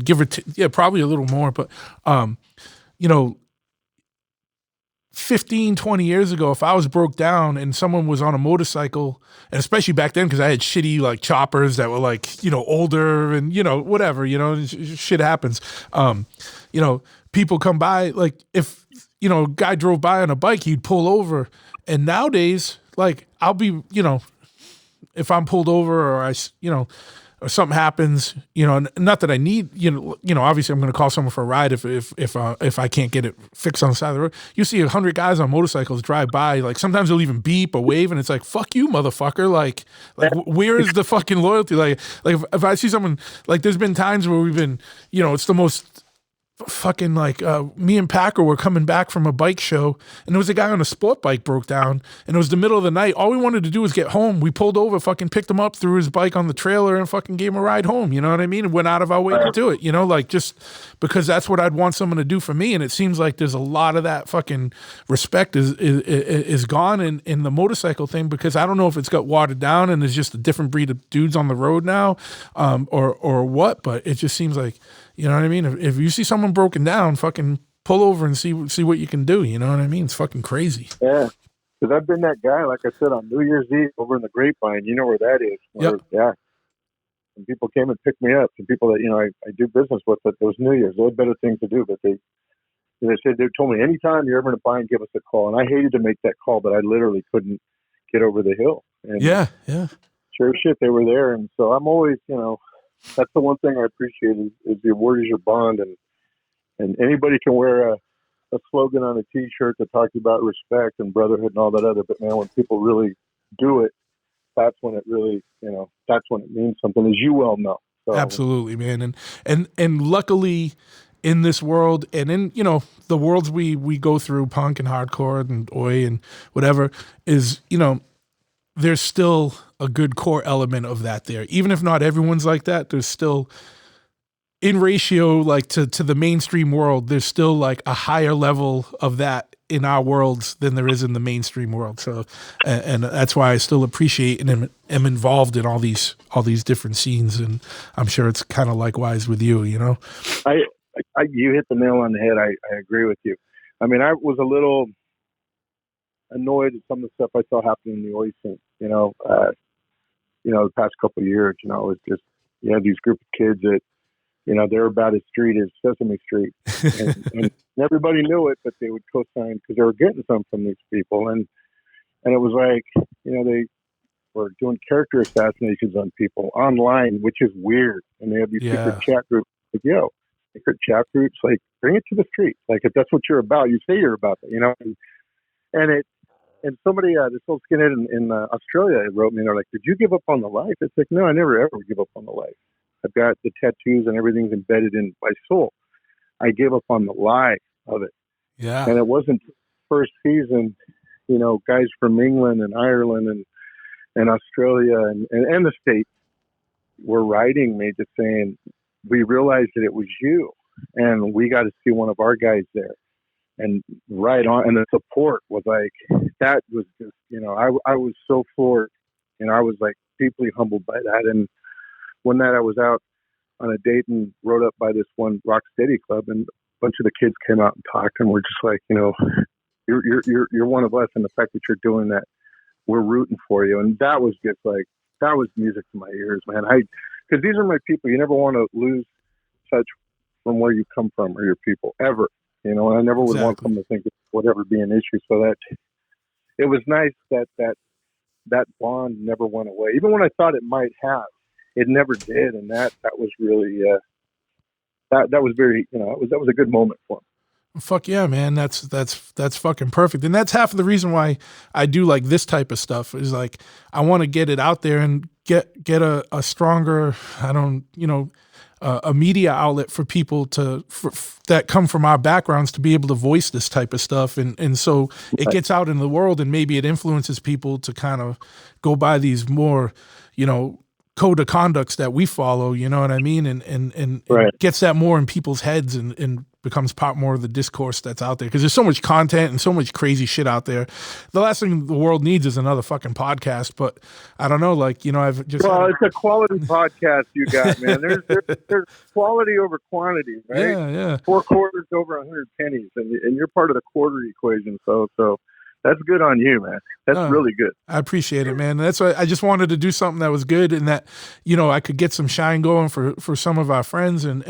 give it, probably a little more, but 15, 20 years ago, if I was broke down and someone was on a motorcycle, and especially back then, because I had shitty like choppers that were like, older and, whatever, shit happens. People come by, like if, a guy drove by on a bike, he'd pull over. And nowadays, like I'll be, if I'm pulled over or or something happens, not that I need, obviously I'm going to call someone for a ride if I can't get it fixed on the side of the road. You see 100 guys on motorcycles drive by, like sometimes they'll even beep or wave, and it's like, fuck you, motherfucker. Like where is the fucking loyalty? Like if I see someone, like there's been times where we've been, it's the most fucking like me and Packer were coming back from a bike show, and there was a guy on a sport bike broke down, and it was the middle of the night. All we wanted to do was get home. We pulled over, fucking picked him up, threw his bike on the trailer, and fucking gave him a ride home. You know what I mean? And went out of our way to do it, like just because that's what I'd want someone to do for me. And it seems like there's a lot of that fucking respect is gone in the motorcycle thing, because I don't know if it's got watered down and there's just a different breed of dudes on the road now, or what, but it just seems like, you know what I mean? If you see someone broken down, fucking pull over and see what you can do. You know what I mean? It's fucking crazy. Yeah, because I've been that guy, like I said, on New Year's Eve over in the Grapevine. You know where that is? Yep. Yeah. And people came and picked me up. Some people that I do business with, but it was New Year's. They had better things to do, but they said, they told me, anytime you're ever in a bind, give us a call. And I hated to make that call, but I literally couldn't get over the hill. And yeah. Sure shit, they were there, and so I'm always, that's the one thing I appreciate is your word is your bond, and anybody can wear a slogan on a T-shirt that talks about respect and brotherhood and all that other. But man, when people really do it, that's when it really, that's when it means something, as you well know. So, absolutely, man, and luckily in this world and in the worlds we go through, punk and hardcore and oi and whatever, is there's still a good core element of that there. Even if not everyone's like that, there's still, in ratio like to the mainstream world, there's still like a higher level of that in our worlds than there is in the mainstream world. So, and that's why I still appreciate and am involved in all these different scenes. And I'm sure it's kind of likewise with you, you know? You hit the nail on the head. I agree with you. I mean, I was a little annoyed at some of the stuff I saw happening in the oi scene, the past couple of years. It was just, you had these group of kids that, they're about as street as Sesame Street. And everybody knew it, but they would co-sign because they were getting some from these people. And it was like, they were doing character assassinations on people online, which is weird. And they have these secret chat groups. Like, secret chat groups, like, bring it to the streets. Like, if that's what you're about, you say you're about that, And somebody, this old skinhead in Australia wrote me, and they're like, did you give up on the life? It's like, no, I never ever give up on the life. I've got the tattoos and everything's embedded in my soul. I gave up on the lie of it. Yeah. And it wasn't first season, guys from England and Ireland and Australia and the States were writing me just saying, we realized that it was you and we got to see one of our guys there. And right on, and the support was like, that was just, I was so floored, and I was like deeply humbled by that. And one night I was out on a date and rode up by this one rock steady club, and a bunch of the kids came out and talked, and we're just like, you're one of us, and the fact that you're doing that, we're rooting for you. And that was just like, that was music to my ears, man. Because these are my people. You never want to lose touch from where you come from or your people ever. And I never would want them to think it would ever be an issue. So that it was nice that bond never went away. Even when I thought it might have, it never did. And that was really, that was very, that was a good moment for me. Fuck yeah, man. That's fucking perfect. And that's half of the reason why I do like this type of stuff is like, I want to get it out there and get a stronger, a media outlet for people that come from our backgrounds to be able to voice this type of stuff. And so it gets out in the world and maybe it influences people to kind of go by these more, code of conducts that we follow, you know what I mean? And gets that more in people's heads and becomes part more of the discourse that's out there. Because there's so much content and so much crazy shit out there. The last thing the world needs is another fucking podcast. But I don't know, I've just... Well, it's a quality podcast you got, man. There's quality over quantity, right? Yeah. 4 quarters over 100 pennies. And you're part of the quarter equation. So that's good on you, man. That's really good. I appreciate it, man. That's why I just wanted to do something that was good and that, I could get some shine going for some of our friends and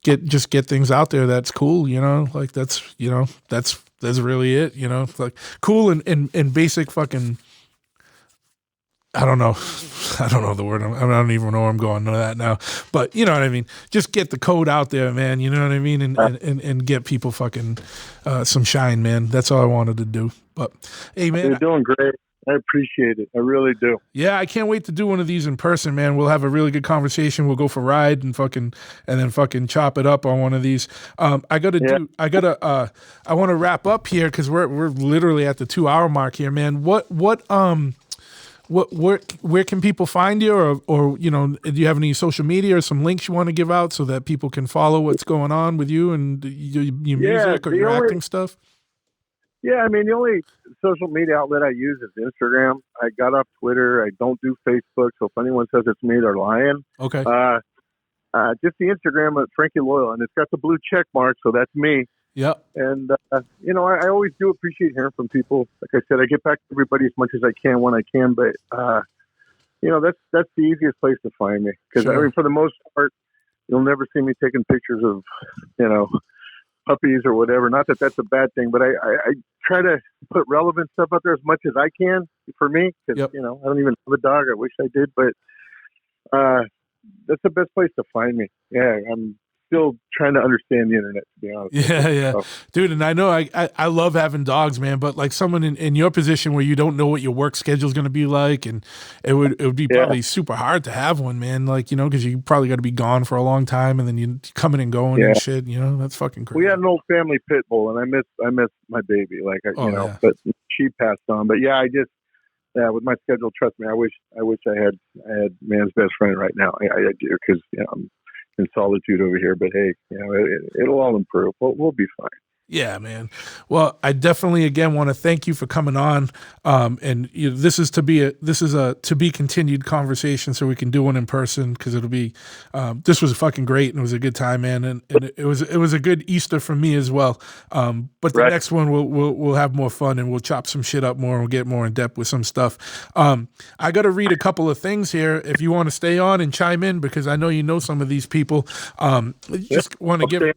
get things out there. That's cool. That's really it, like cool and basic fucking, I don't know the word. I don't even know where I'm going to that now, but you know what I mean? Just get the code out there, man. You know what I mean? And get people fucking some shine, man. That's all I wanted to do. But hey, man, you're doing great. I appreciate it. I really do. Yeah, I can't wait to do one of these in person, man. We'll have a really good conversation. We'll go for a ride and then chop it up on one of these. I want to wrap up here because we're literally at the 2-hour mark here, man. Where can people find you, or do you have any social media or some links you want to give out so that people can follow what's going on with you and your music or your acting stuff? Yeah, I mean, the only social media outlet I use is Instagram. I got off Twitter. I don't do Facebook, so if anyone says it's me, they're lying. Okay. Just the Instagram at Frankie Loyal, and it's got the blue check mark, so that's me. Yep. And, I always do appreciate hearing from people. Like I said, I get back to everybody as much as I can when I can, but, that's the easiest place to find me. Because, sure. for the most part, you'll never see me taking pictures of, puppies or whatever. Not that that's a bad thing, but I try to put relevant stuff out there as much as I can for me. Because, yep. I don't even have a dog. I wish I did, but that's the best place to find me. Yeah, I'm still trying to understand the internet, to be honest. Yeah. Dude, and I know I love having dogs, man, but like someone in your position where you don't know what your work schedule is going to be like, and it would be probably super hard to have one, man, like, because you probably got to be gone for a long time and then you coming and going and shit, that's fucking crazy. We had an old family pit bull and I miss my baby, like, but she passed on. But yeah, with my schedule, trust me, I wish I had man's best friend right now. I do, because I'm in solitude over here, but hey, it'll all improve. We'll be fine. Yeah, man. Well, I definitely again want to thank you for coming on. And this is a to be continued conversation, so we can do one in person because it'll be. This was fucking great and it was a good time, man. And it was a good Easter for me as well. But the next one we'll have more fun and we'll chop some shit up more and we'll get more in depth with some stuff. I got to read a couple of things here if you want to stay on and chime in because I know you know some of these people. Just want to give.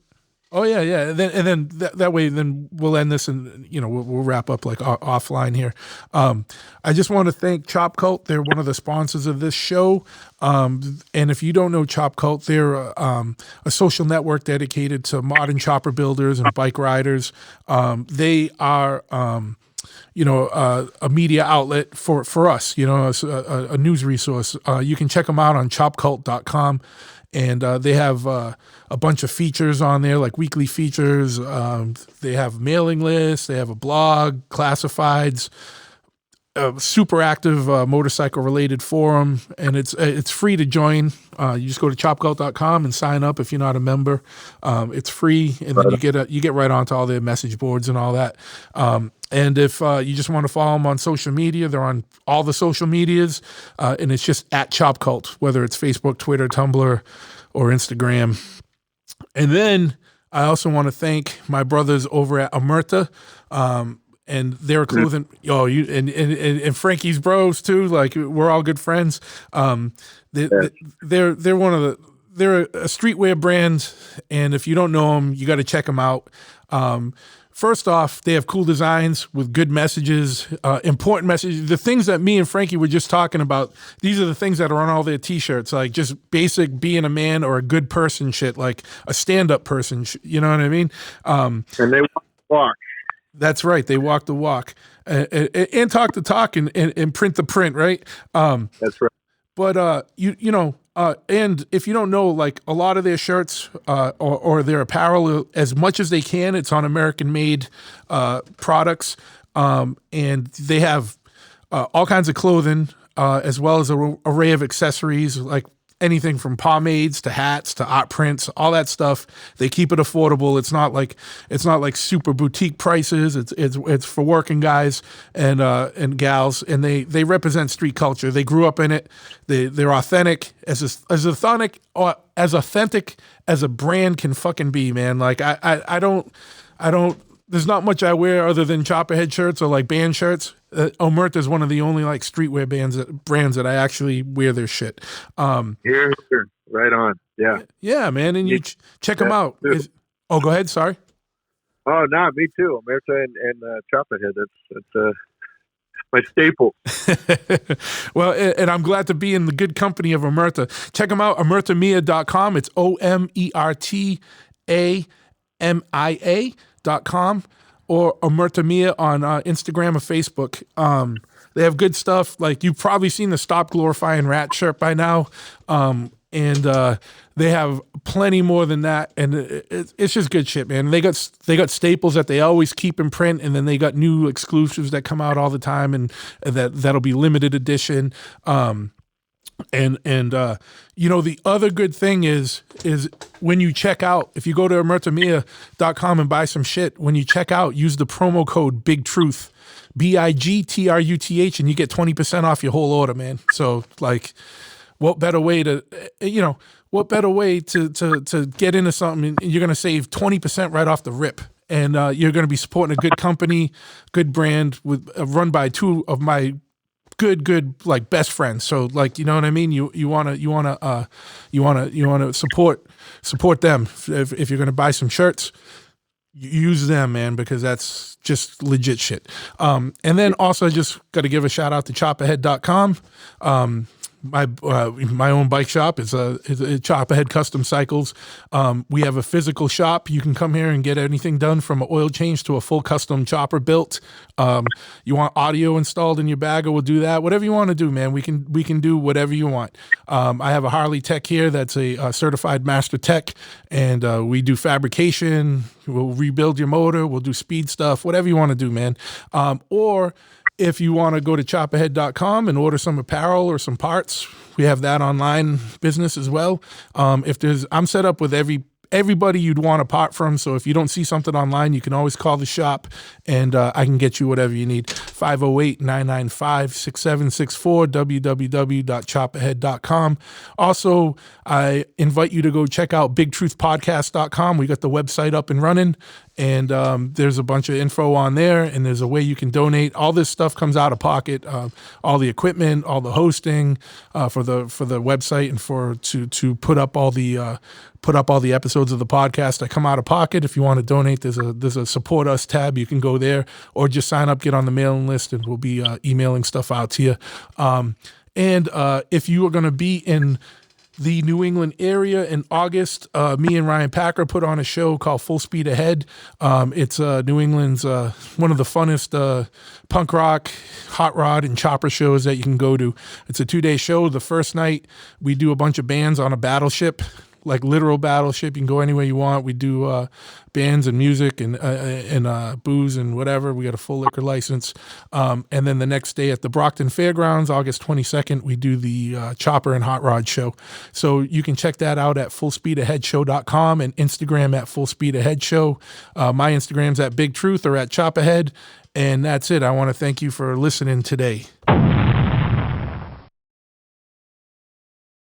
Oh yeah. And then that way, then we'll end this, and we'll wrap up like offline here. I just want to thank Chop Cult. They're one of the sponsors of this show. And if you don't know Chop Cult, they're a social network dedicated to modern chopper builders and bike riders. They are. A media outlet for us. A news resource. You can check them out on chopcult.com. And they have a bunch of features on there, like weekly features. They have mailing lists. They have a blog, classifieds, a super active motorcycle-related forum, and it's free to join. You just go to chopcult.com and sign up if you're not a member. It's free, and then you get right onto all their message boards and all that. And if you just want to follow them on social media, they're on all the social medias, and it's just at Chop Cult, whether it's Facebook, Twitter, Tumblr, or Instagram. And then I also want to thank my brothers over at Omerta, and they're a clothing. And Frankie's bros too. Like we're all good friends. They're one of the. They're a streetwear brand, and if you don't know them, you got to check them out. First off, they have cool designs with good messages, important messages. The things that me and Frankie were just talking about, these are the things that are on all their T-shirts, like just basic being a man or a good person shit, like a stand-up person. You know what I mean? And they walk. That's right. They walk the walk and talk the talk and print the print, right? That's right. But and if you don't know, like a lot of their shirts or their apparel, as much as they can, it's on American-made products, and they have all kinds of clothing as well as an array of accessories, like anything from pomades to hats to art prints, all that stuff. They keep it affordable. It's not like super boutique prices. It's for working guys and gals, and they represent street culture. They grew up in it. They're authentic, as authentic as a brand can fucking be, man. Like I don't. There's not much I wear other than Chopperhead shirts or like band shirts. Omerta is one of the only like streetwear brands that I actually wear their shit. Here, right on. Yeah. Yeah, man. And you check them out. Go ahead. Sorry. Oh, no, me too. Omerta and Chopperhead. That's my staple. Well, and I'm glad to be in the good company of Omerta. Check them out. Omertamia.com. It's OMERTAMIA.com or Omerta Mia on Instagram or Facebook. They have good stuff. Like you've probably seen the Stop Glorifying Rat shirt by now. And they have plenty more than that. And it's just good shit, man. They got staples that they always keep in print. And then they got new exclusives that come out all the time and that'll be limited edition. The other good thing is when you check out, if you go to omertamia.com and buy some shit, when you check out, use the promo code BIGTRUTH, BIGTRUTH, and you get 20% off your whole order, man. So like, what better way to get into something, and you're going to save 20% right off the rip. And you're going to be supporting a good company, good brand run by two of my good like best friends. So like, you know what I mean? You want to support them. If you're going to buy some shirts, use them, man, because that's just legit shit. And then also just got to give a shout out to chopperhead.com. My own bike shop is a Chopperhead Custom Cycles. We have a physical shop. You can come here and get anything done from an oil change to a full custom chopper built. You want audio installed in your bagger, we'll do that. Whatever you want to do, man, we can do whatever you want. I have a Harley tech here that's a certified master tech, and we do fabrication. We'll rebuild your motor. We'll do speed stuff, whatever you want to do, man. Or if you want to go to chopperhead.com and order some apparel or some parts, we have that online business as well. I'm set up with every everybody you'd want to pot from. So if you don't see something online, you can always call the shop and I can get you whatever you need. 508-995-6764, www.chopahead.com. Also, I invite you to go check out bigtruthpodcast.com. We got the website up and running, and there's a bunch of info on there, and there's a way you can donate. All this stuff comes out of pocket, all the equipment, all the hosting for the website, and to put up all the episodes of the podcast. I come out of pocket. If you want to donate, there's a support us tab. You can go there or just sign up, get on the mailing list, and we'll be emailing stuff out to you. And if you are going to be in the New England area in August, me and Ryan Packer put on a show called Full Speed Ahead. It's New England's one of the funnest punk rock, hot rod, and chopper shows that you can go to. It's a 2-day show. The first night, we do a bunch of bands on a battleship, like literal battleship. You can go anywhere you want. We do bands and music and booze and whatever. We got a full liquor license. And then the next day at the Brockton Fairgrounds, August 22nd, we do the chopper and hot rod show. So you can check that out at fullspeedaheadshow.com and Instagram at fullspeedaheadshow. My Instagram's at Big Truth or at Chop Ahead. And that's it. I want to thank you for listening today.